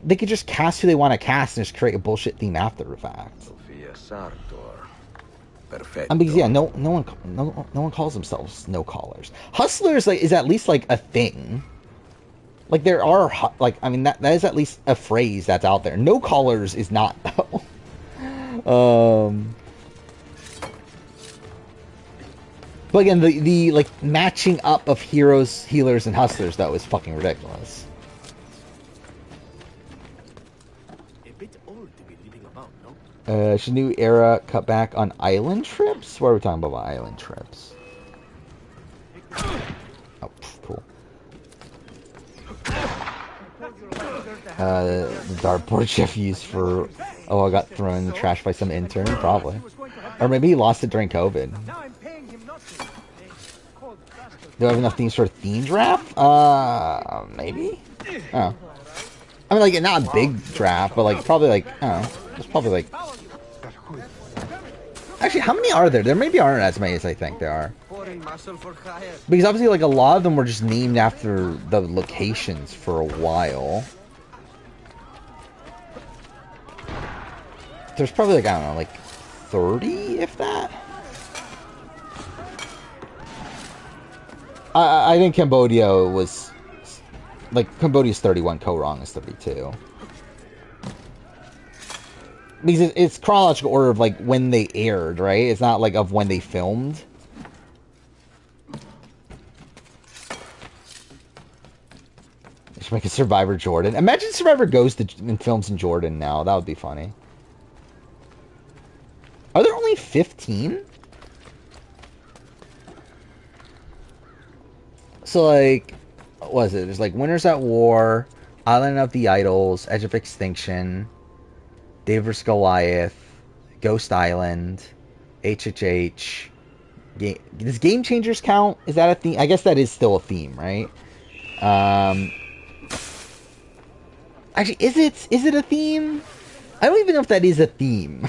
could just cast who they want to cast and just create a bullshit theme after the fact. And because yeah, no one calls themselves no callers. Hustlers like is at least like a thing. Like there are like I mean that is at least a phrase that's out there. No callers is not though. But again, the like matching up of heroes, healers, and hustlers though is fucking ridiculous. Should New Era cut back on island trips? What are we talking about island trips? Oh, cool. The dartboard Jeff used for... Oh, I got thrown in the trash by some intern? Probably. Or maybe he lost it during COVID. Do I have enough themes for a theme draft? Maybe? Oh. I mean, like, not a big draft, but, like, probably, like, I don't know. There's probably, like... Actually, how many are there? There maybe aren't as many as I think there are. Because obviously, like, a lot of them were just named after the locations for a while. There's probably, like, I don't know, like, 30, if that? I think Cambodia was... Like, Cambodia's 31, Koh Rong is 32. Because it's chronological order of, like, when they aired, right? It's not, like, of when they filmed. They should make a Survivor Jordan. Imagine Survivor goes to and films in Jordan now. That would be funny. Are there only 15? So, like, what is it? There's, like, Winners at War, Island of the Idols, Edge of Extinction, David vs. Goliath, Ghost Island, HHH. Does Game Changers count? Is that a theme? I guess that is still a theme, right? Actually, is it a theme? I don't even know if that is a theme.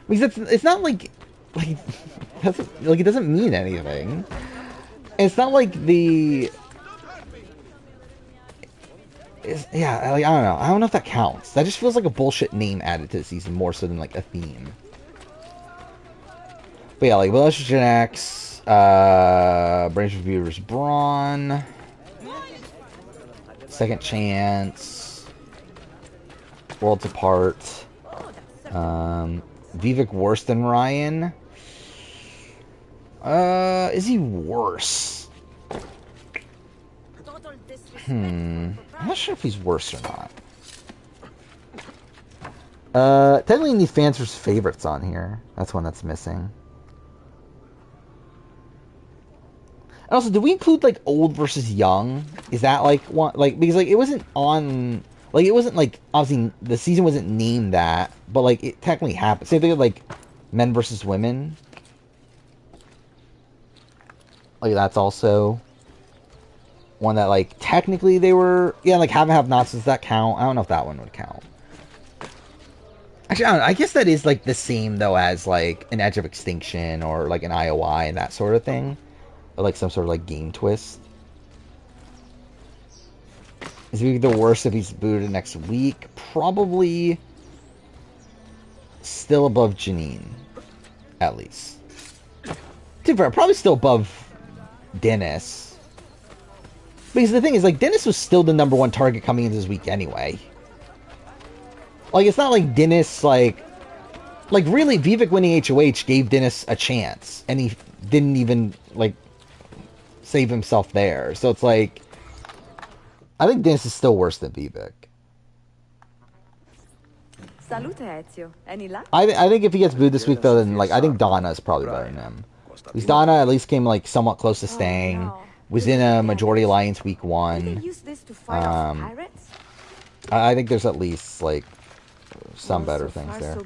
Because it's not like it doesn't mean anything. It's not like the... yeah, like, I don't know. I don't know if that counts. That just feels like a bullshit name added to the season more so than like a theme. But yeah, like Village Gen X, Branch of Viewers Brawn, Second Chance, Worlds Apart, Vivek worse than Ryan? Is he worse? I'm not sure if he's worse or not. Technically you need fans versus favorites on here. That's one that's missing. And also, did we include like old versus young? Is that like one, like, because like it wasn't on, like it wasn't like, obviously the season wasn't named that, but like it technically happened. Same thing with like men versus women. Like that's also one that like technically they were, yeah, like have nots, does that count? I don't know if that one would count. Actually, I don't know. I guess that is like the same though as like an Edge of Extinction or like an IOI and that sort of thing. Or like some sort of like game twist. Is he the worst if he's booted next week? Probably still above Janine. At least. To be fair, probably still above Dennis. Because the thing is, like, Dennis was still the #1 target coming into this week anyway. Like, it's not like Dennis, like really, Vivek winning HOH gave Dennis a chance. And he didn't even, like, save himself there. So it's like, I think Dennis is still worse than Vivek. Salute, Ezio. Any luck? I think if he gets booed this week, though, then, like, I think Donna is probably better than him. Because Donna at least came, like, somewhat close to staying. Was in a majority alliance week 1. I think there's at least, like, some better things there.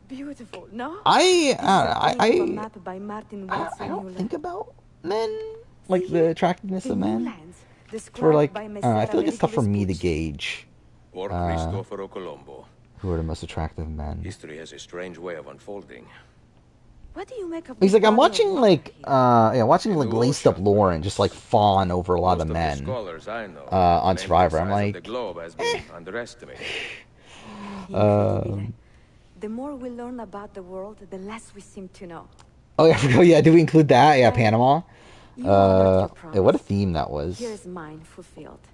Beautiful, no? I don't think about men, like the attractiveness of men. For like, I feel like it's tough for me to gauge who are the most attractive men. History has a strange way of unfolding. What do you make of He's like, I'm watching like, watching like Laced Up Lauren just like fawn over a lot of men on Survivor. I'm like, the more we learn about the world, the less we seem to know. Oh yeah, did we include that? Yeah, Panama. Yeah, what a theme that was. Here's mine fulfilled.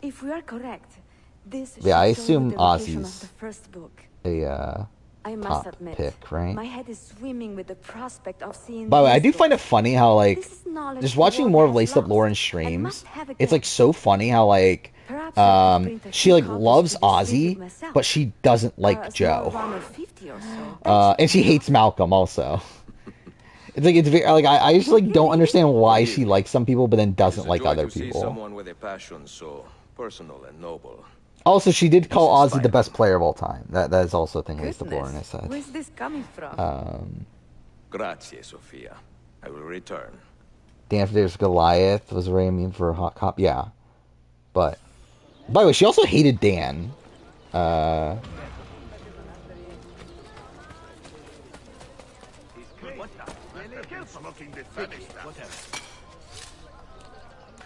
If we are correct, this I assume Ozzy's the first book. I must admit, pick, right? My head is swimming with the prospect of seeing. By the way, I do find it funny how like just watching more of Laced Up Lauren's streams. It's like so funny how like she like loves Ozzy, but she doesn't like Joe. And she hates Malcolm also. It's very, like I just like don't understand why she likes some people but then doesn't like other people. Someone with a passion so personal and noble. Also, she did call Ozzy the best player of all time. That is also a thing Laced Up Lauren has said. Where's this coming from? Grazie, Sophia. I will return. Dan Fierce Goliath was very mean for a hot cop. Yeah, but by the way, she also hated Dan.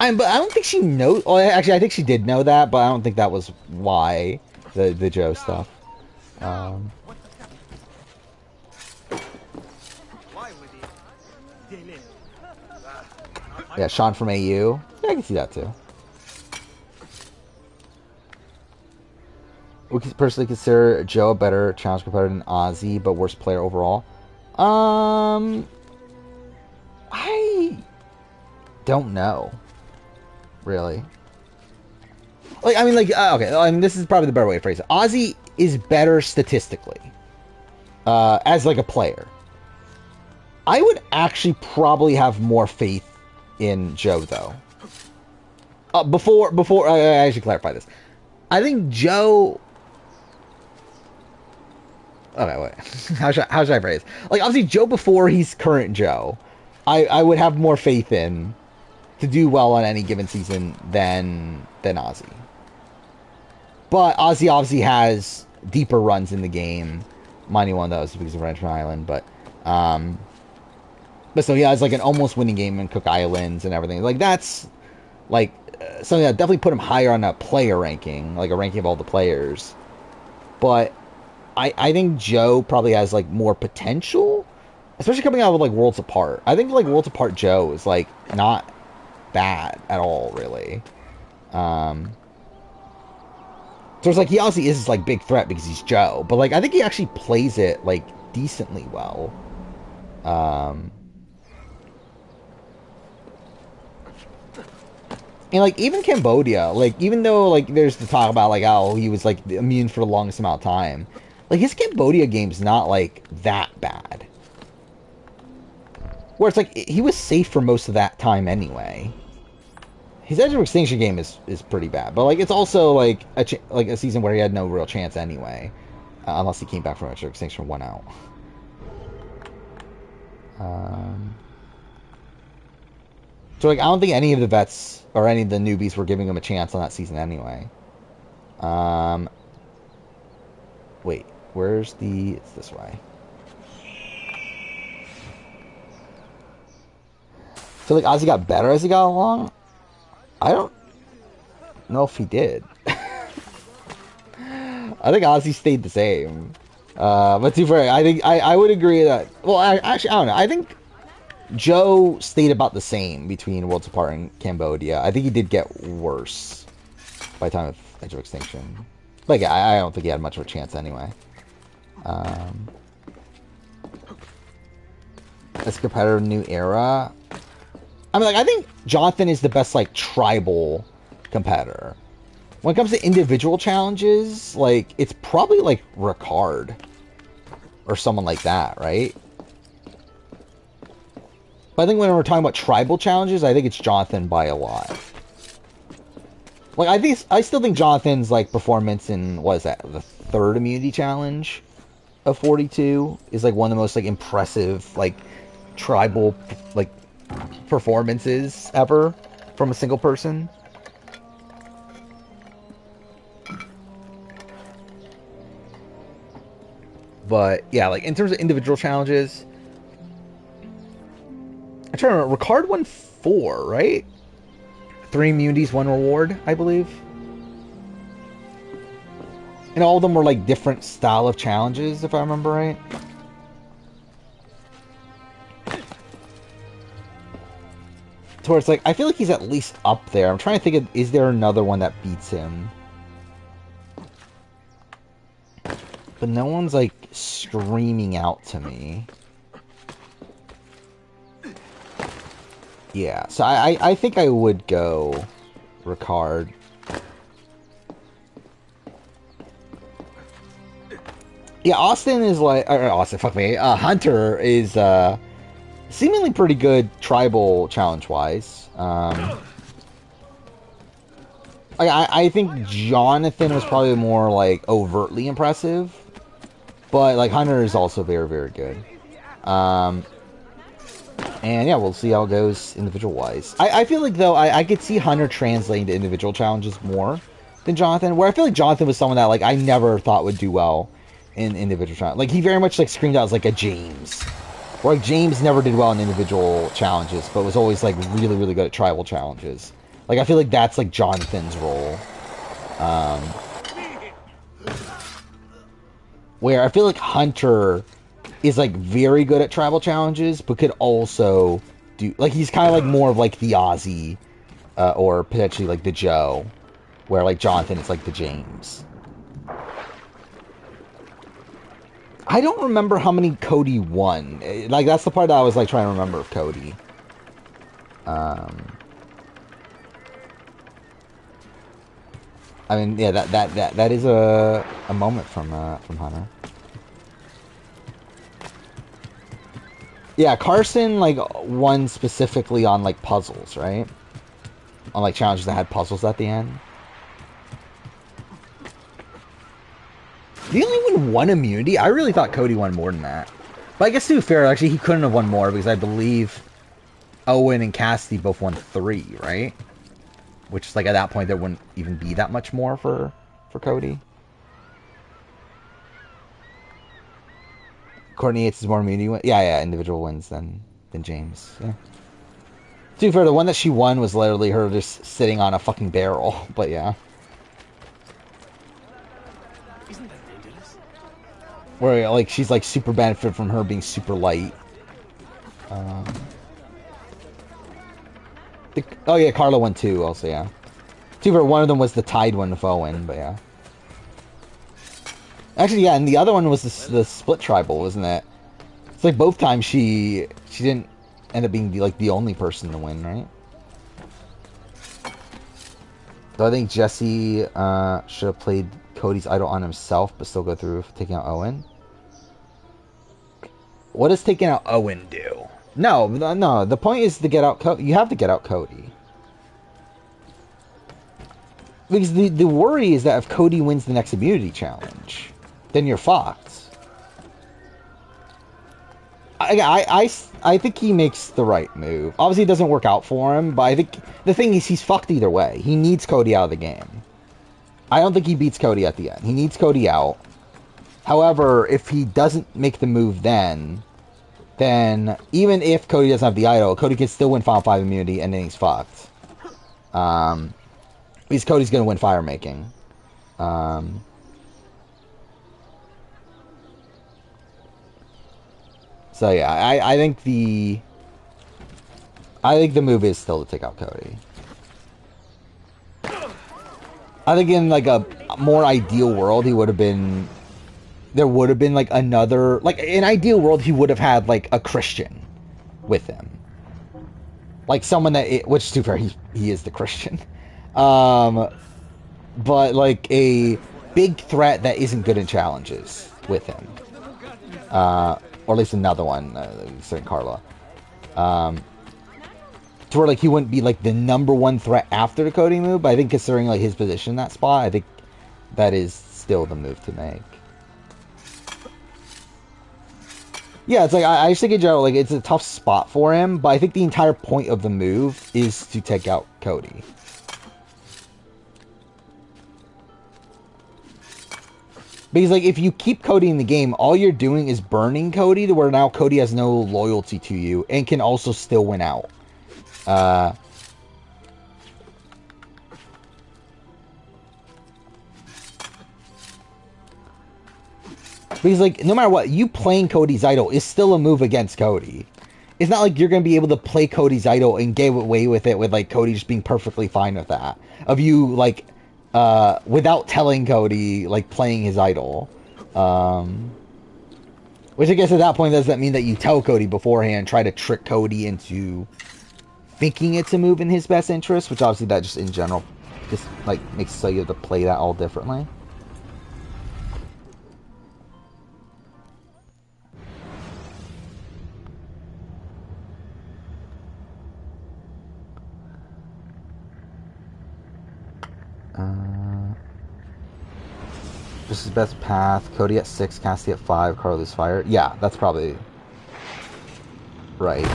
But I don't think she knows. Well, actually, I think she did know that, but I don't think that was why the Joe stuff. Yeah, Sean from AU. Yeah, I can see that too. We could personally consider Joe a better challenge competitor than Ozzy, but worse player overall. I don't know. Really. Like, I mean, like, okay, I mean, this is probably the better way to phrase it. Ozzy is better statistically. As, like, a player. I would actually probably have more faith in Joe, though. Before I should clarify this. I think Joe... Okay, wait. How should I phrase? Like, obviously, Joe before he's current Joe, I would have more faith in to do well on any given season than Ozzy. But Ozzy obviously has deeper runs in the game. Mind you, one of those because of Rancho Island, but so he has like an almost winning game in Cook Islands and everything. Like that's like something that definitely put him higher on a player ranking, like a ranking of all the players. But I think Joe probably has like more potential, especially coming out with like Worlds Apart. I think like Worlds Apart Joe is like not bad at all, really. So it's like he obviously is this like big threat because he's Joe, but like I think he actually plays it like decently well. And like even Cambodia, like even though like there's the talk about like how he was like immune for the longest amount of time, like his Cambodia game's not like that bad. Where it's like he was safe for most of that time anyway. His Edge of Extinction game is pretty bad, but like it's also like a season where he had no real chance anyway, unless he came back from Edge of Extinction 1 out. So like I don't think any of the vets or any of the newbies were giving him a chance on that season anyway. Wait, where's the? It's this way. So like Ozzy got better as he got along. I don't know if he did. I think Ozzy stayed the same. But to be fair, I think I would agree that... Well, actually, I don't know. I think Joe stayed about the same between Worlds Apart and Cambodia. I think he did get worse by the time of Edge of Extinction. Like, I don't think he had much of a chance anyway. This competitive new era... I mean, like, I think Jonathan is the best, like, tribal competitor. When it comes to individual challenges, like, it's probably, like, Ricard. Or someone like that, right? But I think when we're talking about tribal challenges, I think it's Jonathan by a lot. Like, I still think Jonathan's, like, performance in, what is that, the third immunity challenge of 42 is, like, one of the most, like, impressive, like, tribal, like, performances ever from a single person. But yeah, like in terms of individual challenges, I'm trying to remember. Ricard won 4, right? 3 immunities, 1 reward, I believe. And all of them were like different style of challenges, if I remember right. Where it's like, I feel like he's at least up there. I'm trying to think of, is there another one that beats him? But no one's like screaming out to me. Yeah, so I think I would go Ricard. Yeah, Austin is like, or Austin, fuck me. Hunter is seemingly pretty good tribal challenge-wise. I think Jonathan was probably more, like, overtly impressive. But, like, Hunter is also very, very good. And, yeah, we'll see how it goes individual-wise. I feel like, though, I could see Hunter translating to individual challenges more than Jonathan. Where I feel like Jonathan was someone that, like, I never thought would do well in individual challenges. Like, he very much, like, screamed out as, like, a James. Or like James never did well in individual challenges, but was always like really, really good at tribal challenges. Like I feel like that's like Jonathan's role. Where I feel like Hunter is like very good at tribal challenges, but could also do like he's kind of like more of like the Ozzy, or potentially like the Joe, where like Jonathan is like the James. I don't remember how many Cody won. Like, that's the part that I was, like, trying to remember of Cody. I mean, yeah, that is a moment from Hunter. Yeah, Carson like won specifically on like puzzles, right? On like challenges that had puzzles at the end. Did he only win 1 immunity? I really thought Cody won more than that. But I guess to be fair, actually he couldn't have won more because I believe Owen and Cassidy both won 3, right? Which is like at that point there wouldn't even be that much more for Cody. Courtney Yates is more immunity win. Yeah, individual wins than James. Yeah. To be fair, the one that she won was literally her just sitting on a fucking barrel. But yeah. Isn't that dangerous? Where like she's like super benefit from her being super light. Oh yeah, Carla won 2 also, yeah. To be fair, one of them was the tied one with Owen, but yeah. Actually, yeah, and the other one was the split tribal, wasn't it? It's like both times she didn't end up being the only person to win, right? So I think Jesse should have played Cody's idol on himself, but still go through with taking out Owen. What does taking out Owen do? No. The point is to get out. You have to get out Cody. Because the worry is that if Cody wins the next immunity challenge, then you're fucked. I think he makes the right move. Obviously, it doesn't work out for him, but I think the thing is he's fucked either way. He needs Cody out of the game. I don't think he beats Cody at the end. He needs Cody out. However, if he doesn't make the move then even if Cody doesn't have the idol, Cody can still win Final 5 immunity, and then he's fucked. Because Cody's going to win fire making. So yeah, I think the move is still to take out Cody. I think in like a more ideal world, there would have been like another, like in ideal world, he would have had like a Christian with him, like someone which to be fair, he is the Christian, but like a big threat that isn't good in challenges with him, or at least another one, saying Carla, to where like he wouldn't be like the #1 threat after the Cody move. But I think considering like his position in that spot, I think that is still the move to make. Yeah, it's like I just think in general, like it's a tough spot for him, but I think the entire point of the move is to take out Cody. Because like if you keep Cody in the game, all you're doing is burning Cody to where now Cody has no loyalty to you and can also still win out. Because like no matter what, you playing Cody's idol is still a move against Cody. It's not like you're going to be able to play Cody's idol and get away with it with like Cody just being perfectly fine with that. Of you like without telling Cody like playing his idol. Which I guess at that point does that mean that you tell Cody beforehand, try to trick Cody into thinking it's a move in his best interest, which obviously that just in general just like makes it so you have to play that all differently. This is best path. Cody at 6, Cassidy at 5, Carlos fire. Yeah, that's probably right.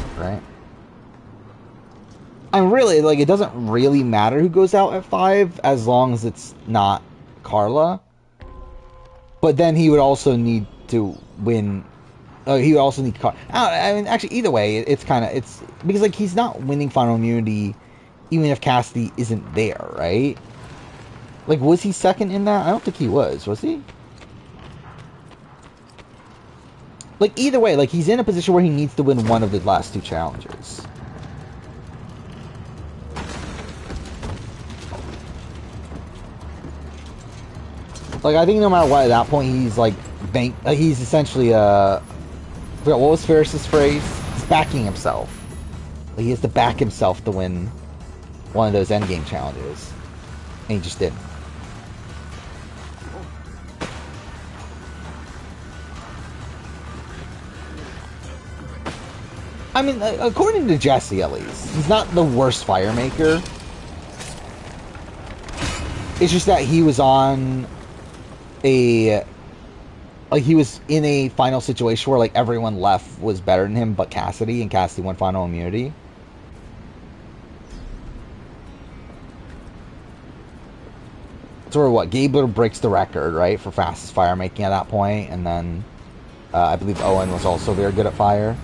I'm really like it doesn't really matter who goes out at 5 as long as it's not Carla. But then he would also need to win. He would also need Carla. I mean, actually, either way, it's because like he's not winning final immunity, even if Cassidy isn't there, right? Like, was he second in that? I don't think he was he? Like, either way, like, he's in a position where he needs to win one of the last 2 challenges. Like, I think no matter what, at that point, he's, like, he's essentially, I forgot, what was Ferris's phrase? He's backing himself. Like, he has to back himself to win one of those endgame challenges. And he just didn't. I mean, according to Jesse, at least, he's not the worst fire maker. It's just that he was on a... Like, he was in a final situation where, like, everyone left was better than him but Cassidy, and Cassidy won final immunity. Sort of what? Gabler breaks the record, right, for fastest fire making at that point, and then I believe Owen was also very good at fire.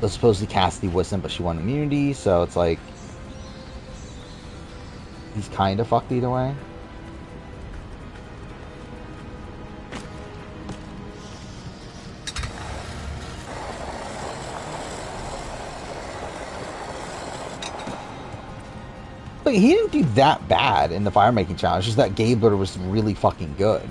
Though supposedly Cassidy wasn't, but she won immunity, so it's like he's kind of fucked either way. But he didn't do that bad in the fire making challenge, just that Gabler was really fucking good.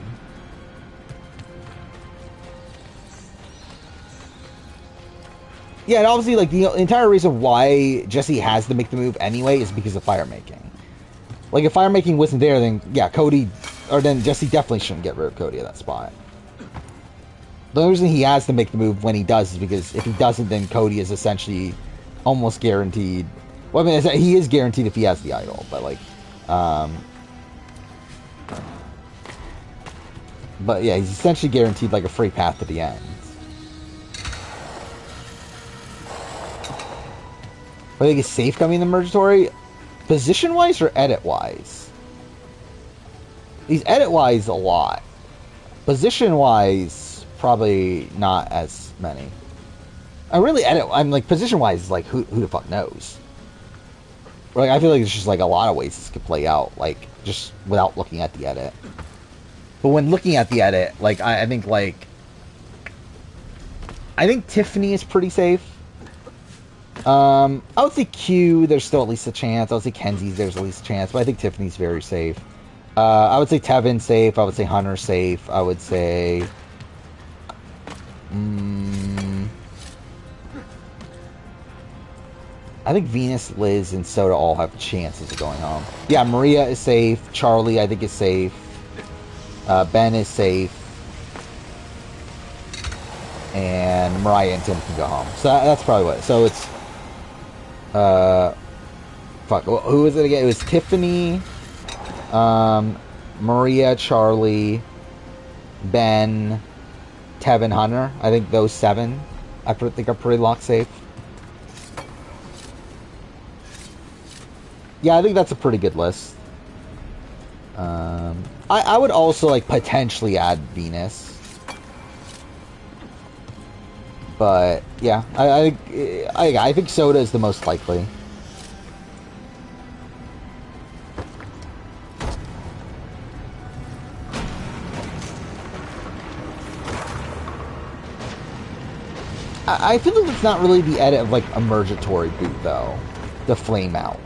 Yeah, and obviously, like, the entire reason why Jesse has to make the move anyway is because of fire making. Like, if fire making wasn't there, then, yeah, then Jesse definitely shouldn't get rid of Cody at that spot. The only reason he has to make the move when he does is because if he doesn't, then Cody is essentially almost guaranteed. Well, I mean, he is guaranteed if he has the idol, but, like, but, yeah, he's essentially guaranteed, like, a free path to the end. I think it's safe coming in the Mergatory, position-wise or edit-wise? He's edit-wise a lot. Position-wise, probably not as many. I'm like, position-wise, like, who the fuck knows? Like, I feel like there's just, like, a lot of ways this could play out, like, just without looking at the edit. But when looking at the edit, like, I think Tiffany is pretty safe. I would say Q, there's still at least a chance. I would say Kenzie's, there's at least a chance, but I think Tiffany's very safe. I would say Tevin safe. I would say Hunter safe. I would say... I think Venus, Liz, and Soda all have chances of going home. Yeah, Maria is safe. Charlie, I think, is safe. Ben is safe. And Mariah and Tim can go home. So that's probably what... So it's... Fuck, who was it again? It was Tiffany, Maria, Charlie, Ben, Tevin, Hunter. I think those 7, I think, are pretty lock safe. Yeah, I think that's a pretty good list. I would also, like, potentially add Venus. But, yeah, I think Soda is the most likely. I feel like it's not really the edit of, like, a Mergatory boot, though. The flame out.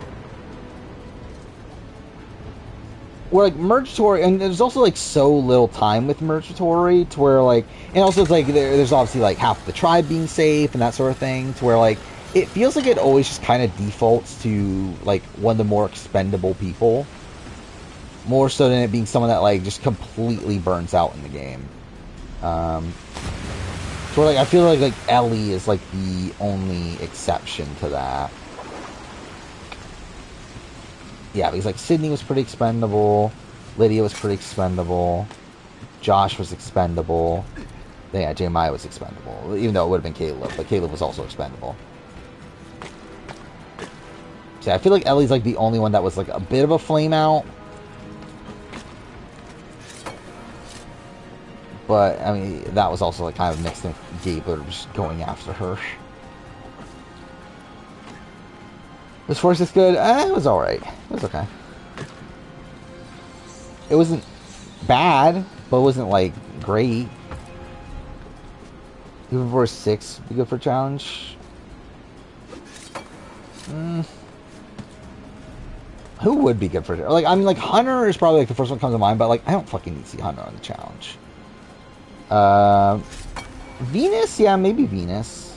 Where, like, Mergatory, and there's also, like, so little time with Mergatory to where, like, and also it's like there's obviously, like, half the tribe being safe and that sort of thing, to where, like, it feels like it always just kind of defaults to, like, one of the more expendable people, more so than it being someone that, like, just completely burns out in the game. So, like, I feel like Ellie is, like, the only exception to that. Yeah, because, like, Sydney was pretty expendable. Lydia was pretty expendable. Josh was expendable. Then, yeah, Jeremiah was expendable. Even though it would have been Caleb. But Caleb was also expendable. So, yeah, I feel like Ellie's, like, the only one that was, like, a bit of a flame out. But, I mean, that was also, like, kind of mixed in with Gabler just going after her. Was Forces good? It was alright. It was okay. It wasn't bad, but it wasn't, like, great. Even for 6, be good for challenge. Who would be good for it? Like, I mean, like, Hunter is probably, like, the first one that comes to mind, but, like, I don't fucking need to see Hunter on the challenge. Venus? Yeah, maybe Venus.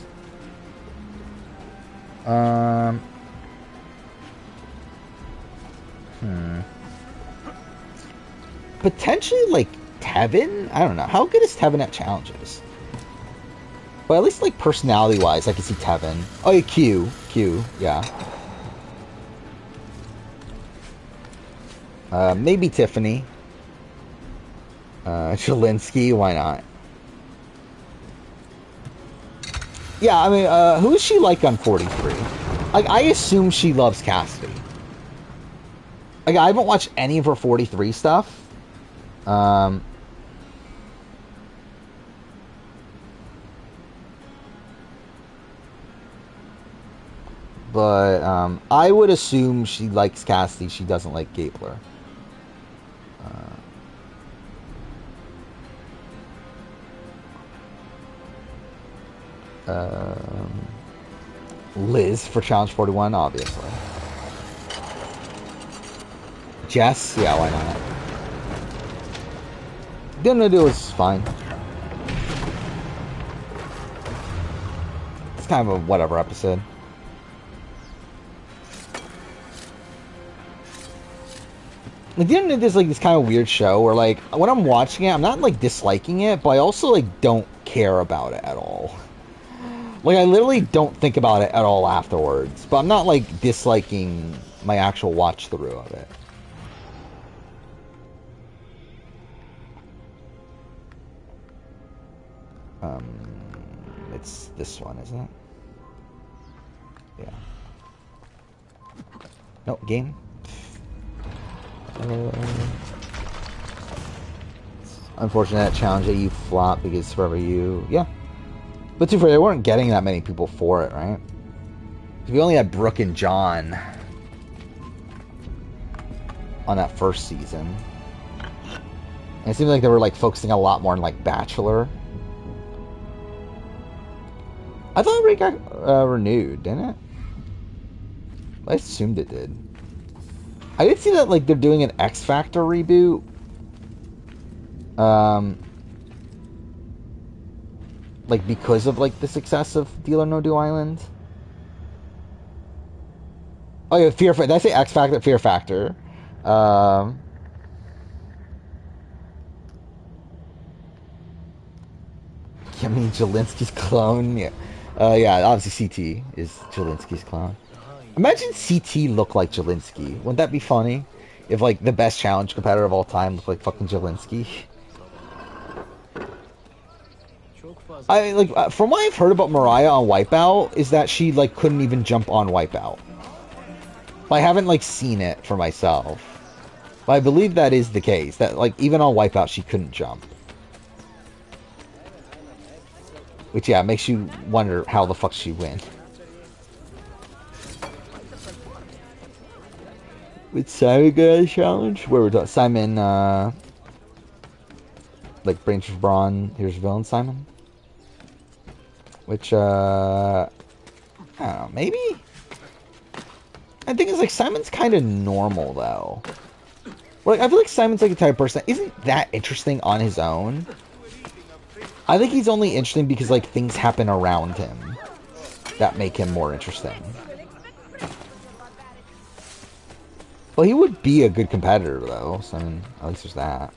Potentially, like, Tevin? I don't know. How good is Tevin at challenges? But at least, like, personality-wise, I can see Tevin. Oh, yeah, Q, yeah. Maybe Tiffany. Jelinsky, why not? Yeah, I mean, who is she like on 43? Like, I assume she loves Cassidy. Like, I haven't watched any of her 43 stuff. But, I would assume she likes Cassidy. She doesn't like Gabler. Liz for Challenge 41, obviously. Jess? Yeah, why not? Didn't do was fine. It's kind of a whatever episode. Like, the internet is like this kind of weird show where, like, when I'm watching it, I'm not like disliking it, but I also like don't care about it at all. Like, I literally don't think about it at all afterwards, but I'm not like disliking my actual watch through of it. It's this one, isn't it? Yeah. No, game. Unfortunate challenge that you flop because forever you... Yeah. But too far, they weren't getting that many people for it, right? We only had Brooke and John on that first season. And it seemed like they were like focusing a lot more on like Bachelor. I thought it already got renewed, didn't it? I assumed it did. I did see that like they're doing an X Factor reboot. Like because of like the success of Deal or No Deal Island. Oh yeah, Fear Factor. Did I say X Factor? Fear Factor. I mean, Jelinsky's clone. Yeah. Yeah, obviously CT is Jelinsky's clone. Imagine CT look like Jelinsky. Wouldn't that be funny? If, like, the best challenge competitor of all time looked like fucking Jelinsky. I, like, from what I've heard about Mariah on Wipeout, is that she, like, couldn't even jump on Wipeout. I haven't, like, seen it for myself. But I believe that is the case. That, like, even on Wipeout, she couldn't jump. Which, yeah, makes you wonder how the fuck she win. With Simon got challenge? Where we're talking Simon, like Branch of Brawn, here's Villain Simon. Which, I don't know, maybe? I think it's like Simon's kind of normal though. Like, I feel like Simon's like the type of person that isn't that interesting on his own. I think he's only interesting because like things happen around him that make him more interesting. Well, he would be a good competitor, though. So, I mean, at least there's that.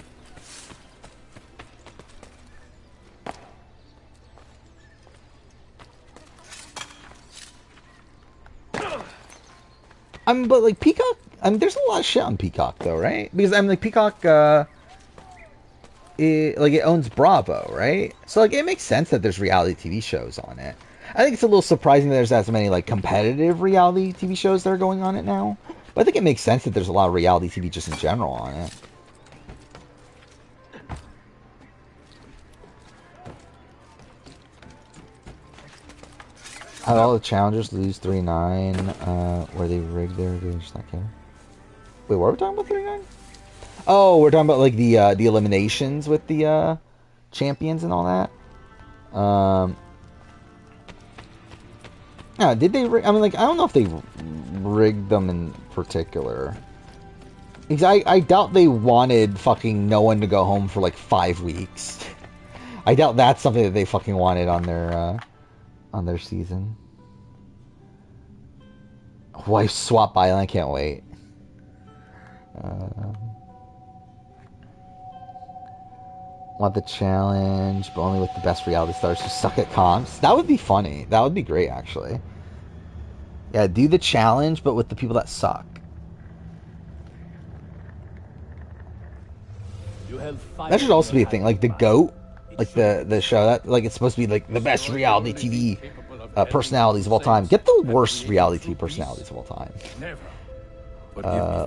But, like, Peacock... I mean, there's a lot of shit on Peacock, though, right? Because, I mean, like, Peacock, it owns Bravo, right? So, like, it makes sense that there's reality TV shows on it. I think it's a little surprising that there's as many, like, competitive reality TV shows that are going on it now. But I think it makes sense that there's a lot of reality TV just in general on it. How all the challengers lose 3-9, where they rigged their just not care. Wait, what are we talking about 3-9? Oh, we're talking about like the eliminations with the champions and all that. Yeah, did they? I mean, like, I don't know if they rigged them in particular. Because I doubt they wanted fucking no one to go home for like 5 weeks. I doubt that's something that they fucking wanted on their season. Wife swap island, I can't wait. Want the challenge, but only with the best reality stars who suck at comps. That would be funny. That would be great, actually. Yeah, do the challenge, but with the people that suck. That should also be a thing. Like the GOAT, like the show that like it's supposed to be like the best reality TV personalities of all time. Get the worst reality TV personalities of all time.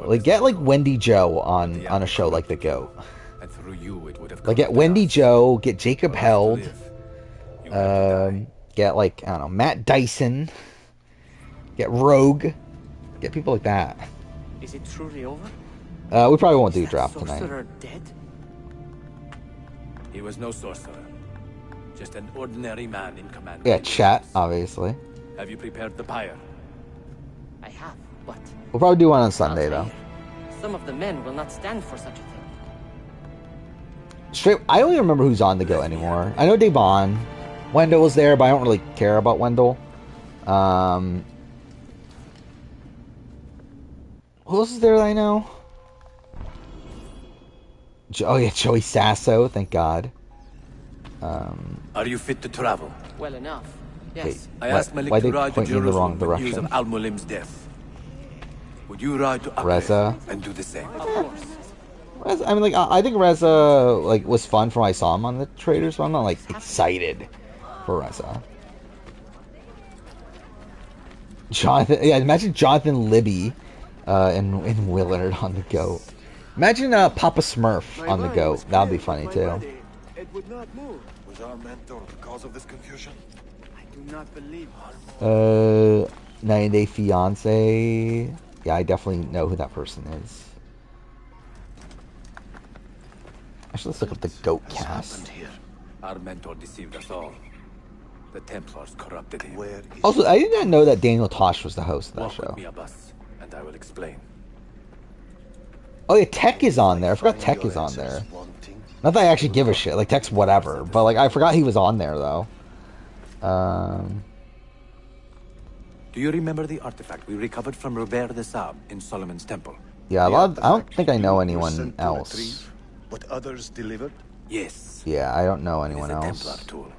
Like get like Wendy Jo on a show like the GOAT. Like get Wendy Jo, get Jacob Held, get like I don't know Matt Dyson, get Rogue, get people like that. Is it truly over? We probably won't do draft tonight. Sorcerer dead? He was no sorcerer, just an ordinary man in command. Yeah, chat obviously. Have you prepared the pyre? I have, but We'll probably do one on Sunday though. some of the men will not stand for such a thing. Straight, I don't even remember who's on the go anymore. I know Devon. Wendell was there, but I don't really care about Wendell. Who else is there that I know? Oh yeah, Joey Sasso, thank God. Are you fit to travel? Well enough. Yes. Wait, I asked Malik why to they ride to point me in the wrong Jerusalem with news direction? of Al-Mulim's death. Would you ride to Reza? Acre and do the same? Of course. Reza, I mean, like, I think Reza like was fun from when I saw him on the Traders, so I'm not like excited for Reza. Jonathan, yeah, imagine Jonathan Libby and Willard on the GOAT. Imagine Papa Smurf on the GOAT. That would be funny too. It would not move. Was our mentor the cause of this confusion? I do not believe. 90 Day Fiance. Yeah, I definitely know who that person is. Actually, let's look up the GOAT cast. Our mentor deceived us all. The Templars corrupted him. Also, I did not know that Daniel Tosh was the host of that Walk show. with me, Abbas, and I will explain. Oh yeah, Tech is on there. I forgot Tech is on there. Not that I actually give a shit. Like Tech's whatever, but like I forgot he was on there though. Do you remember the artifact we recovered from Robert de Sab in Solomon's temple? Yeah, I don't think I know anyone else. But others delivered? Yes. Yeah, I don't know anyone It is a else. Templar tool.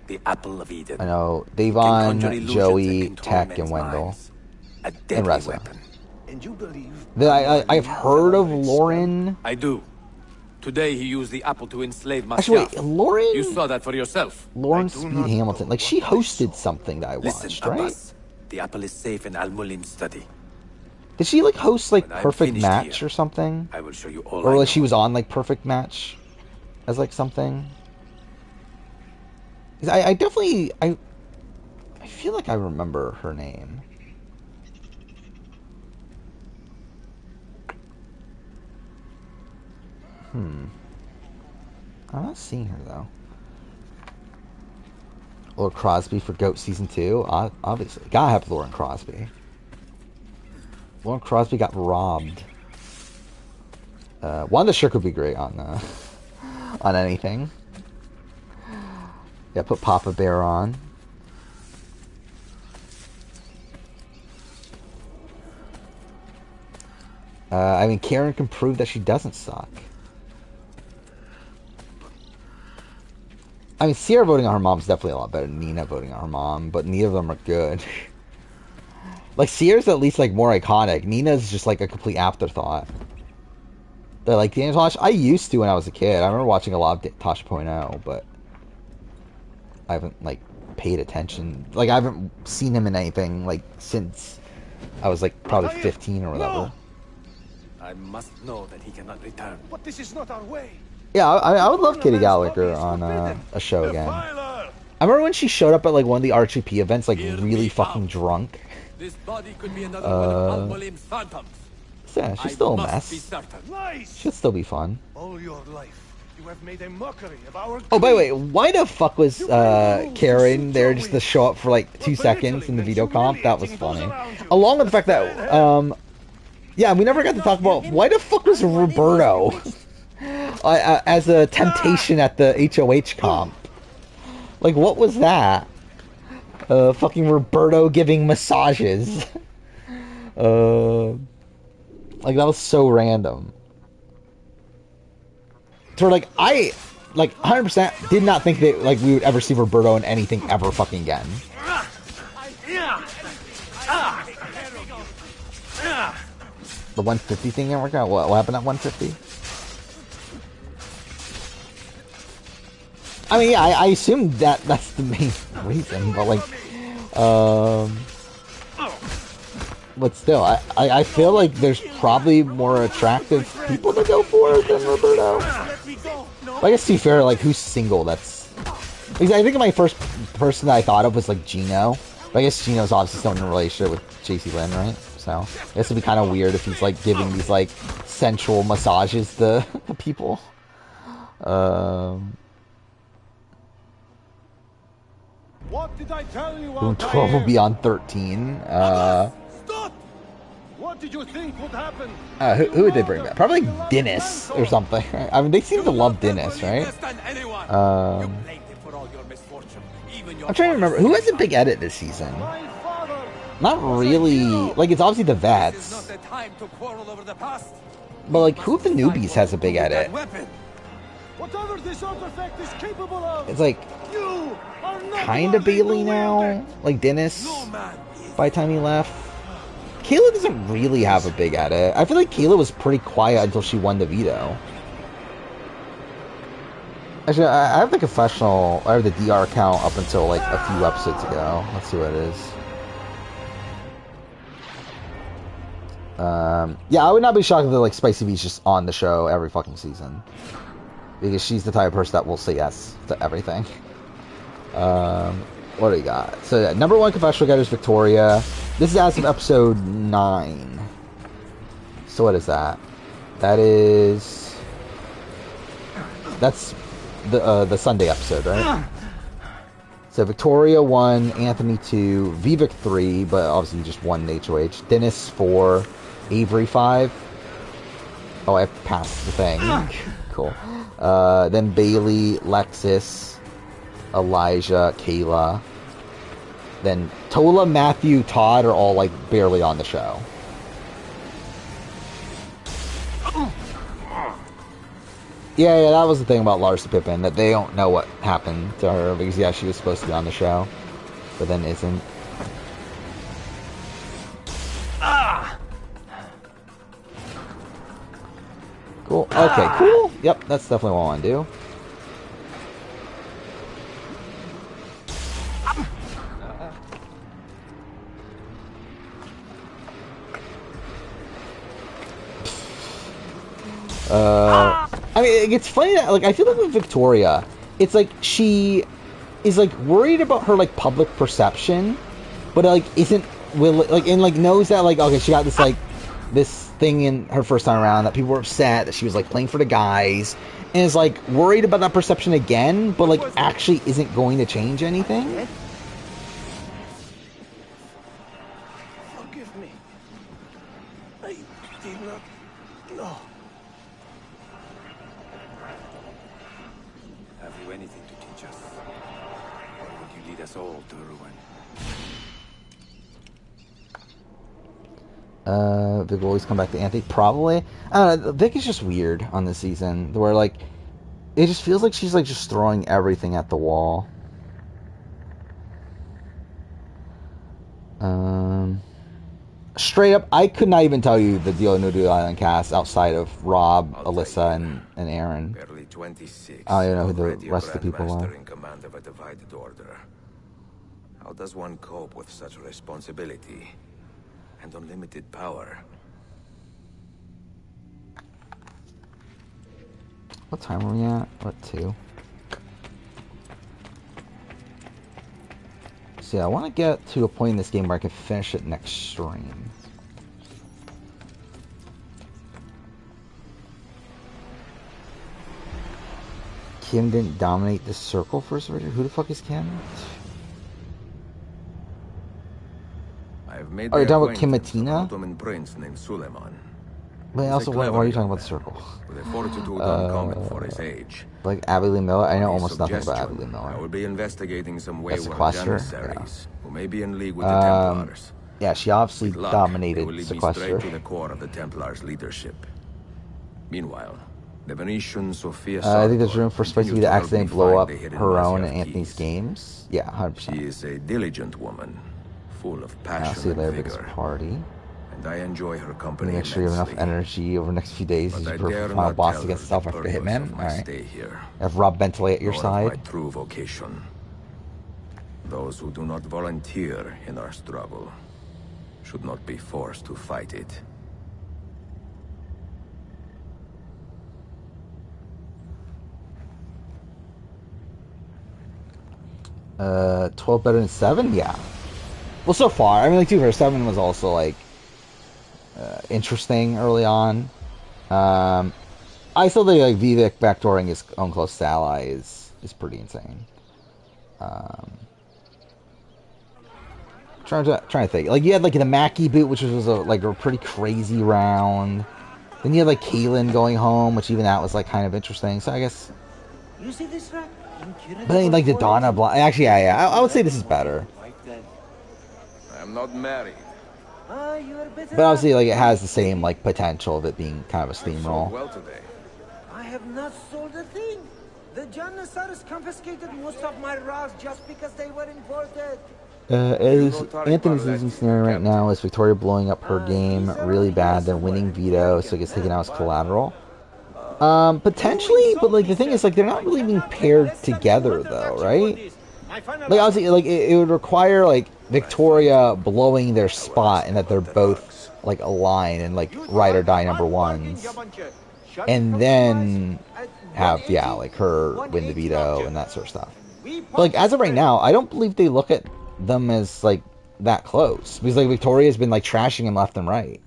The Apple of Eden. I know Can Devon, conjure illusions Joey, that control Tech, men's and Wendell, minds. A and deadly Reza. weapon. And you believe? I've heard of Lauren. I do. Today he used the apple to enslave Masyaf. Actually, wait, Lauren. You saw that for yourself. Lauren Speed Hamilton. Like she hosted something that I watched, Listen, right? Abbas, the apple is safe in Al-Mulim's study. Did she like host like When I'm Perfect finished Match here, or something? I will show you all Or I like know. she was on like Perfect Match as like something. 'Cause I definitely I feel like I remember her name. I'm not seeing her though. Laura Crosby for GOAT Season 2? Obviously. Gotta have Lauren Crosby. Lauren Crosby got robbed. Wanda Shirk would be great on anything. Yeah, put Papa Bear on. I mean, Karen can prove that she doesn't suck. I mean, Sierra voting on her mom is definitely a lot better than Nina voting on her mom, but neither of them are good. Like, Sierra's at least, like, more iconic. Nina's just, like, a complete afterthought. But, like, Daniel Tosh, I used to when I was a kid. I remember watching a lot of Tosh Point Oh, but I haven't, like, paid attention. Like, I haven't seen him in anything, like, since I was, like, probably 15 or whatever. I must know that he cannot return. But this is not our way. Yeah, I would love Kitty Gallagher on a show again. I remember when she showed up at like one of the RGP events, like really fucking drunk. This body could be another one of Al-Mulim's phantoms. Yeah, she's still a I must mess. be certain. Lies! She'll still be fun. All your life, you have made a mockery of our. Oh, by the way, why the fuck was Karen there just to show up for like 2 seconds in the video comp? That was funny. Along with the fact that, yeah, we never got to talk about why the fuck was Roberto as a temptation at the HOH comp. Like, what was that? Fucking Roberto giving massages. Like, that was so random. So, like, like 100% did not think that like we would ever see Roberto in anything ever fucking again. The 150 thing didn't work out. What happened at 150? I mean, yeah, I assume that that's the main reason, but like, but still, I feel like there's probably more attractive people to go for than Roberto. But I guess to be fair, like, who's single? That's, because I think my first person that I thought of was like Gino. But I guess Gino's obviously still in a relationship with JC Lynn, right? So I guess it'd be kind of weird if he's like giving these like sensual massages to the people. What did I tell you? Room 12 will be on 13. Stop! What did you think would happen? Who would they bring back? Probably like Dennis or something. I mean, they seem to love Dennis, right? I'm trying to remember. Who has a big edit this season? Not really. Like, it's obviously the vets. But, like, who of the newbies has a big edit? It's like, kind of Bailey now? Like, Dennis, by the time he left. Kayla doesn't really have a big edit. I feel like Kayla was pretty quiet until she won the veto. Actually, I have the confessional, I have the DR account up until like a few episodes ago. Let's see what it is. Yeah, I would not be shocked if like Spicy V's just on the show every fucking season. Because she's the type of person that will say yes to everything. What do we got? So yeah, number 1 confessional getter is Victoria. This is as of episode 9. So what is that? That's the Sunday episode, right? So Victoria 1, Anthony 2, Vivek 3, but obviously just 1 HOH. Dennis 4, Avery 5. Oh, I have to pass the thing. Cool. Then Bailey, Lexus, Elijah, Kayla. Then Tola, Matthew, Todd are all like barely on the show. Yeah, that was the thing about Larsa Pippen, that they don't know what happened to her, because yeah, she was supposed to be on the show, but then isn't. Cool. Okay, cool. Yep, that's definitely what I want to do. I mean, it's funny that, like, I feel like with Victoria, it's like she is like worried about her like public perception, but like isn't like, and like knows that like, okay, she got this like this thing in her first time around that people were upset that she was like playing for the guys, and is like worried about that perception again, but like actually isn't going to change anything. Forgive me. I did not know. Have you anything to teach us? Or would you lead us all to ruin? Vic will always come back to Anthony. Probably. I don't know. Vic is just weird on this season, where like it just feels like she's like just throwing everything at the wall. Straight up, I could not even tell you the Deal No Deal Island cast outside of Rob, Alyssa, and Aaron. Barely 26. I don't know who the rest of the people are. In command of a divided order. How does one cope with such responsibility and unlimited power? What time are we at? What, 2? So yeah, I want to get to a point in this game where I can finish it next stream. Kim didn't dominate this circle first. Who the fuck is Kim? I've made Oh, you're talking about Kim Matina? Ottoman prince named Suleiman. But also, why are you talking about the circle? With a fortitude uncommon for his age. Like Abby Lee Miller? I know almost nothing about Abby Lee Miller. I will be investigating some wayward Sequester? Janissaries who may be in league with the Templars. Yeah, she obviously dominated they will lead me Sequester. straight to the core of the Templars' leadership. Meanwhile, The Venetian Sofia I think there's room for Spicy to accidentally blow up the hidden her own Masyaf and Anthony's keys. games. Yeah, 100%. She is a diligent woman, full of I'll passion see you and later, vigor. biggest party. And I enjoy her company Make sure you have enough immensely. energy over the next few days as But you I prepare dare for final not boss tell against her South the Africa purpose Hitman. of my Alright. stay here. Have Rob Bentley at your Nor of side. my true vocation. Those who do not volunteer in our struggle should not be forced to fight it. Uh, 12 better than 7? Yeah. Well, so far. I mean, like, 2-7 was also, like, interesting early on. I still think, like, Vivek backdooring his own closest ally is pretty insane. Trying to think. Like, you had, like, the Mackie boot, which was, a pretty crazy round. Then you had, like, Kaelin going home, which even that was, like, kind of interesting. So I guess... You see this rack? But then, like, the Donna Blind... Actually, yeah. I would say this is better. I'm not married. But obviously, like, it has the same, like, potential of it being kind of a steamroll. Well today. I have not sold a thing. The Janissaries confiscated most of my raws just because they were imported. Anthony's losing scenario right now is Victoria blowing up her game really bad, then winning veto, so it gets taken out as collateral. Potentially, but, like, the thing is, like, they're not really being paired together, though, right? Like, obviously, like, it would require, like, Victoria blowing their spot and that they're both, like, aligned and, like, ride or die number ones. And then have, yeah, like, her win the veto and that sort of stuff. But, like, as of right now, I don't believe they look at them as, like, that close. Because, like, Victoria's been, like, trashing him left and right.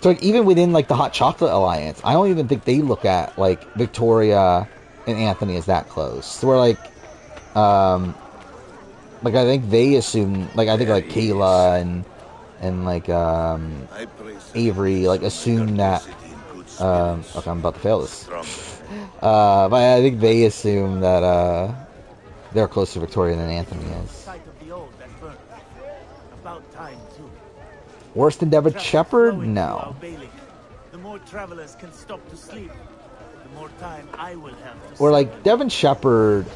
So, like, even within, like, the Hot Chocolate Alliance, I don't even think they look at, like, Victoria and Anthony as that close. So, we're, like, I think they assume, like, I think, like, Kayla and like, Avery, like, assume that, okay, I'm about to fail this. But I think they assume that, they're closer to Victoria than Anthony is. Worse than Devin Shepard? No. The more travelers can stop to sleep, the more time I will have to Or, like, Devin Shepard...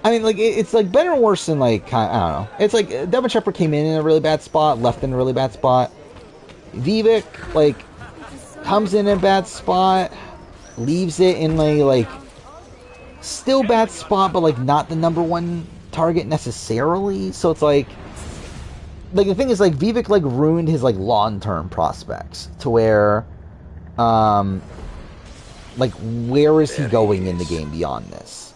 I mean, like, it's, like, better or worse than, like, I don't know. It's, like, Devin Shepard came in a really bad spot, left in a really bad spot. Vivek, like, comes in a bad spot, leaves it in a, like, still bad spot, but, like, not the number one target necessarily. So it's, like, the thing is, like, Vivek, like, ruined his, like, long-term prospects to where, like, where is he going in the game beyond this?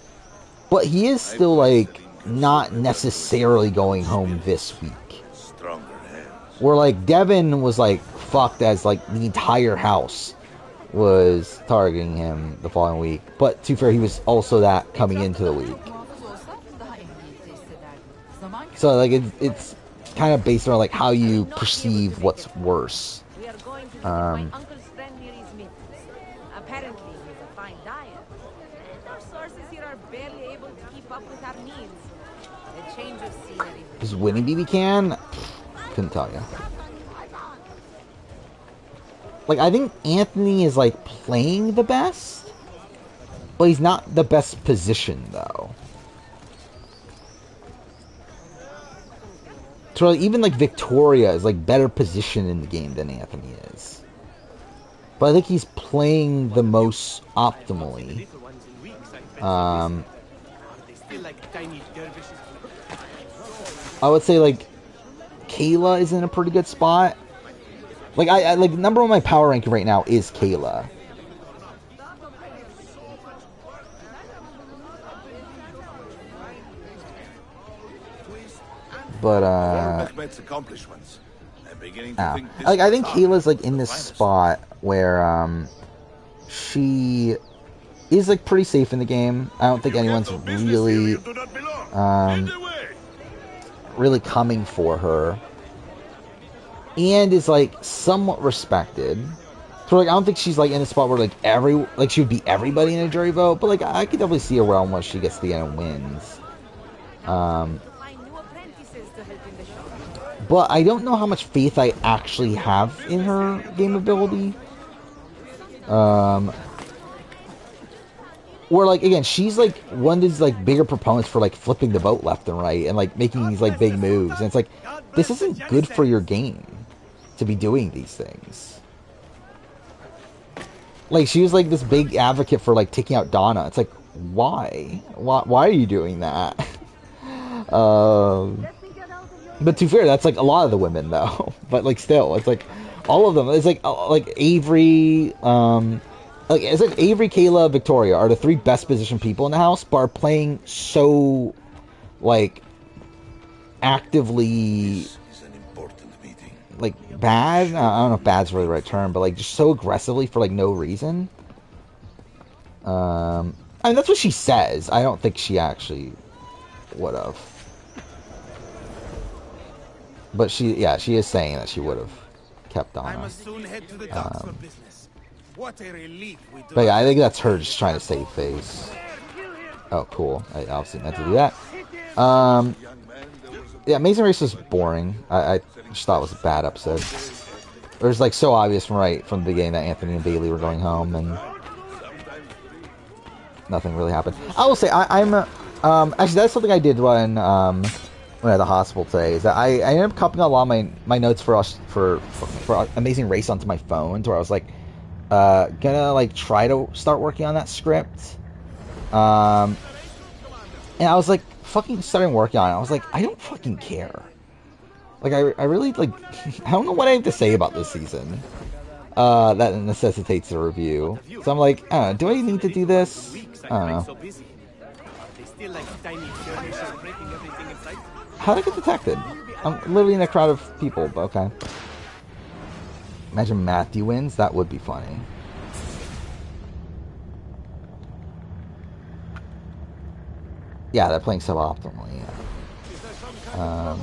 But he is still, like, not necessarily going home this week. Where, like, Devin was, like, fucked as, like, the entire house was targeting him the following week. But, to be fair, he was also that coming into the week. So, like, it's kind of based on, like, how you perceive what's worse. Apparently, he's a fine diet. Our sources here are barely able to keep up with our needs. A change of scenery. Is winning BB Can? Couldn't tell you. Like, I think Anthony is, like, playing the best, but he's not the best position, though. So, like, even, like, Victoria is, like, better positioned in the game than Anthony is. But I think he's playing the most optimally. I would say, like, Kayla is in a pretty good spot. Like, I like, number one on my power ranking right now is Kayla. But, accomplishments. I think Kayla's, like, in this spot where, she is, like, pretty safe in the game. I don't think anyone's really, really coming for her. And is, like, somewhat respected. So, like, I don't think she's, like, in a spot where, like, she would beat everybody in a jury vote. But, like, I could definitely see a realm where she gets to the end and wins. But I don't know how much faith I actually have in her game ability. Where, like, again, she's, like, one of these, like, bigger proponents for, like, flipping the boat left and right and, like, making these, like, big moves. And it's like, this isn't good for your game to be doing these things. Like, she was, like, this big advocate for, like, taking out Donna. It's like, why? Why are you doing that? But to be fair, that's, like, a lot of the women, though. But, like, still, it's, like, all of them. It's, like Avery, like, it's like Avery, Kayla, Victoria are the 3 best positioned people in the house, but are playing so, like, actively, like, bad? I don't know if bad's really the right term, but, like, just so aggressively for, like, no reason. I mean, that's what she says. I don't think she actually would have. But she is saying that she would have kept on. I must soon head to the docks for business. What a relief we do. But yeah, I think that's her just trying to save face. Oh, cool. I obviously meant to do that. Yeah, Amazing Race was boring. I just thought it was a bad episode. It was, like, so obvious right from the beginning that Anthony and Bailey were going home, and nothing really happened. I will say, I'm actually, that's something I did when I had the hospital today, is that I ended up copying a lot of my notes for Amazing Race onto my phone, to where I was, like, gonna, like, try to start working on that script. And I was, like, fucking starting working on it. I was like, I don't fucking care. Like, I really, like, I don't know what I have to say about this season that necessitates a review. So I'm like, I don't know, do I need to do this? I don't know. How did I get detected? I'm literally in a crowd of people, but okay. Imagine Matthew wins. That would be funny. Yeah, they're playing suboptimally. Yeah.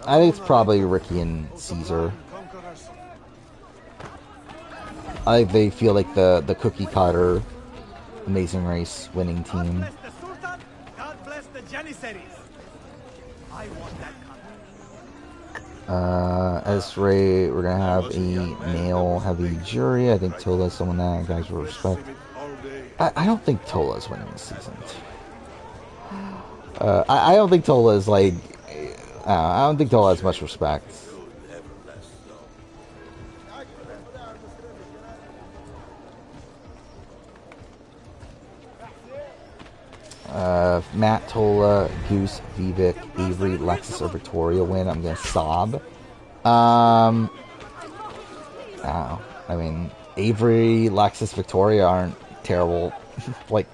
I think it's probably Ricky and Caesar. I think they feel like the cookie cutter Amazing Race winning team. As Ray, we're gonna have a male heavy jury. I think Tola's someone that guys will respect. I don't think Tola's winning this season. I don't think Tola's like. I don't think Tola has much respect. Matt, Tola, Goose, Vivek, Avery, Lexus, or Victoria win, I'm gonna sob. I mean, Avery, Lexus, Victoria aren't terrible. Like,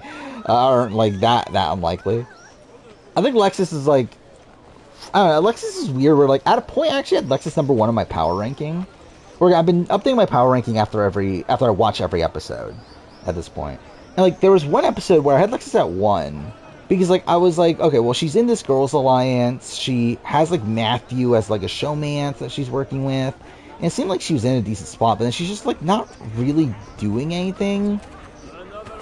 aren't like that unlikely. I think Lexus is like, I don't know, Lexus is weird. Where, like, at a point, I actually had Lexus #1 in my power ranking. Where I've been updating my power ranking after I watch every episode at this point. And, like, there was one episode where I had Lexus at 1. Because, like, I was like, okay, well, she's in this girls' alliance. She has, like, Matthew as, like, a showman that she's working with. And it seemed like she was in a decent spot. But then she's just, like, not really doing anything.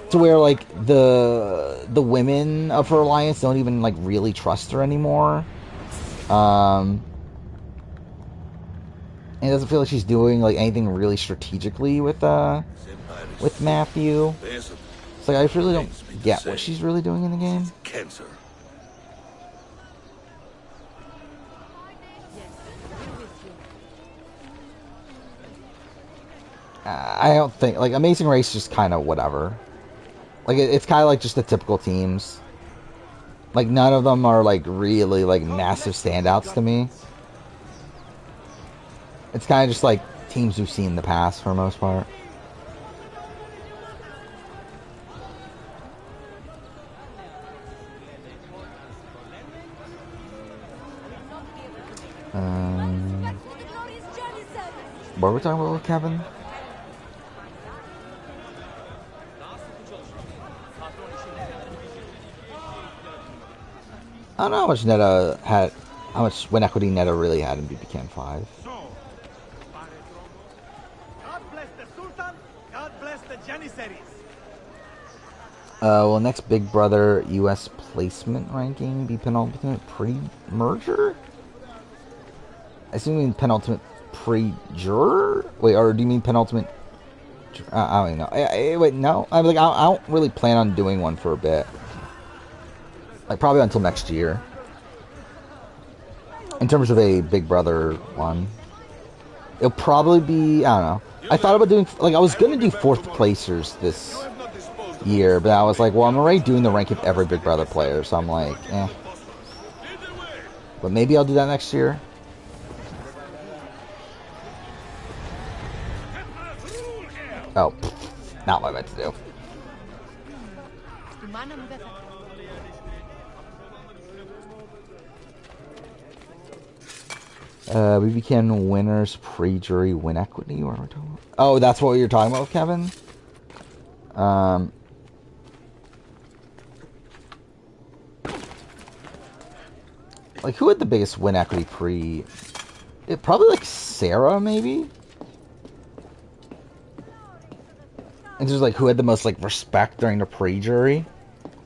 To where, like, the women of her alliance don't even, like, really trust her anymore. And it doesn't feel like she's doing, like, anything really strategically with Matthew. It's like, I really don't get what she's really doing in the game. Cancer. I don't think, like, Amazing Race is just kind of whatever. Like, it's kind of like just the typical teams. Like, none of them are, like, really, like, massive standouts to me. It's kind of just, like, teams we've seen in the past, for the most part. What were we talking about with Kevin? I don't know how much Netta had, how much win equity Netta really had in BBCAN 5. God bless the Sultan, God bless the Janissaries. Will next Big Brother US placement ranking be penultimate pre-merger? I assume penultimate pre-juror? Wait, or do you mean penultimate? I don't even know. Wait, no. I don't really plan on doing one for a bit. Like, probably until next year. In terms of a Big Brother one. It'll probably be, I don't know. I thought about doing, like, I was going to do 4th placers this year, but I was like, well, I'm already doing the rank of every Big Brother player, so I'm like, eh. But maybe I'll do that next year. Oh, not what I meant to do. We became winners pre-jury win equity. What are we talking about? Oh, that's what you're talking about, Kevin? Like, who had the biggest win equity pre... probably, like, Sarah, maybe? And just, like, who had the most, like, respect during the pre-jury?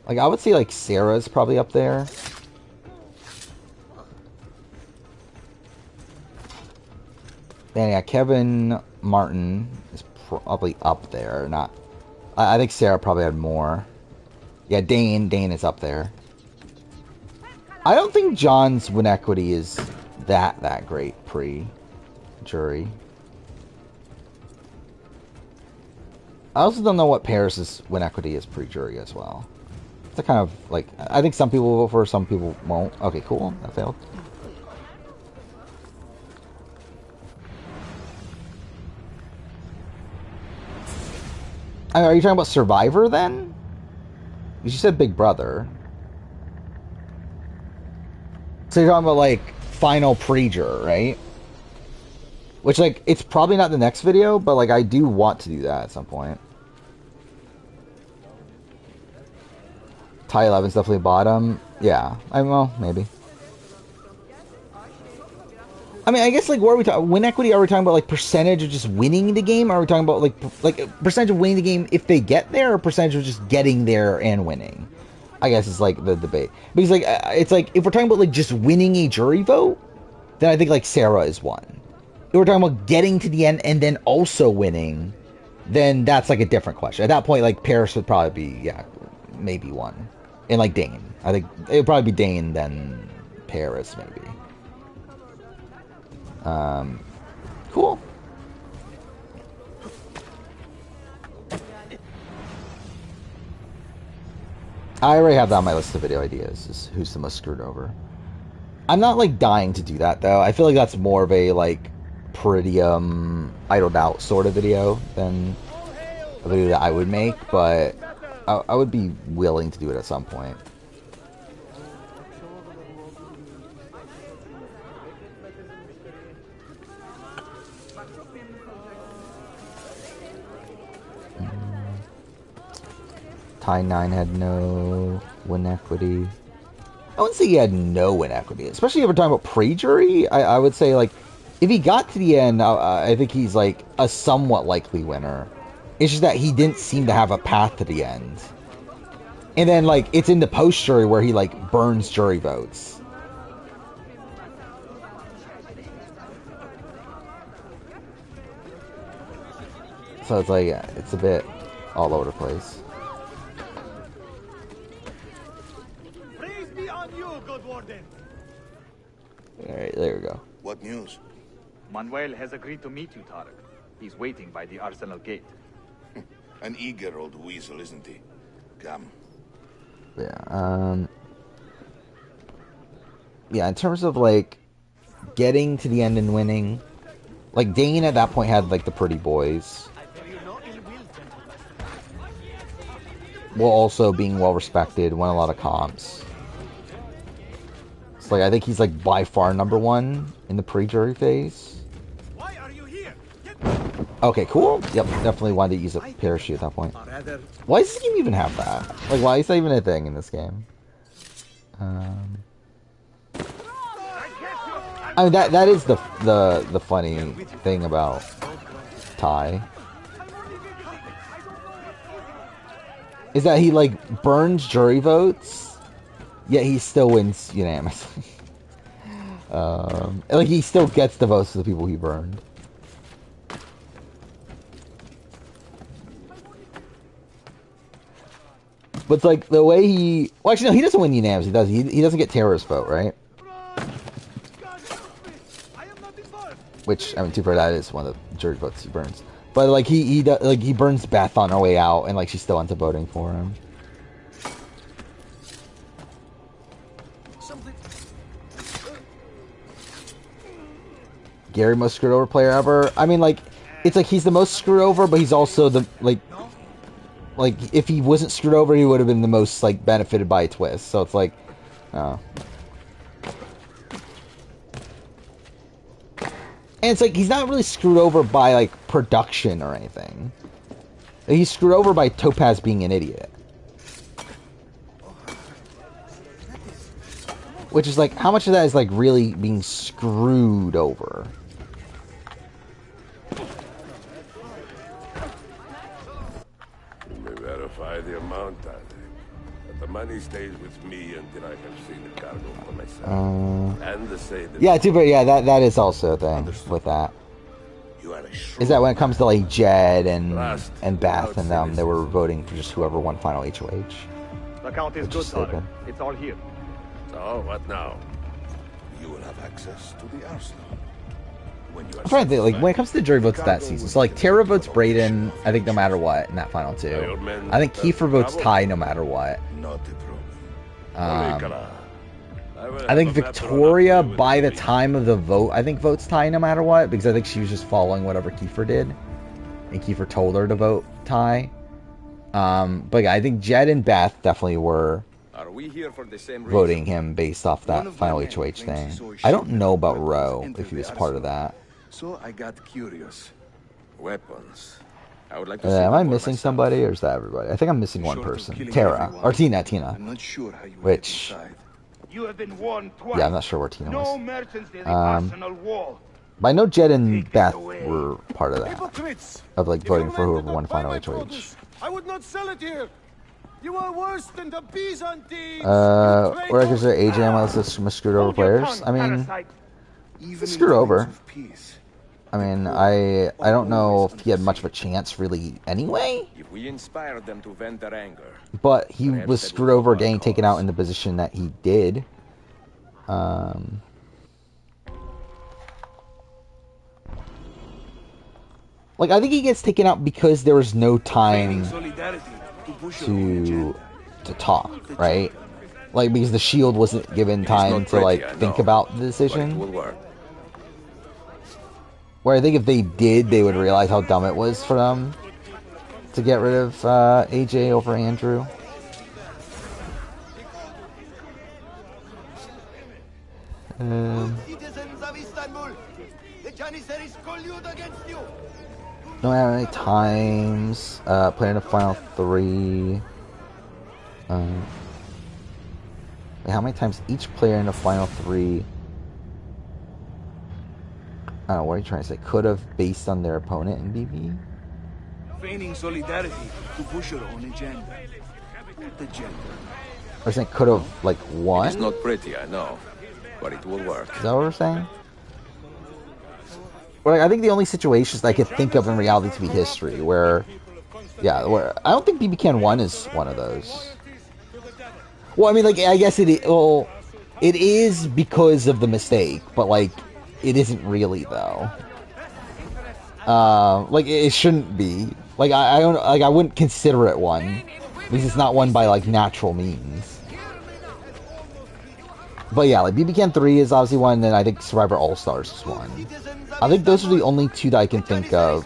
Like, I would say, like, Sarah's probably up there. And yeah, Kevin Martin is probably up there. Not, I think Sarah probably had more. Yeah, Dane is up there. I don't think John's win equity is that great pre-jury. I also don't know what Paris's win equity is pre-jury as well. It's a kind of like, I think some people will vote for, some people won't. Okay, cool. That failed. Are you talking about Survivor then? You said Big Brother. So you're talking about like final pre-juror, right? Which, like, it's probably not the next video, but like I do want to do that at some point. Tie 11's definitely bottom. Yeah, well, maybe. I mean, I guess, like, what are we talking? Win equity? Are we talking about like percentage of just winning the game? Or are we talking about like percentage of winning the game if they get there, or percentage of just getting there and winning? I guess it's like the debate. Because like it's like if we're talking about like just winning a jury vote, then I think like Sarah is one. If we're talking about getting to the end and then also winning, then that's like a different question. At that point, like Paris would probably be maybe one, and like Dane. I think it would probably be Dane then Paris maybe. Cool. I already have that on my list of video ideas, is who's the most screwed over. I'm not, like, dying to do that, though. I feel like that's more of a, like, pretty, idled out sort of video than a video that I would make, but I would be willing to do it at some point. Tie 9 had no win equity. I wouldn't say he had no win equity, especially if we're talking about pre-jury. I would say, like, if he got to the end, I think he's, like, a somewhat likely winner. It's just that he didn't seem to have a path to the end. And then, like, it's in the post-jury where he, like, burns jury votes. So it's like, it's a bit all over the place. Alright, there we go. What news? Manuel has agreed to meet you, Tarek. He's waiting by the Arsenal gate. An eager old weasel, isn't he? Come. Yeah, yeah, in terms of, like, getting to the end and winning, like, Dane at that point had, like, the pretty boys. While also being well-respected, won a lot of comps. Like, I think he's, like, by far #1 in the pre-jury phase. Why are you here? Okay, cool. Yep, definitely wanted to use a parachute at that point. Why does this game even have that? Like, why is that even a thing in this game? I mean, that is the funny thing about Ty. Is that he, like, burns jury votes, yet he still wins unanimously. Like, he still gets the votes of the people he burned. But it's like, the way he... Well, actually, no, he doesn't win unanimously, does he? He doesn't get Terror's vote, right? Which, I mean, too far, that is one of the jury votes he burns. But, like, he burns Beth on her way out, and, like, she still ends up voting for him. Gary, most screwed over player ever. I mean, like, it's like he's the most screwed over, but he's also the, like, if he wasn't screwed over, he would have been the most, like, benefited by a twist. So it's like, and it's like, he's not really screwed over by, like, production or anything. He's screwed over by Topaz being an idiot. Which is like, how much of that is, like, really being screwed over? You may verify the amount, I think. But the money stays with me until I have seen the cargo for myself. And the say that... Yeah, too, but yeah, that is also a thing with that. Is that when it comes to, like, Jed and Beth and them, they were voting for just whoever won final HOH. The count is good, Tarek. It's all here. So, what now? You will have access to the arsenal. When you are I'm trying to think, like, when it comes to the jury votes that season, so, like, Tara votes Brayden, I think, no matter what, in that final two. I think Kiefer votes Ty no matter what. I think Victoria, by the time of the vote, I think votes Ty no matter what, because I think she was just following whatever Kiefer did. And Kiefer told her to vote Ty. But yeah, I think Jed and Beth definitely were voting him based off that final HOH thing. I don't know about Roe, if he was part of that. So I got curious. Weapons. I would like to Am I missing somebody, or is that everybody? I think I'm missing one person. Tara. Or Tina. I'm not sure how you Which... You have been warned twice. Yeah, I'm not sure where Tina was. No merchants near the arsenal wall. But I know Jed and Beth were part of that. Of, like, voting for whoever won final HOH. I would not sell it here. You are worse than the Byzantines. Or is there AJ on my list of screwed over players? I mean, screwed over. I mean, I don't know if he had much of a chance really anyway. If we inspired them to vent their anger. But he was screwed over getting taken out in the position that he did. Like, I think he gets taken out because there was no time to talk, right? Like, because the shield wasn't given time to, like, think about the decision. Where I think if they did, they would realize how dumb it was for them to get rid of AJ over Andrew. No matter how many times playing a final three. How many times each player in the final three? I don't know, what are you trying to say? Could have based on their opponent in BB? Feigning solidarity to push your own agenda. What agenda? Or saying could have, like, won? It's not pretty, I know. But it will work. Is that what we're saying? Well, like, I think the only situations that I could think of in reality to be history where... Yeah, where... I don't think BB Can 1 is one of those. Well, I mean, like, I guess it is... Well, it is because of the mistake, but, like... It isn't really, though. Like, it shouldn't be. Like, I don't, like, I wouldn't consider it one. Because it's not one by, like, natural means. But yeah, like, BB Can 3 is obviously one, and then I think Survivor All-Stars is one. I think those are the only two that I can think of.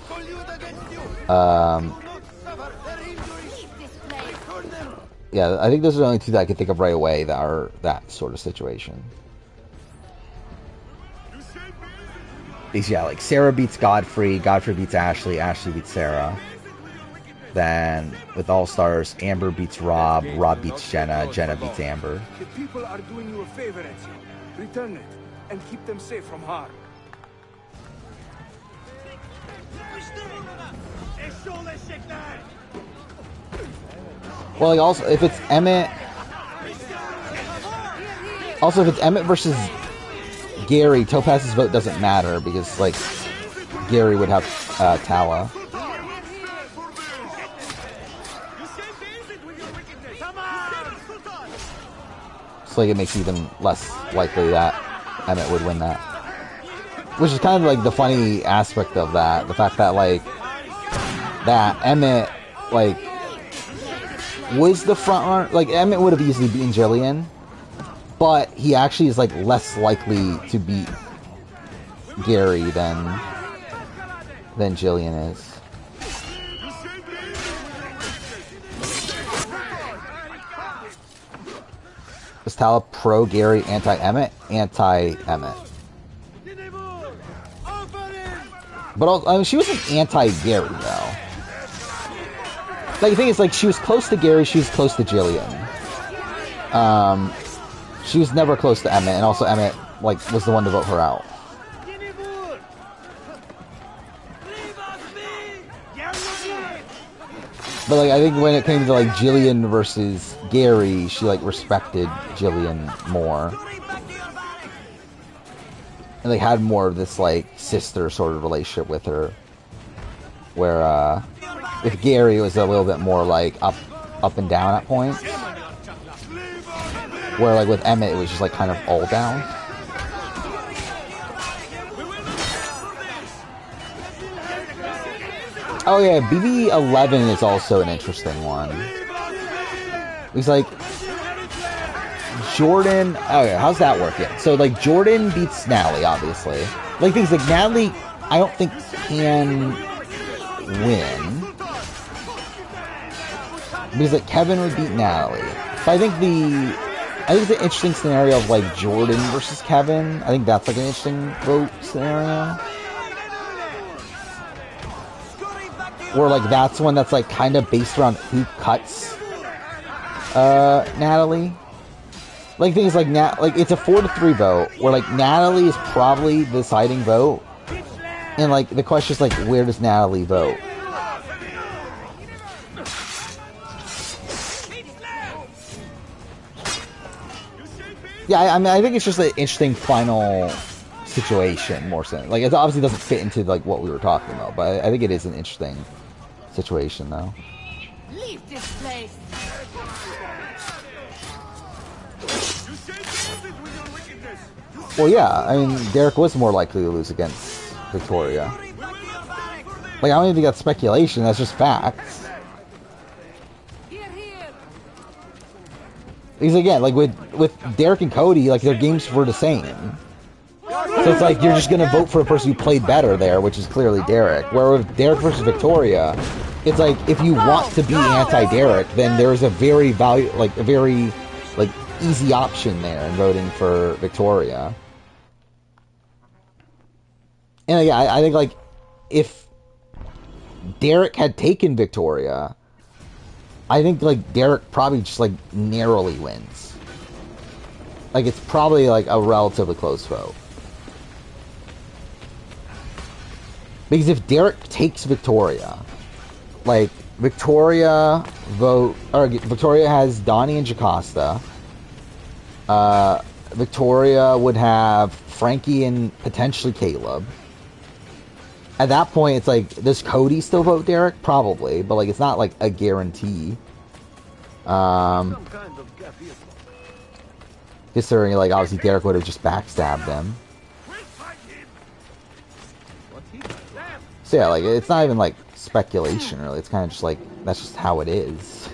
Yeah, I think those are the only two that I can think of right away that are that sort of situation. Yeah, like Sarah beats Godfrey, Godfrey beats Ashley, Ashley beats Sarah. Then with All Stars, Amber beats Rob, Rob beats Jenna, Jenna beats Amber. The people are doing you a favor, Ezio. Return it and keep them safe from harm. Well, like also if it's Emmett, versus Gary, Topaz's vote doesn't matter because, like, Gary would have Tala. So, like, it makes even less likely that Emmett would win that. Which is kind of, like, the funny aspect of that. The fact that, like, that Emmett, like, was the front runner. Like, Emmett would have easily beaten Jillian. But he actually is, like, less likely to beat Gary than Jillian is. Is Tala pro Gary, anti-Emmett? Anti-Emmett. But also, I mean, she wasn't anti-Gary, though. Like, the thing is, like, she was close to Gary, she was close to Jillian. She was never close to Emmett, and also Emmett, like, was the one to vote her out. But, like, I think when it came to, like, Jillian versus Gary, she, like, respected Jillian more. And, like, had more of this, like, sister sort of relationship with her. Where, with Gary, it was a little bit more, like, up and down at points. Where, like, with Emmett, it was just, like, kind of all down. Oh, yeah, BB11 is also an interesting one. He's like... Jordan... Oh, yeah, how's that work? Yeah, so, like, Jordan beats Natalie, obviously. Like, things like Natalie, I don't think can win. Because, like, Kevin would beat Natalie. But I think the interesting scenario of, like, Jordan versus Kevin, I think that's, like, an interesting vote scenario. Where, like, that's one that's, like, kind of based around who cuts Natalie. Like, things like, it's a 4-3 vote, where, like, Natalie is probably the deciding vote. And, like, the question is, like, where does Natalie vote? Yeah, I mean, I think it's just an interesting final situation, more so. Like, it obviously doesn't fit into, like, what we were talking about, but I think it is an interesting situation, though. Leave this place. Well, yeah, I mean, Derek was more likely to lose against Victoria. Like, I don't even think that's speculation, that's just facts. Because again, like with Derek and Cody, like their games were the same. So it's like you're just gonna vote for a person who played better there, which is clearly Derek. Where with Derek versus Victoria, it's like if you want to be anti-Derek, then there's a very easy option there in voting for Victoria. And yeah, I think like if Derek had taken Victoria, I think, like, Derek probably just, like, narrowly wins. Like, it's probably, like, a relatively close vote. Because if Derek takes Victoria, like, Victoria has Donnie and Jocasta. Victoria would have Frankie and potentially Caleb. At that point, it's like, does Cody still vote Derek? Probably, but, like, it's not, like, a guarantee. Considering, like, obviously Derek would have just backstabbed him. So, yeah, like, it's not even, like, speculation, really. It's kind of just, like, that's just how it is.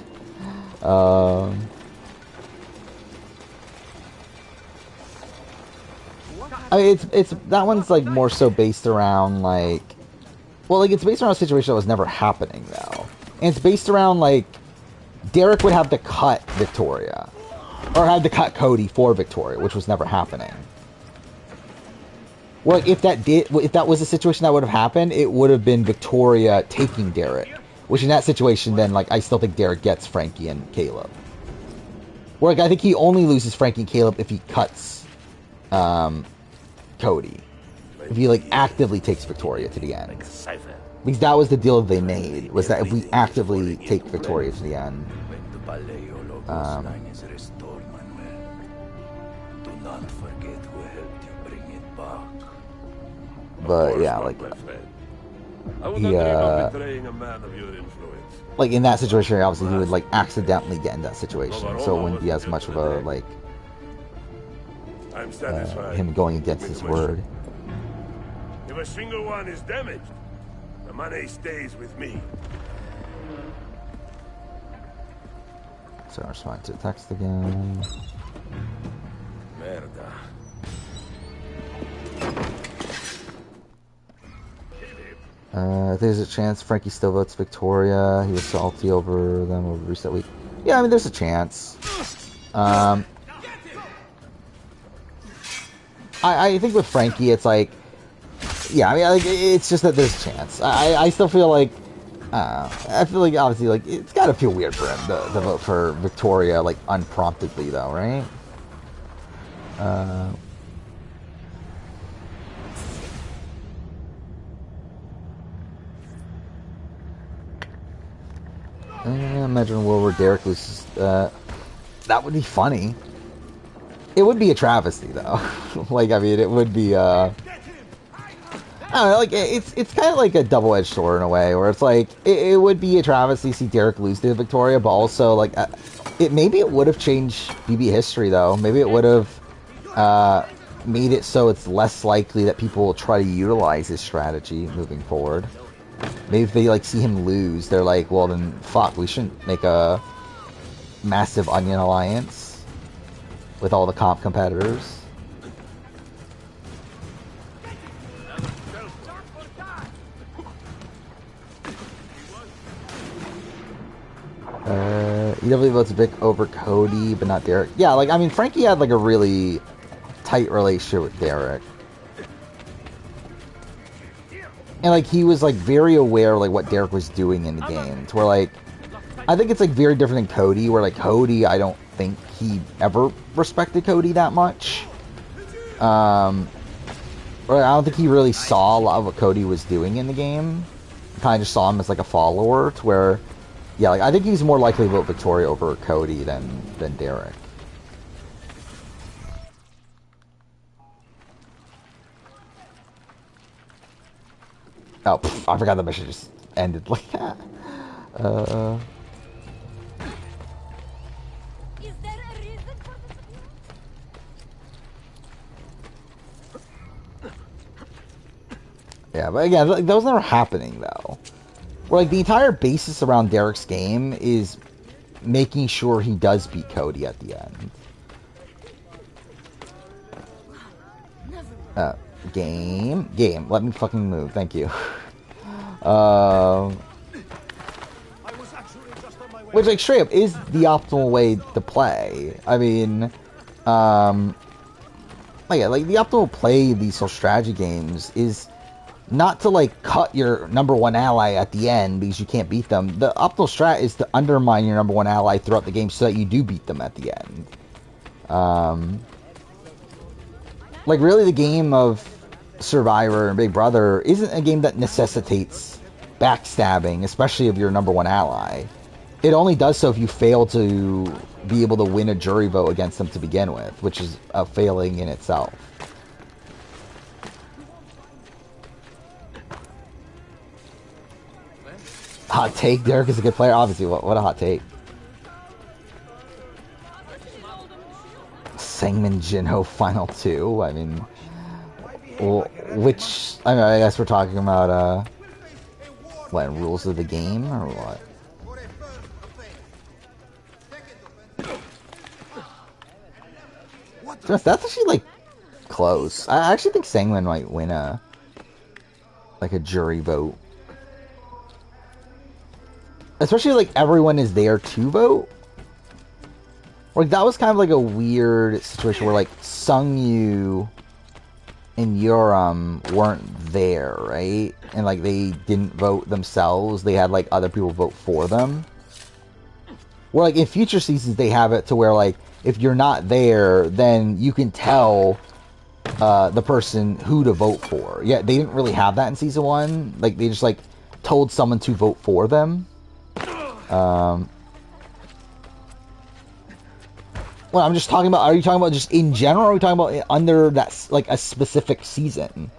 I mean, it's that one's like more so based around like, well, like it's based around a situation that was never happening though, and it's based around like Derek would have to cut Victoria, or had to cut Cody for Victoria, which was never happening. Well, like, if that was a situation that would have happened, it would have been Victoria taking Derek, which in that situation then like I still think Derek gets Frankie and Caleb. Where like I think he only loses Frankie and Caleb if he cuts Cody. If he like actively takes Victoria to the end. Because that was the deal they made, was that if we actively take Victoria to the end. Do not forget who helped you bring it But yeah, like he like in that situation, obviously he would like accidentally get in that situation, so it wouldn't be as much of a like him going against his word. If a single one is damaged, the money stays with me. So I'm responding to the text again. Merda. There's a chance Frankie still votes Victoria. He was salty over them over reset week. Yeah, I mean, there's a chance. I think with Frankie, it's like, yeah, I mean, like, it's just that there's a chance. I still feel like, I feel like obviously, like, it's gotta feel weird for him to vote for Victoria, like, unpromptedly, though, right? Imagine a world where Derek loses. That would be funny. It would be a travesty, though. Like, I mean, it would be. I don't know. Like, it's kind of like a double-edged sword in a way, where it's like it would be a travesty to see Derek lose to Victoria, but also like maybe it would have changed BB history, though. Maybe it would have made it so it's less likely that people will try to utilize his strategy moving forward. Maybe if they like see him lose, they're like, well then fuck, we shouldn't make a massive onion alliance with all the comp competitors. He definitely votes Vic over Cody, but not Derek. Yeah, like, I mean, Frankie had like a really tight relationship with Derek. And, like, he was, like, very aware of, like, what Derek was doing in the game. To where, like, I think it's, like, very different than Cody. Where, like, Cody, I don't think he ever respected Cody that much. Or I don't think he really saw a lot of what Cody was doing in the game. Kind of just saw him as, like, a follower. To where, yeah, like, I think he's more likely to vote Victoria over Cody than Derek. Oh, I forgot the mission just ended like that. Yeah, but again, like, that was never happening, though. Where, like, the entire basis around Derek's game is making sure he does beat Cody at the end. Game. Let me fucking move. Thank you. Which, like, straight up is the optimal way to play. I mean, like, yeah, like, the optimal play of these social strategy games is not to, like, cut your number one ally at the end because you can't beat them. The optimal strat is to undermine your number one ally throughout the game so that you do beat them at the end. Like, really, the game of Survivor and Big Brother isn't a game that necessitates backstabbing, especially of your number one ally. It only does so if you fail to be able to win a jury vote against them to begin with, which is a failing in itself. Hot take, Derek is a good player. Obviously, what a hot take. Sangman Jinho Final 2. I mean, which, I mean, I guess we're talking about, what, rules of the game, or what? That's actually, like, close. I actually think Sangman might win a jury vote. Especially, like, everyone is there to vote. Like, that was kind of like a weird situation where, like, Sungyu and Yoram weren't there, right? And, like, they didn't vote themselves. They had, like, other people vote for them. Where, like, in future seasons, they have it to where, like, if you're not there, then you can tell the person who to vote for. Yeah, they didn't really have that in Season 1. Like, they just, like, told someone to vote for them. Well, I'm just talking about, are you talking about just in general, or are you talking about under that, like, a specific season?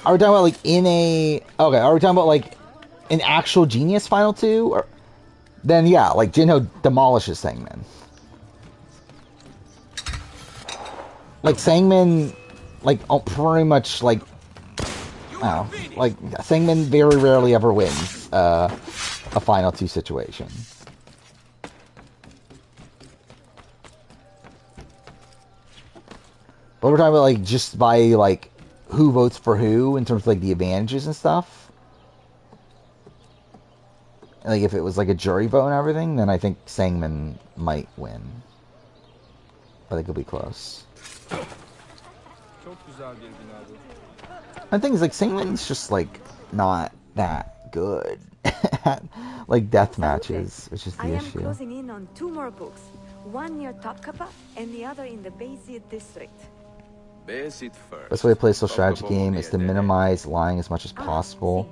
Are we talking about like in a... Okay, are we talking about like an actual Genius Final 2? Or... Then yeah, like Jinho demolishes Sangmin. Like Sangmin, like pretty much like... Oh, like Sangmin very rarely ever wins a Final 2 situation. But we're talking about like just by like who votes for who in terms of like the advantages and stuff. Like if it was like a jury vote and everything, then I think Sangmin might win. I think it'll be close. The thing is, like, Sangmin's just like not that good at like death matches, which is the issue. I am closing in on 2 more books. One near Topkapi and the other in the Bayezid district. Best way to play a social strategy game is to minimize lying as much as possible.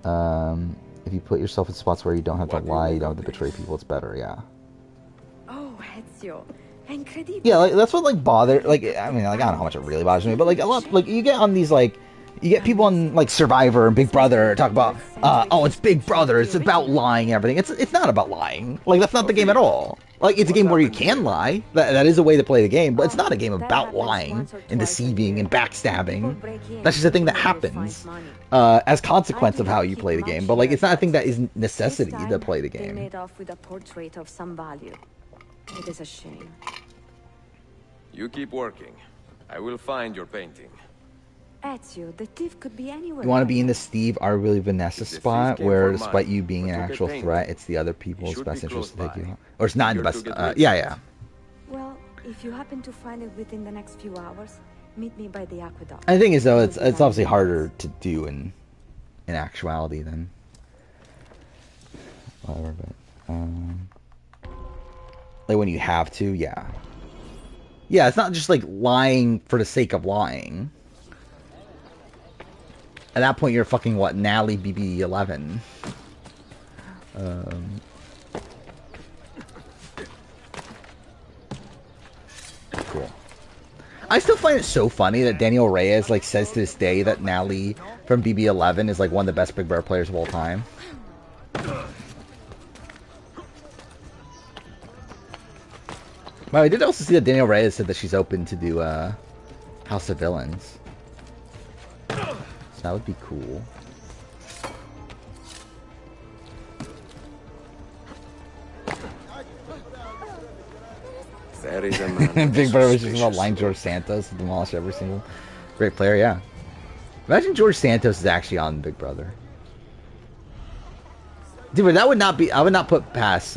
If you put yourself in spots where you don't have to lie, you don't have to betray people, it's better, yeah. Oh, Ezio. Incredible. Yeah, like, that's what, like, like, I mean, like, I don't know how much it really bothers me, but, like, a lot, like, you get on these, like, you get people on, like, Survivor and Big Brother talk about, oh, it's Big Brother, it's about lying and everything. It's not about lying. Like, that's not the game at all. Like, it's a game where you can lie. That is a way to play the game, but it's not a game about lying and deceiving and backstabbing. That's just a thing that happens as consequence of how you play the game. But, like, it's not a thing that is necessity to play the game. They made off with a portrait of some value. It is a shame. You keep working. I will find your painting. Ezio, the thief could be anywhere. You want to be in the Steve Are Really Vanessa spot, where despite you being an actual threat, it's the other people's best interest to take you out. Or it's not in the best... yeah. Well, if you happen to find it within the next few hours, meet me by the aqueduct. And the thing is, though, it's obviously harder to do in actuality than... Whatever, but... like, when you have to, yeah. Yeah, it's not just, like, lying for the sake of lying. At that point, you're fucking, what, Nally BB11. Cool. I still find it so funny that Daniel Reyes, like, says to this day that Nally from BB11 is, like, one of the best Big Brother players of all time. Well, I did also see that Daniel Reyes said that she's open to do, House of Villains. That would be cool. There is a man. Big Brother was just about line George Santos to demolish every single great player, yeah. Imagine George Santos is actually on Big Brother. Dude, but that would not be... I would not put past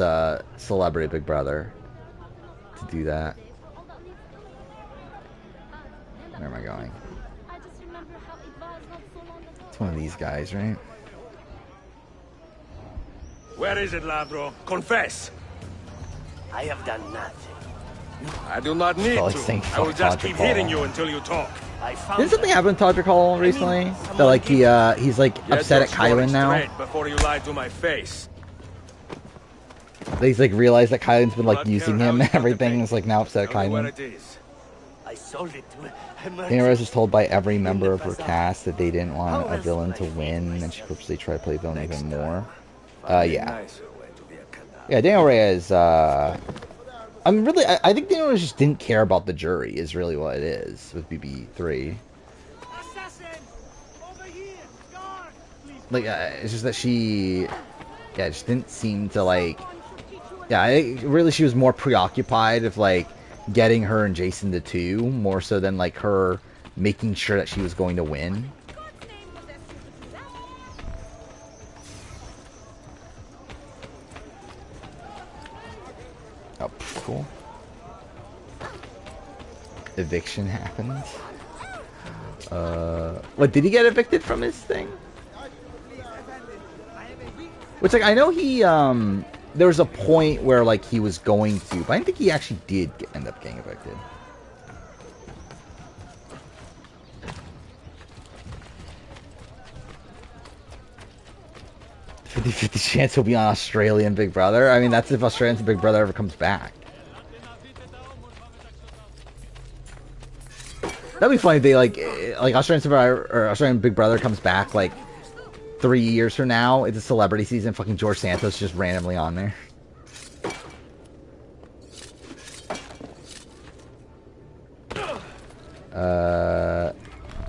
Celebrity Big Brother to do that. Where am I going? It's one of these guys, right? Where is it, Ladro? Confess! I have done nothing. I do not need to. I will just keep hitting you until you talk. Didn't something happen to Todrick Hall recently? That like he's like upset at Kylan now. Before you lie to my face. He's like realized that Kylan's been like using him and everything. Is like now upset at Kylan. I sold it to Dana Rose was told by every member of her cast that they didn't want a villain to win, and she purposely tried to play villain even more. Yeah. Yeah, Daniel Reyes, I think Daniel Reyes just didn't care about the jury, is really what it is, with BB3. Like, it's just that she, just didn't seem to, like, really she was more preoccupied with, like, getting her and Jason to 2, more so than, like, her making sure that she was going to win. Oh, cool. Eviction happened. What, did he get evicted from his thing? Which, like, I know he, there was a point where, like, he was going to, but I didn't think he actually did end up getting evicted. "50-50 chance he'll be on Australian Big Brother." I mean, that's if Australian Big Brother ever comes back. That'd be funny if they, like, like Australian Survivor or Australian Big Brother comes back like 3 years from now, it's a celebrity season. Fucking George Santos just randomly on there.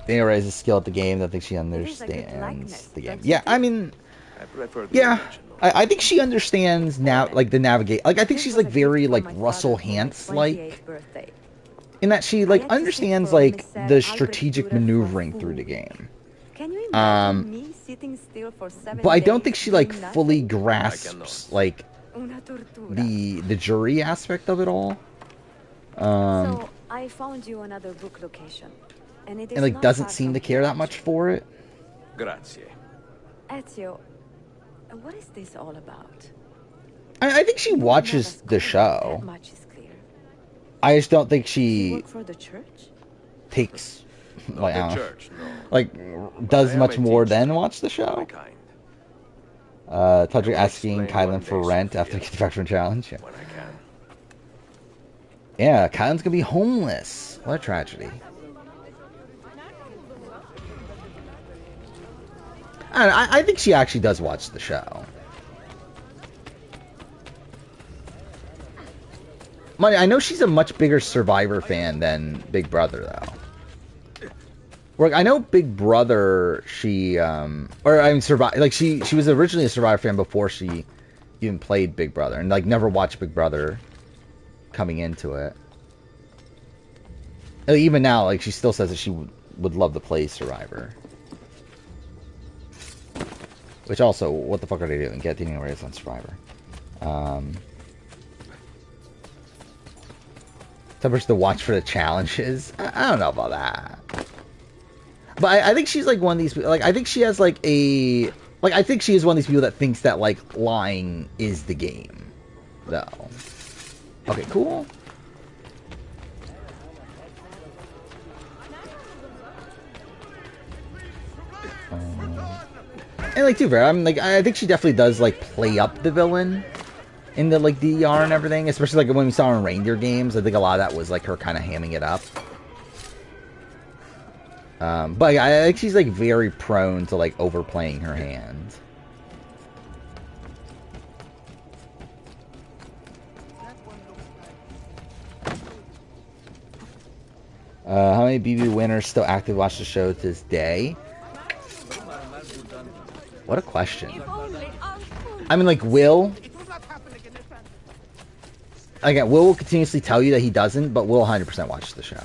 Daniel Ray is a skill at the game. I think she understands the game. Yeah, I mean, yeah, I think she understands now, like the navigate. Like I think she's like very like Russell Hantz like, in that she like understands like the strategic maneuvering through the game. Can you imagine me sitting still for 7 But I don't days think she like doing nothing? fully grasps like the jury aspect of it all. So I found you another book location, and it is And like not doesn't far seem from to care that much for it. Grazie. Ezio, what is this all about? I think she watches the show. That much is clear. I just don't think You she work for the church? takes like, the I don't know, church, no. like does I am much a more teacher. than watch the show. Todrick asking Kylan for rent after the confession challenge. Yeah. Yeah, Kylan's gonna be homeless. What a tragedy. I think she actually does watch the show. I know she's a much bigger Survivor fan than Big Brother, though. Like, I know Big Brother, she, Survivor, like, she was originally a Survivor fan before she even played Big Brother, and, like, never watched Big Brother coming into it. And even now, like, she still says that she would love to play Survivor. Which also, what the fuck are they doing? Get Daniel Reyes on Survivor. Tempers to watch for the challenges. I don't know about that. But I think she's like one of these, like, I think she has like a, like, I think she is one of these people that thinks that like lying is the game, though. Okay, cool. And like, too fair, I'm like, I think she definitely does like play up the villain in the like DER and everything, especially like when we saw her in reindeer games. I think a lot of that was like her kind of hamming it up. But I think she's like very prone to like overplaying her hand. How many BB winners still active watch the show to this day? What a question. I mean, like, Will... Again, Will continuously tell you that he doesn't, but Will 100% watches the show.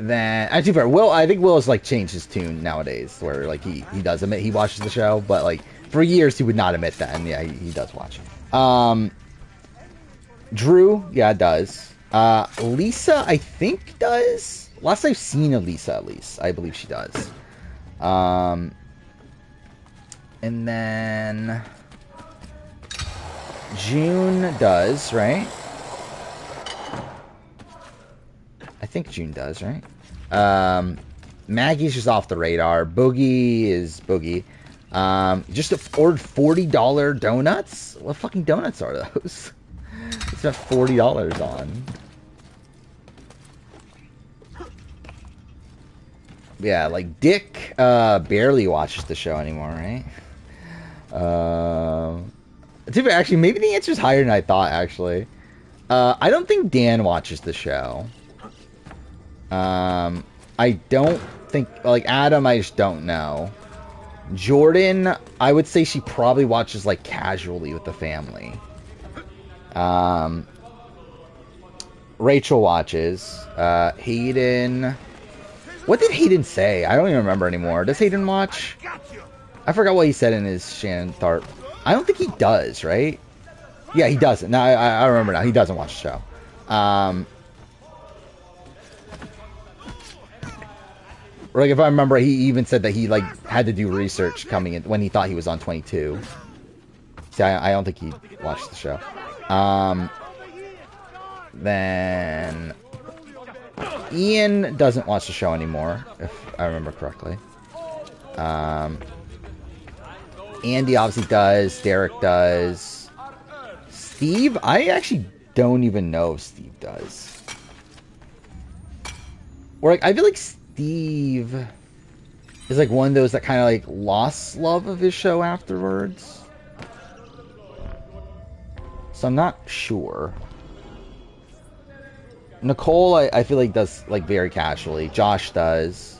Then, to be fair, Will, I think Will has, like, changed his tune nowadays, where, like, he does admit he watches the show, but, like, for years he would not admit that, and yeah, he does watch it. Drew, yeah, does. Lisa, I think, does. Last I've seen of Lisa, at least, I believe she does. And then June does, right? I think June does, right? Maggie's just off the radar. Boogie is Boogie. Just ordered $40 donuts? What fucking donuts are those? It's got $40 on. Yeah, like Dick barely watches the show anymore, right? Actually, maybe the answer's higher than I thought, actually. I don't think Dan watches the show. I don't think... Like, Adam, I just don't know. Jordan, I would say she probably watches, like, casually with the family. Rachel watches. Hayden... What did Hayden say? I don't even remember anymore. Does Hayden watch? I forgot what he said in his Shannon Tharp. I don't think he does, right? Yeah, he doesn't. No, I remember now. He doesn't watch the show. Like, if I remember, he even said that he, like, had to do research coming in when he thought he was on 22. See, I don't think he watched the show. Then... Ian doesn't watch the show anymore, if I remember correctly. Andy obviously does. Derek does. Steve? I actually don't even know if Steve does. Or like, I feel like Steve is like one of those that kind of like lost love of his show afterwards. So I'm not sure. Nicole, I feel like does like very casually. Josh does.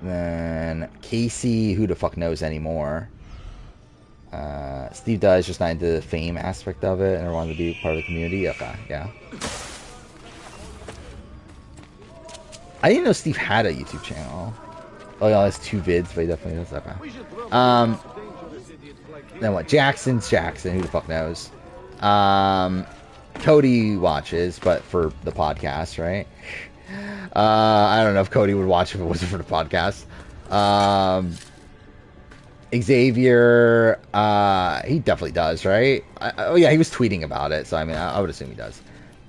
Then Casey, who the fuck knows anymore. Steve does, just not into the fame aspect of it, and I wanted to be part of the community. Okay, yeah. I didn't know Steve had a YouTube channel. Oh, yeah, has 2 vids, but he definitely does. Okay. Then what? Jackson's Jackson. Who the fuck knows? Cody watches, but for the podcast, right? I don't know if Cody would watch if it wasn't for the podcast. Xavier, he definitely does, right? Oh yeah, he was tweeting about it, so I mean, I would assume he does.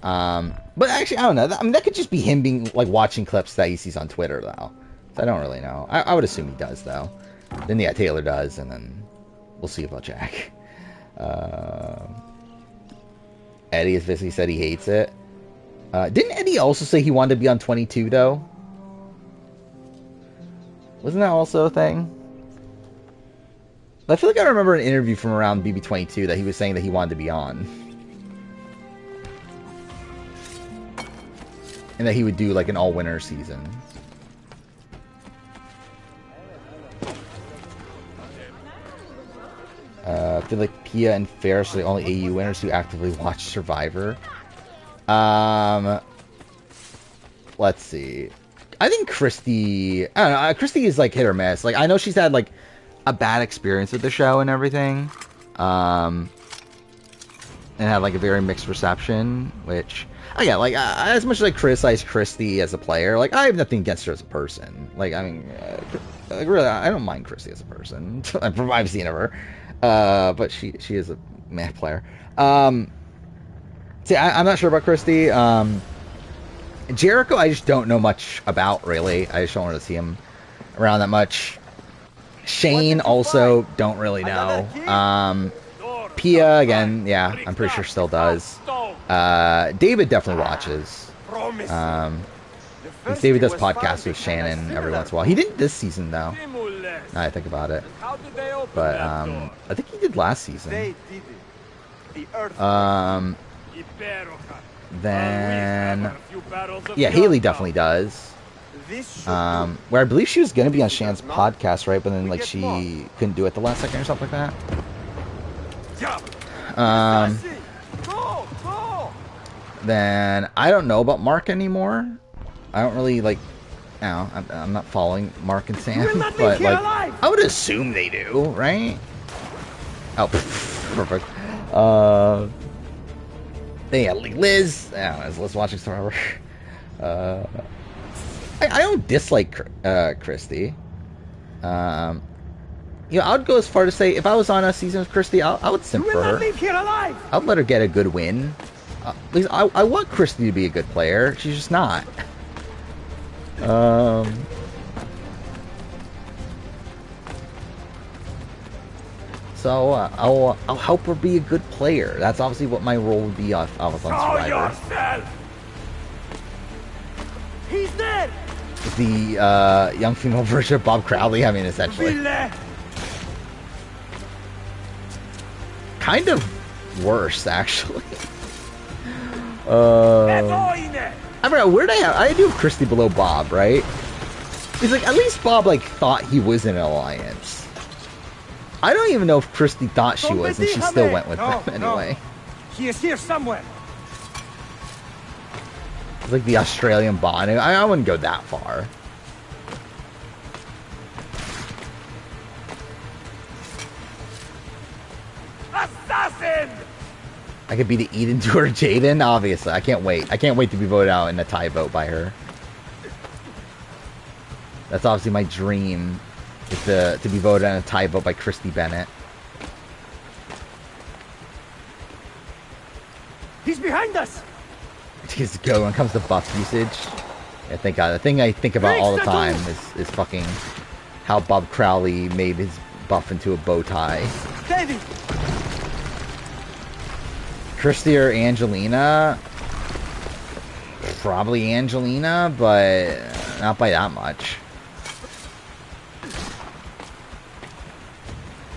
But actually, I don't know. I mean, that could just be him being like watching clips that he sees on Twitter, though. So I don't really know. I would assume he does, though. Then yeah, Taylor does, and then we'll see about Jack. Eddie has basically said he hates it. Didn't Eddie also say he wanted to be on 22, though? Wasn't that also a thing? I feel like I remember an interview from around BB22 that he was saying that he wanted to be on. And that he would do like an all-winner season. I feel like Pia and Ferris are the only AU winners who actively watch Survivor. Let's see. I think Christy... I don't know. Christy is like hit or miss. Like, I know she's had like a bad experience with the show and everything. And had like a very mixed reception, which... Again, like, as much as I criticize Christy as a player, like, I have nothing against her as a person. Like, I mean, like, really, I don't mind Christy as a person, from I've seen of her. But she is a meh player. See, I'm not sure about Christy. Jericho, I just don't know much about, really. I just don't want to see him around that much. Shane, also, don't really know. Pia, again, yeah, I'm pretty sure still does. David definitely watches. David does podcasts with Shannon every once in a while. He didn't this season, though. Now I think about it. But, I think he did last season. Then... Yeah, Haley definitely does. Where I believe she was going to be on Shan's podcast, right? But then, like, she couldn't do it the last second or something like that. Then I don't know about Mark anymore. I don't really like. I'm not following Mark and Sam, but like I would assume they do, right? Oh, perfect. Then yeah, Liz. Liz watching Survivor. I don't dislike Christy. I would go as far to say if I was on a season with Christy, I would simp for her. I'd let her get a good win. Because I want Christy to be a good player. She's just not. So I'll help her be a good player. That's obviously what my role would be if I was on Survivor. He's there. The young female version of Bob Crowley. I mean, essentially. Kind of worse, actually. I forgot, where did I do Christy below Bob, right? He's like, at least Bob, like, thought he was in an alliance. I don't even know if Christy thought she was, and she still went with them anyway. He is here somewhere. It's like the Australian bond. I wouldn't go that far. Assassin! I could be the Eden to her Jaden, obviously. I can't wait. I can't wait to be voted out in a tie vote by her. That's obviously my dream, is to be voted out in a tie vote by Christy Bennett. He's behind us! Just go when it comes to buff usage. Yeah, thank God. The thing I think about all the time is fucking how Bob Crowley made his buff into a bow tie. Davey! Christy or Angelina? Probably Angelina, but not by that much.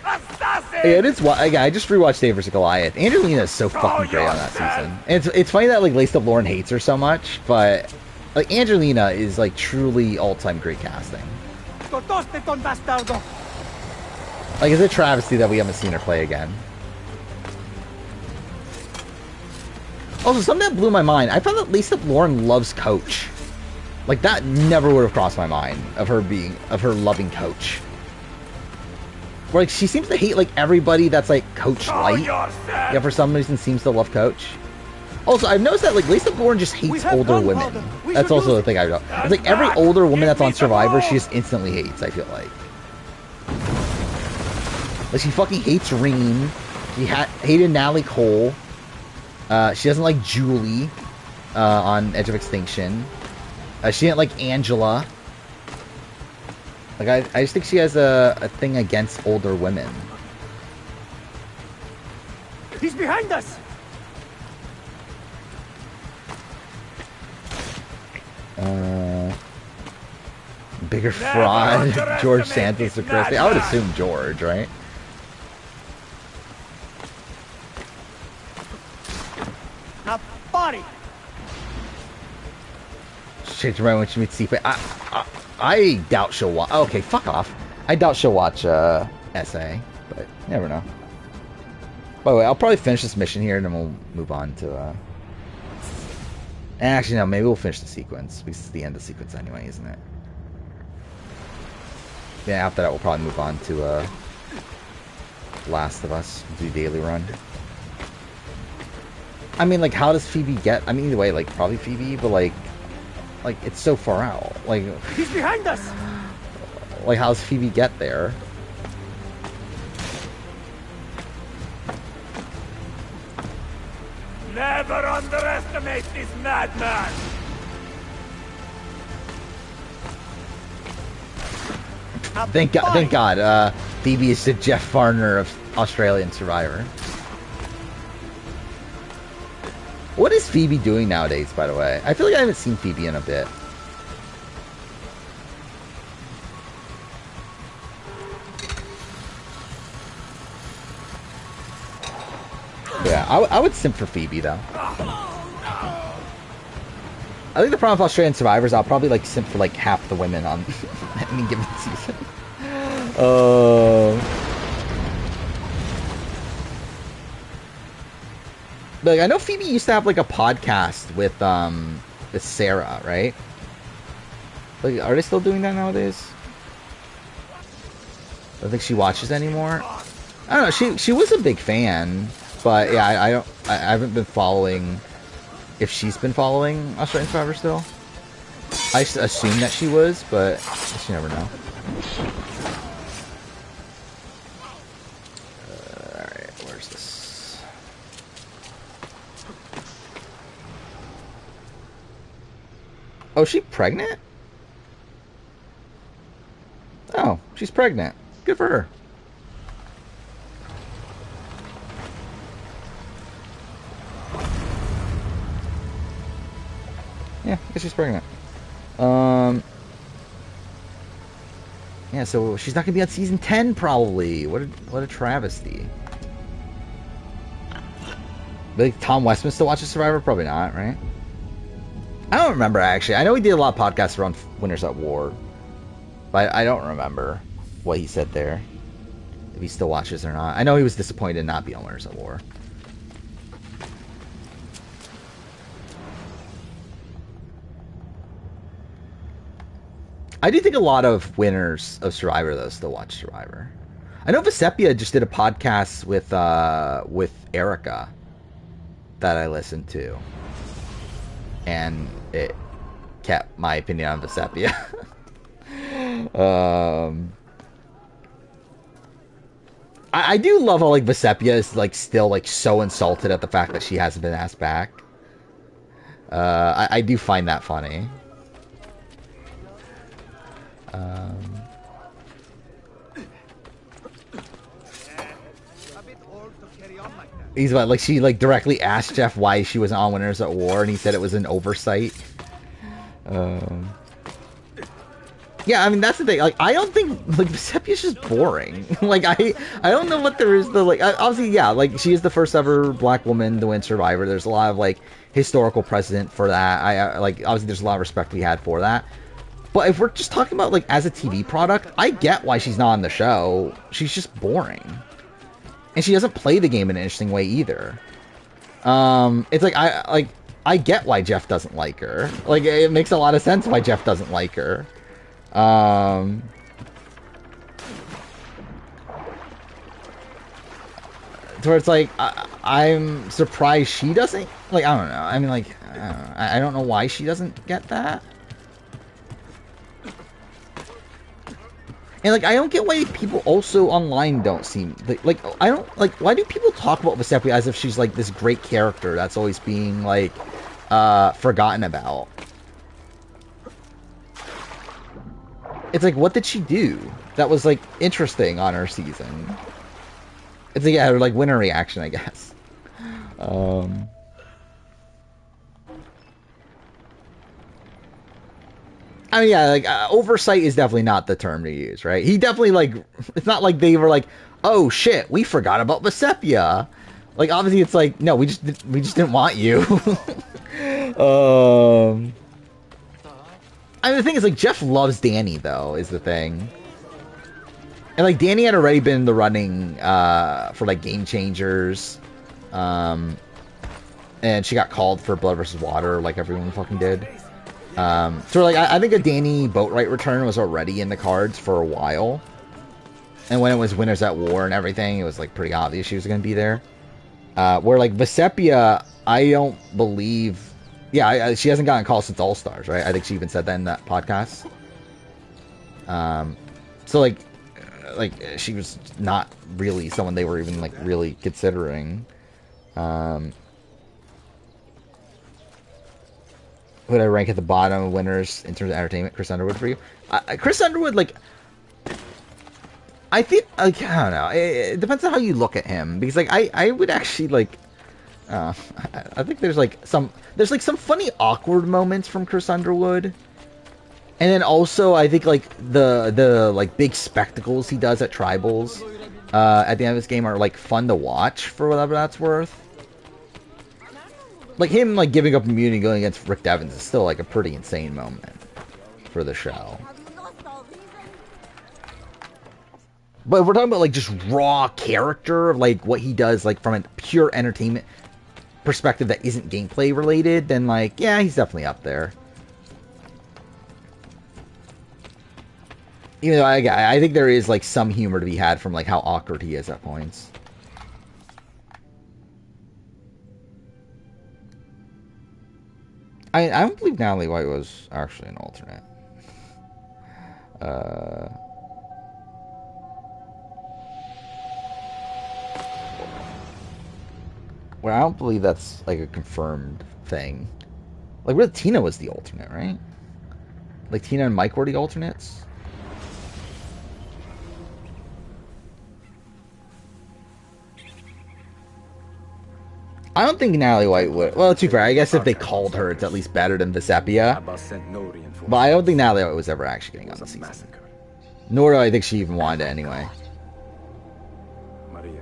Yeah, it is. I just rewatched David vs. Goliath. Angelina is so fucking great on that season. And it's funny that like Laced Up Lauren hates her so much, but like Angelina is like truly all-time great casting. Like, it's a travesty that we haven't seen her play again. Also, something that blew my mind. I found that Laced Up Lauren loves Coach. Like, that never would have crossed my mind of her loving Coach. Like, she seems to hate like everybody that's like Coach light. Yeah, for some reason seems to love Coach. Also, I've noticed that like Laced Up Lauren just hates older women. That's also the thing I've noticed. It's like every older woman that's on Survivor, she just instantly hates, I feel like. Like, she fucking hates Reem. She hated Natalie Cole. She doesn't like Julie on Edge of Extinction. She didn't like Angela. Like, I just think she has a thing against older women. He's behind us! Bigger fraud, George Santos or Christie. I would assume George, right? Now, body! Change her mind when she meets Sipe. I doubt she'll watch. Okay, fuck off. I doubt she'll watch SA, but you never know. By the way, I'll probably finish this mission here and then we'll move on to. Actually, no, maybe we'll finish the sequence because it's the end of the sequence anyway, isn't it? Yeah, after that, we'll probably move on to Last of Us, do daily run. I mean, like, how does Phoebe get? I mean, either way, like, probably Phoebe, but like, it's so far out. Like, he's behind us. Like, how does Phoebe get there? Never underestimate this madman. Thank God. Phoebe is the Jeff Farner of Australian Survivor. What is Phoebe doing nowadays, by the way? I feel like I haven't seen Phoebe in a bit. Yeah, I would simp for Phoebe, though. I think the problem with Australian Survivors, I'll probably, like, simp for, like, half the women on any given season. Like, I know Phoebe used to have, like, a podcast with Sarah, right? Like, are they still doing that nowadays? I don't think she watches anymore. I don't know, she was a big fan, but yeah, I haven't been following if she's been following Australian Survivor still. I used to assume that she was, but you never know. Alright, where's this? Oh, is she pregnant? Oh, she's pregnant. Good for her. Yeah, I guess she's pregnant. Yeah, so she's not gonna be on season 10 probably. What a travesty. Like Tom Westman still watches Survivor? Probably not, right? I don't remember actually. I know he did a lot of podcasts around Winners at War, but I don't remember what he said there. If he still watches or not. I know he was disappointed to not be on Winners at War. I do think a lot of winners of Survivor, though, still watch Survivor. I know Vesepia just did a podcast with Erica that I listened to. And it kept my opinion on Vesepia. I do love how, like, Vesepia is, like, still, like, so insulted at the fact that she hasn't been asked back. I do find that funny. A bit old to carry on like that. He's about, like, she, like, directly asked Jeff why she wasn't on Winners at War, and he said it was an oversight. Yeah, I mean, that's the thing. Like, I don't think, like, Vesepia's just boring. Like, I don't know what there is to, like, obviously, yeah, like, she is the first ever black woman to win Survivor. There's a lot of, like, historical precedent for that. Like, obviously, there's a lot of respect we had for that. But if we're just talking about, like, as a TV product, I get why she's not on the show. She's just boring. And she doesn't play the game in an interesting way either. It's like, I get why Jeff doesn't like her. Like, it makes a lot of sense why Jeff doesn't like her. To where it's like, I'm surprised she doesn't, like, I don't know. I mean, like, I don't know why she doesn't get that. And, like, I don't get why people also online don't seem... Like, I don't... Like, why do people talk about Vesepia as if she's, like, this great character that's always being, like, forgotten about? It's like, what did she do that was, like, interesting on her season? It's, like, yeah, her, like, winner reaction, I guess. I mean, yeah, like, oversight is definitely not the term to use, right? He definitely, like, it's not like they were like, oh, shit, we forgot about Vesepia. Like, obviously, it's like, no, we just didn't want you. I mean, the thing is, like, Jeff loves Danny, though, is the thing. And, like, Danny had already been in the running for, like, Game Changers. And she got called for Blood vs. Water, like everyone fucking did. So, like, I think a Danny Boatwright return was already in the cards for a while. And when it was Winners at War and everything, it was, like, pretty obvious she was going to be there. Where, like, Vesepia, I don't believe... Yeah, she hasn't gotten calls since All-Stars, right? I think she even said that in that podcast. So, like, she was not really someone they were even, like, really considering. Who would I rank at the bottom of winners in terms of entertainment? Chris Underwood for you? Chris Underwood, like... I think, like, I don't know. It depends on how you look at him. Because, like, I would actually, like... I think there's, like, some funny, awkward moments from Chris Underwood. And then also, I think, like, the like, big spectacles he does at Tribals at the end of this game are, like, fun to watch, for whatever that's worth. Like, him, like, giving up immunity going against Rick Devens is still, like, a pretty insane moment for the show. But if we're talking about, like, just raw character of, like, what he does, like, from a pure entertainment perspective that isn't gameplay related, then, like, yeah, he's definitely up there. Even though I think there is, like, some humor to be had from, like, how awkward he is at points. I don't believe Natalie White was actually an alternate. Well, I don't believe that's, like, a confirmed thing. Like, really, Tina was the alternate, right? Like, Tina and Mike were the alternates? I don't think Natalie White would. Well, to be fair, I guess if they called her, it's at least better than Vesepia. But I don't think Natalie White was ever actually getting on the season. Nor do I think she even wanted it anyway. Maria,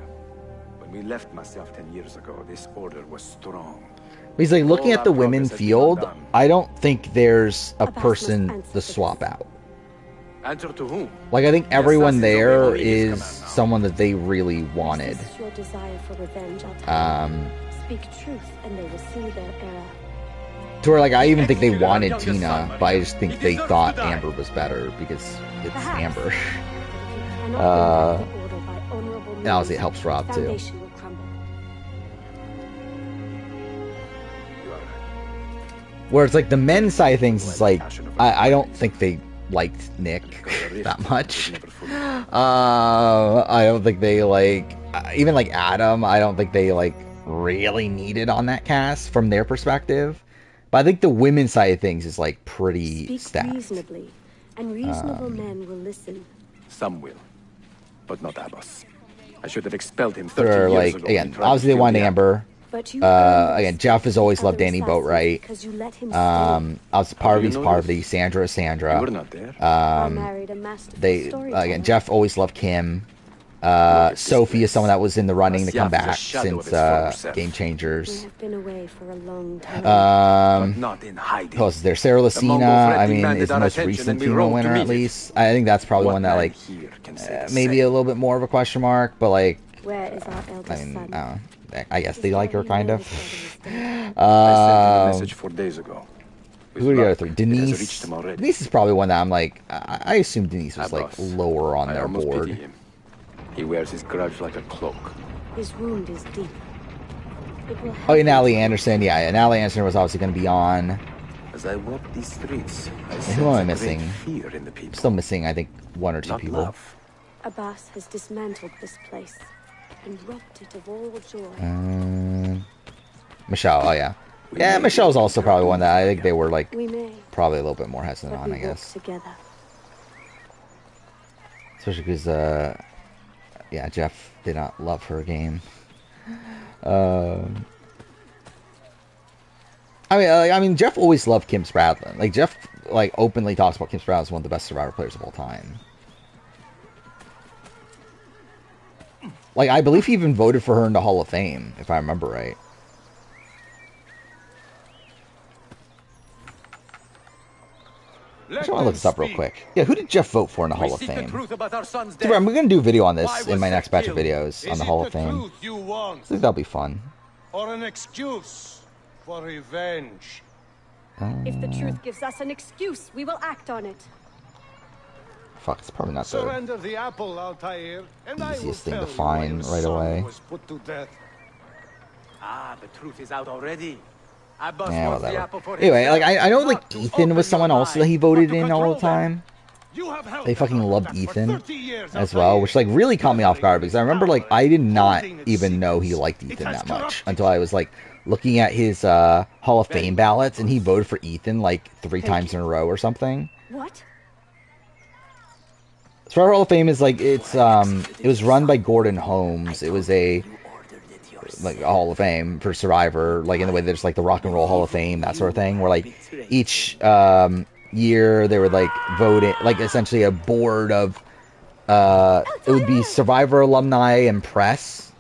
when we left myself 10 years ago, this order was strong. He's like, looking at the women field, I don't think there's a person to swap out. Answer to whom? Like, I think everyone there is someone that they really wanted. Speak truth and they will see their error. To where, like, I even think they wanted Tina, but I just think they thought Amber was better because it's Amber. And obviously it helps Rob too. Where it's like the men's side of things is like, I don't think they liked Nick that much. I don't think they like, even like Adam, I don't think they like really needed on that cast from their perspective. But I think the women's side of things is like pretty stacked. Reasonably, and reasonable men will listen. Some will, but not Abbas. I should have expelled him 30 For years like ago. again, obviously they wanted Amber. But you Again, Jeff has always loved Danny Boatwright. because you let him Parvati's Parvati, Sandra is Sandra. You were not there. I married a masterful storyteller. Again, Jeff always loved Kim. Sophie is someone that was in the running to come back since Game Changers. We have been away for a long time. Not in hiding. Who else is there? Sarah Lucina, I mean, is the most recent female winner at least. I think that's probably one that like maybe a little bit more of a question mark, but like where is our eldest son? I guess they like her kind of. I sent him a message 4 days ago. Who are the other three? Denise. Denise is probably one that I'm like. I assume Denise was like lower on their board. He wears his grudge like a cloak. His wound is deep. Oh, yeah, Natalie Anderson. Yeah, Natalie Anderson was obviously going to be on. As I walk these streets, Who am I missing? Still missing, I think, one or two people. Abbas has dismantled this place and robbed it of all joy. Michelle. Oh yeah, yeah. Michelle's also probably one that I think they were like probably a little bit more hesitant on. I guess. Together. Especially because yeah, Jeff did not love her game. I mean, Jeff always loved Kim Spradlin. Like Jeff, like openly talks about Kim Spradlin as one of the best Survivor players of all time. Like I believe he even voted for her in the Hall of Fame, if I remember right. I just want to look this up real quick. Yeah, who did Jeff vote for in the Hall of Fame? Dude, I'm going to do a video on this in my next batch of videos on the Hall of Fame. I think that'll be fun. Or an excuse for revenge. If the truth gives us an excuse, we will act on it. Fuck, it's probably not the Surrender the apple, Altair, and easiest thing to find right away. Ah, the truth is out already. Yeah, whatever. Anyway, like I know like Ethan was someone else that he voted in all the time. They fucking loved Ethan as well, which like really caught me off guard because I remember like I did not even know he liked Ethan that much until I was like looking at his Hall of Fame ballots and he voted for Ethan like 3 times in a row or something. What? Survivor Hall of Fame is like it was run by Gordon Holmes. It was a Hall of Fame for Survivor, like in the way there's like the Rock and Roll Hall of Fame, that sort of thing, where like each year they would like vote it, like essentially a board of it would be Survivor alumni and press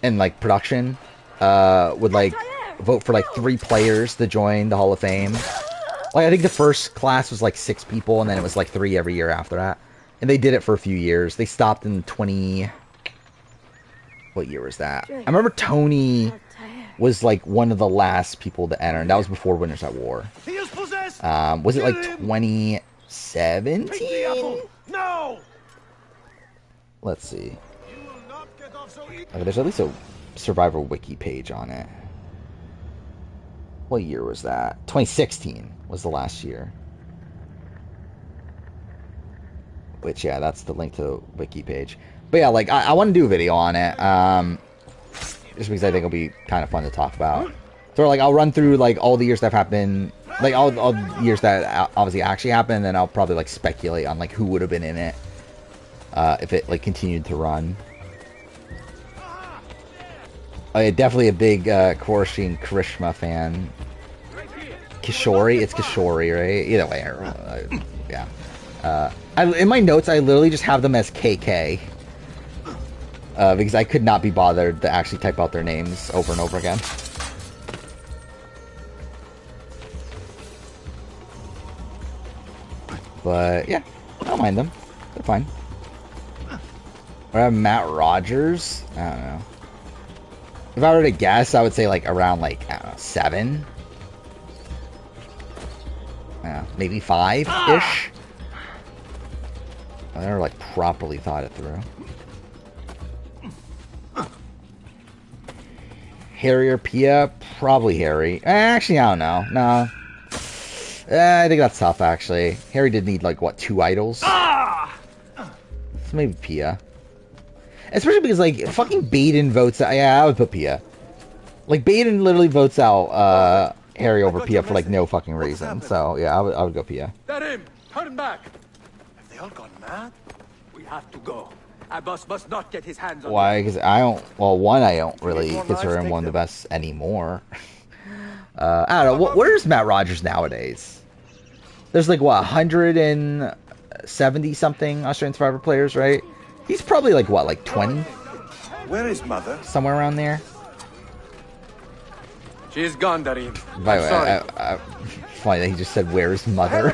and like production would like vote for like 3 players to join the Hall of Fame. Like I think the first class was like 6 people and then it was like 3 every year after that. And they did it for a few years. They stopped in 20... What year was that? I remember Tony was like one of the last people to enter, and that was before Winners at War. Was it like 2017? No! Let's see. Okay, there's at least a Survivor Wiki page on it. What year was that? 2016 was the last year. Which, yeah, that's the link to the wiki page. But yeah, like, I want to do a video on it. Just because I think it'll be kind of fun to talk about. So, like, I'll run through, like, all the years that have happened. Like, all the years that obviously actually happened. And then I'll probably, like, speculate on, like, who would have been in it. If it, like, continued to run. Definitely a big Korshin Karishma fan. Kishori? It's Kishori, right? Either way, yeah. In my notes, I literally just have them as KK. Because I could not be bothered to actually type out their names over and over again. But, yeah. I don't mind them. They're fine. Or I have Matt Rogers? I don't know. If I were to guess, I would say, like, around, like, I don't know, 7? Maybe 5-ish? I never, like, properly thought it through. Harry or Pia? Probably Harry. Actually, I don't know. No. I think that's tough, actually. Harry did need, like, what, 2 idols? So maybe Pia. Especially because, like, fucking Baden votes out... Yeah, I would put Pia. Like, Baden literally votes out Harry over Pia for, like, no fucking reason. So, yeah, I would go Pia. That him! Turn back! Have they all gone mad? We have to go. Abbas must not get his hands on Why? Because I don't. Well, one, I don't really consider him one of the best anymore. I don't know. Where's Matt Rogers nowadays? There's like what 170 something Australian Survivor players, right? He's probably like what, like 20? Where is Mother? Somewhere around there. She's gone, Darin. By the way, funny that he just said, "Where is Mother?"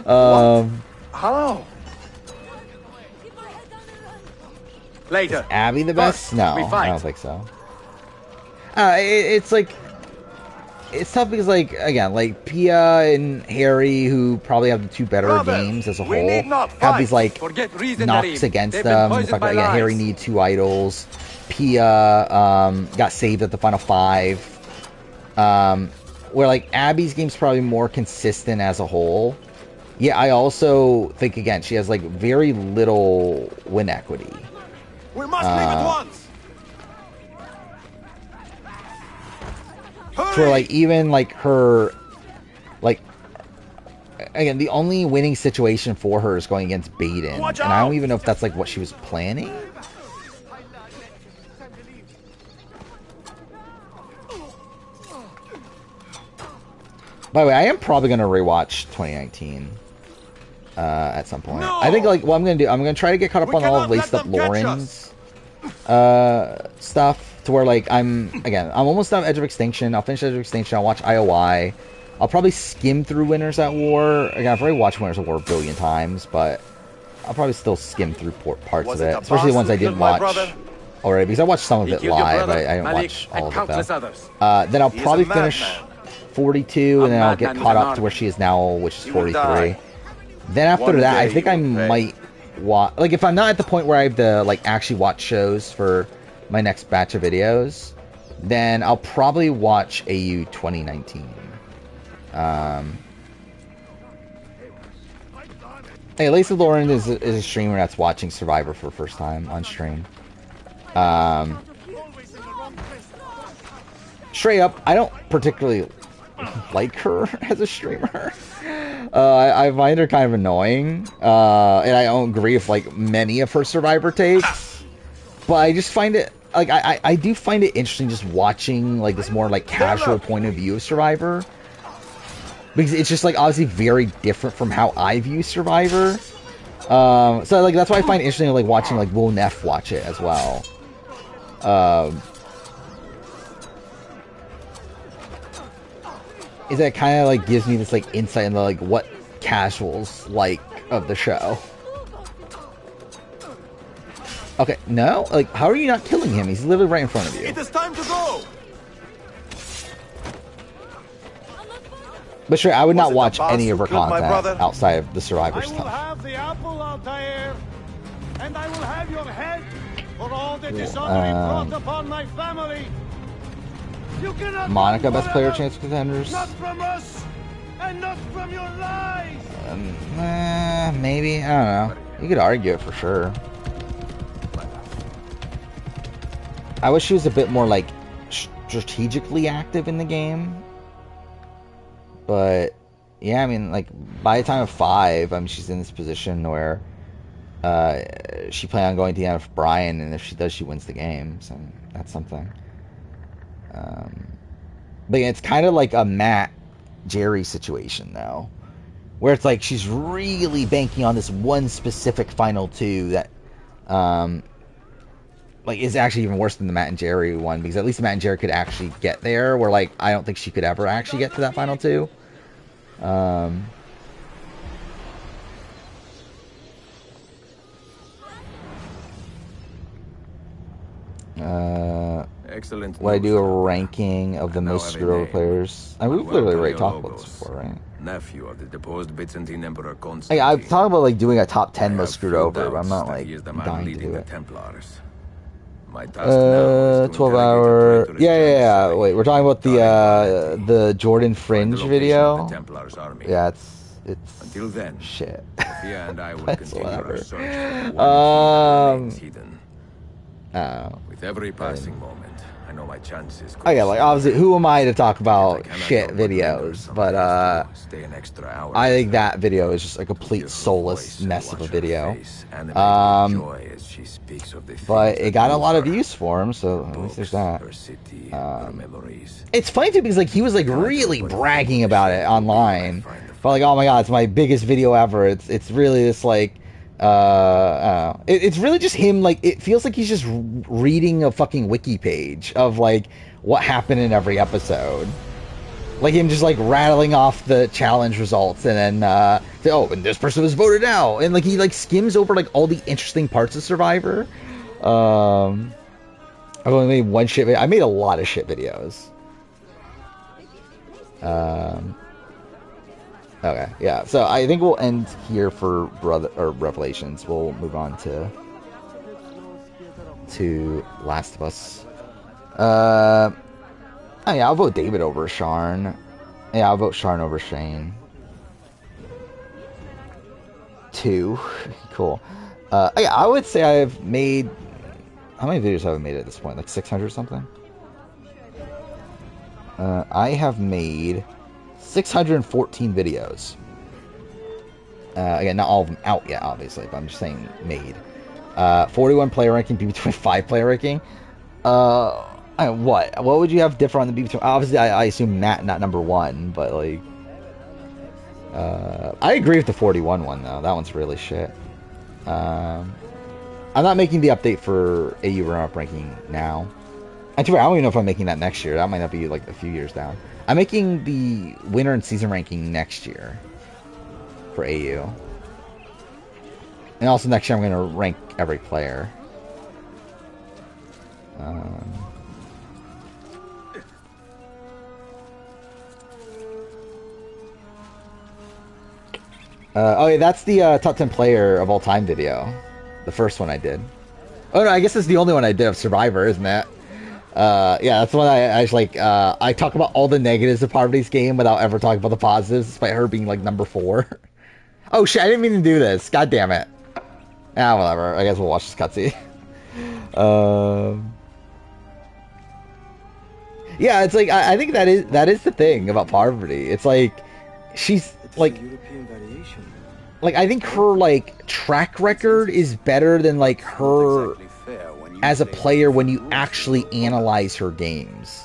How? Later. Is Abby the best? No, I don't think so. It's like, it's tough because, like, again, like Pia and Harry, who probably have the two better games as a whole, have these like knocks against them. The fact that Harry needs 2 idols. Pia got saved at the final 5. Where like Abby's game's probably more consistent as a whole. Yeah, I also think again she has like very little win equity. We must leave at once. For like even like her, like again the only winning situation for her is going against Baden, and I don't even know if that's like what she was planning. By the way, I am probably going to rewatch 2019 at some point. No! I think, like, what I'm going to do, I'm going to try to get caught up on all of Laced Up Lauren's stuff, to where, like, I'm almost done Edge of Extinction. I'll finish Edge of Extinction. I'll watch IOI. I'll probably skim through Winners at War. Again, I've already watched Winners at War a billion times, but I'll probably still skim through parts of it, especially the ones I didn't watch already, because I watched some of it live. I didn't watch all of it, though. Then I'll probably finish 42, and then I'll get caught up to where she is now, which is 43. Then after that, I think I might watch, like, if I'm not at the point where I have to, like, actually watch shows for my next batch of videos, then I'll probably watch AU 2019. Hey, Lacey Lauren is a streamer that's watching Survivor for the first time on stream. Straight up, I don't particularly like her as a streamer. I find her kind of annoying, and I don't agree with like many of her Survivor takes, but I just find it like I do find it interesting just watching like this more like casual point of view of Survivor, because it's just like obviously very different from how I view Survivor. So like that's why I find it interesting like watching like Will Neff watch it as well. Is that kind of like gives me this like insight into like what casuals like of the show. Okay, no, like how are you not killing him? He's literally right in front of you. It is time to go. But sure, I would not watch any of her content outside of the Survivor stuff. I will have the apple, Altair, and I will have your head for all the dishonor you brought upon my family. Monica, best player chance contenders. Not from us, and not from your lies. Maybe, I don't know. You could argue it for sure. I wish she was a bit more like strategically active in the game. But yeah, I mean, like by the time of 5, I mean, she's in this position where she planned on going to the end of Brian, and if she does, she wins the game. So that's something. But yeah, it's kind of like a Matt Jerry situation though, where it's like she's really banking on this one specific final 2 that like is actually even worse than the Matt and Jerry one, because at least Matt and Jerry could actually get there, where like I don't think she could ever actually get to that final 2. Excellent. Would I do a ranking of the most screwed over players? I mean, we've literally already talked about this before, right? Nephew of the deposed Byzantine Emperor Constantine. Hey, I've talked about like doing a top 10 most screwed over, but I'm not like dying to do it. 12-hour. Yeah. Wait, we're talking about the Jordan Fringe video. Yeah, it's until then. Shit. Sophia and I will continue our search for With every passing moment, I know my chances. Oh yeah, like obviously, who am I to talk about shit videos? But Stay an extra hour. I think that video is just a complete soulless mess of a video. But it got a lot of views for him, so at least there's that. It's funny too because like he was like really bragging about it online, but like, oh my god, it's my biggest video ever. It's really this like. I don't know. It's really just him, like, it feels like he's just reading a fucking wiki page of, like, what happened in every episode. Like, him just, like, rattling off the challenge results, and then, oh, and this person was voted out, and, like, he, like, skims over, like, all the interesting parts of Survivor. I've only made one shit video. I made a lot of shit videos. Okay, yeah. So I think we'll end here for Revelations. We'll move on to Last of Us. Oh yeah, I'll vote David over Sharn. Yeah, I'll vote Sharn over Shane. 2. Cool. Yeah, I would say I've made. How many videos have I made at this point? Like 600 something? I have made 614 videos. Again, not all of them out yet, obviously, but I'm just saying made. 41 player ranking, BB25 player ranking. What would you have different on the BB25? Obviously, I assume Matt not number 1, but like, I agree with the 41 one though. That one's really shit. I'm not making the update for AU run-up ranking now. And to be fair, I don't even know if I'm making that next year. That might not be like a few years down. I'm making the winter and season ranking next year for AU. And also next year I'm going to rank every player. Oh yeah, that's the top 10 player of all time video. The first one I did. Oh no, I guess it's the only one I did of Survivor, isn't it? Yeah, that's the one I like. I talk about all the negatives of Poverty's game without ever talking about the positives, despite her being like number 4. Oh shit, I didn't mean to do this. God damn it. Ah, whatever. I guess we'll watch this cutscene. Yeah, it's like I think that is the thing about Poverty. It's like she's like I think her like track record is better than like her as a player when you actually analyze her games.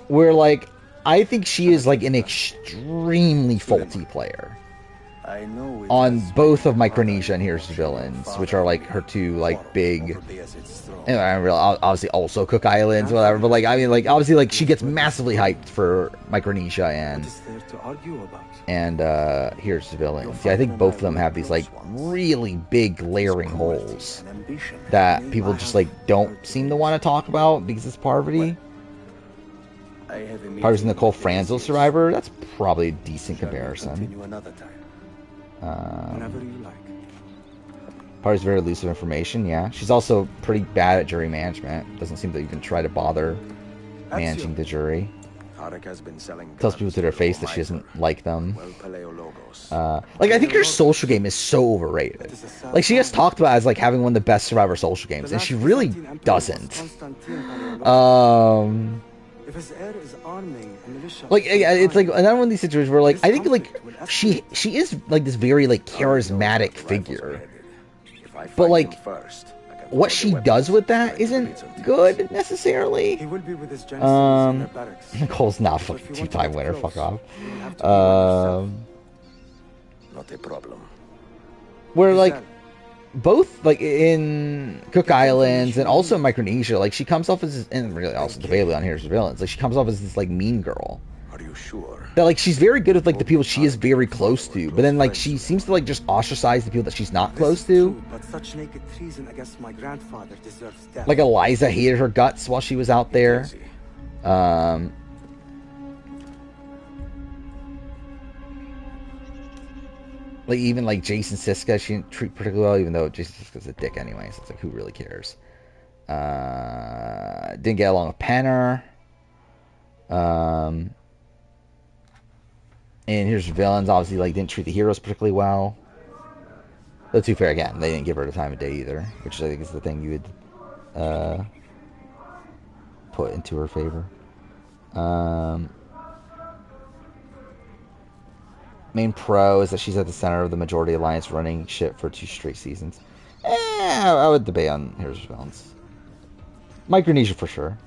Where like I think she is like an extremely faulty player on both of Micronesia and Here's the Villains, which are like her two like big. And I obviously also Cook Islands, whatever. But like I mean, like obviously, like she gets massively hyped for Micronesia and Here's the Villains. Yeah, I think both of them have these like really big glaring holes that people just like don't seem to want to talk about because it's Poverty. Party's Nicole Franzel Survivor. That's probably a decent comparison. Party's very elusive information, yeah. She's also pretty bad at jury management. Doesn't seem to even try to bother managing the jury. Tells people to their face that she doesn't like them. Like, I think her social game is so overrated. Like, she has talked about it as, like, having one of the best Survivor social games, and she really doesn't. Like, it's like another one of these situations where, like, I think, like, she is, like, this very, like, charismatic figure. But, like, what she does with that isn't good, necessarily. Nicole's not a fucking 2-time winner, fuck off. Not a problem. Where, like, both, like, in Cook Islands and also in Micronesia, like, she comes off as, and really also debatably on Here's the Villains, like, she comes off as this, like, mean girl. Are you sure? That, like, she's very good with, like, the people she is very close to, but then, like, she seems to, like, just ostracize the people that she's not close to. Like, Eliza hated her guts while she was out there. Like, even, like, Jason Siska, she didn't treat particularly well, even though Jason Siska's a dick anyway, so it's like, who really cares? Didn't get along with Penner. And Here's the Villains, obviously, like, didn't treat the heroes particularly well. Though, to be fair, again, they didn't give her the time of day either, which I think is the thing you would put into her favor. Main pro is that she's at the center of the Majority Alliance running shit for 2 straight seasons. I would debate on Heroes vs. Villains. Micronesia for sure.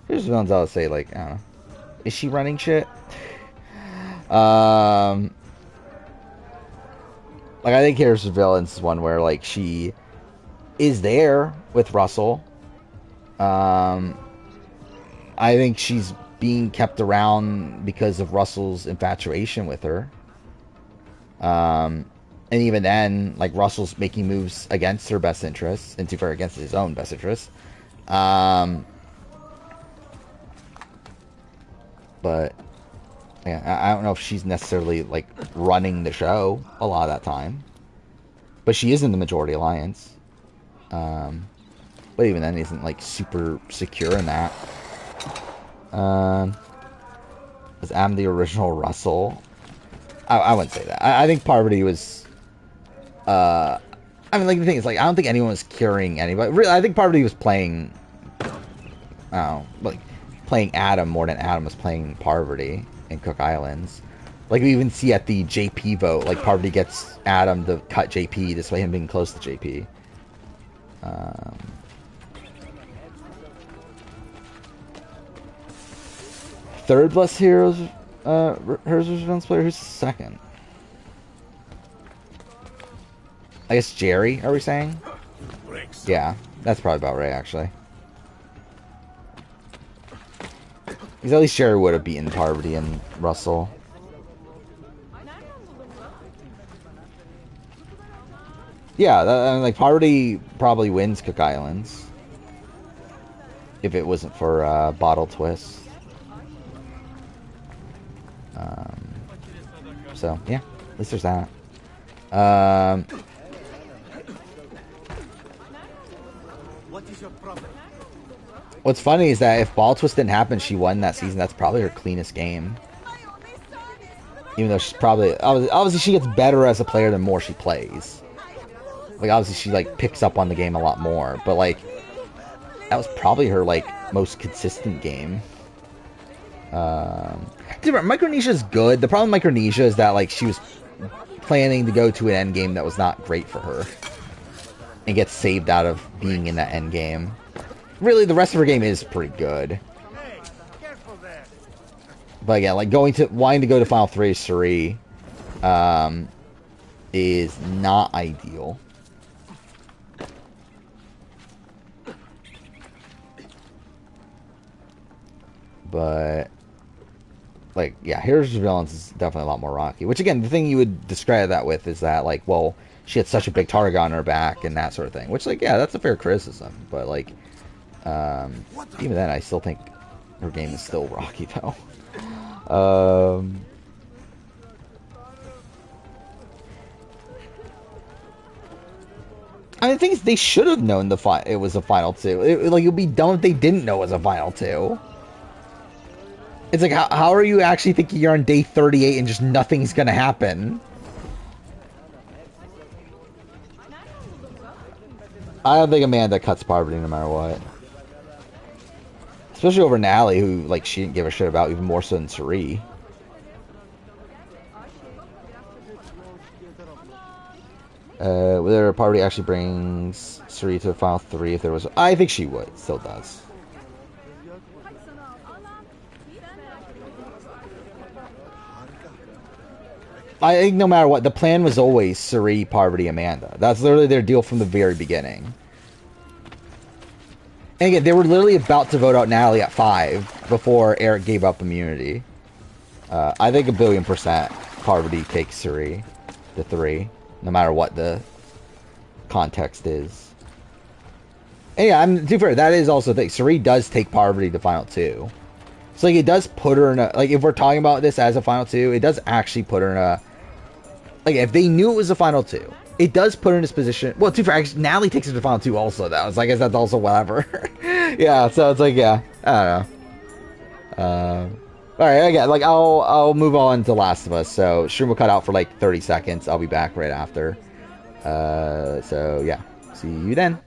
Heroes vs. Villains, I would say, like, I don't know. Is she running shit? Like, I think Heroes vs. Villains is one where, like, she is there with Russell. I think she's being kept around because of Russell's infatuation with her. And even then, like, Russell's making moves against her best interests, and too far against his own best interests. But yeah, I don't know if she's necessarily, like, running the show a lot of that time. But she is in the Majority Alliance. But even then, isn't, like, super secure in that. Was Am the original Russell? I wouldn't say that. I think Parvati was... I mean, like, the thing is, like, I don't think anyone was curing anybody. Really, I think Parvati was playing... I don't know, like, playing Adam more than Adam was playing Parvati in Cook Islands. Like, we even see at the JP vote, like, Parvati gets Adam to cut JP, despite him being close to JP. Third best Heroes vs. Villains player? Who's second? I guess Jerry, are we saying? Yeah, that's probably about right, actually. Because at least Jerry would have beaten Parvati and Russell. Yeah, I mean, like, Parvati probably wins Cook Islands. If it wasn't for Bottle Twist. So, yeah, at least there's that. What's funny is that if Ball Twist didn't happen, she won that season. That's probably her cleanest game. Even though she's probably... Obviously, she gets better as a player the more she plays. Like, obviously, she, like, picks up on the game a lot more. But, like, that was probably her, like, most consistent game. Micronesia's good. The problem with Micronesia is that, like, she was planning to go to an end game that was not great for her. And gets saved out of being in that end game. Really, the rest of her game is pretty good. But again, like, wanting to go to Final 3 Suri is not ideal. But, like, yeah, Heroes vs. Villains is definitely a lot more rocky. Which, again, the thing you would describe that with is that, like, well, she had such a big target on her back and that sort of thing. Which, like, yeah, that's a fair criticism. But, like, even then, I still think her game is still rocky, though. I mean, the thing is, they should have known it was a Final 2. It would be dumb if they didn't know it was a Final 2. It's like, how are you actually thinking you're on day 38 and just nothing's gonna happen? I don't think Amanda cuts Parvati no matter what. Especially over Nally, who, like, she didn't give a shit about, even more so than Suri. Whether Parvati actually brings Suri to the Final 3 if there was... I think she would. Still does. I think no matter what, the plan was always Suri, Parvati, Amanda. That's literally their deal from the very beginning. And again, they were literally about to vote out Natalie at 5 before Eric gave up immunity. I think 1,000,000,000% Parvati takes Suri to 3, no matter what the context is. And yeah, to be fair, that is also the thing. Suri does take Parvati to Final 2. So, like, it does put her in a... Like, if we're talking about this as a Final 2, it does actually put her in a... Like, if they knew it was a Final 2, it does put her in this position... Well, to be fair, actually, Natalie takes her to Final 2 also, though. So I guess that's also whatever. Yeah, so it's like, yeah. I don't know. Alright, again, like, I'll move on to Last of Us. So, stream will cut out for, like, 30 seconds. I'll be back right after. So, yeah. See you then.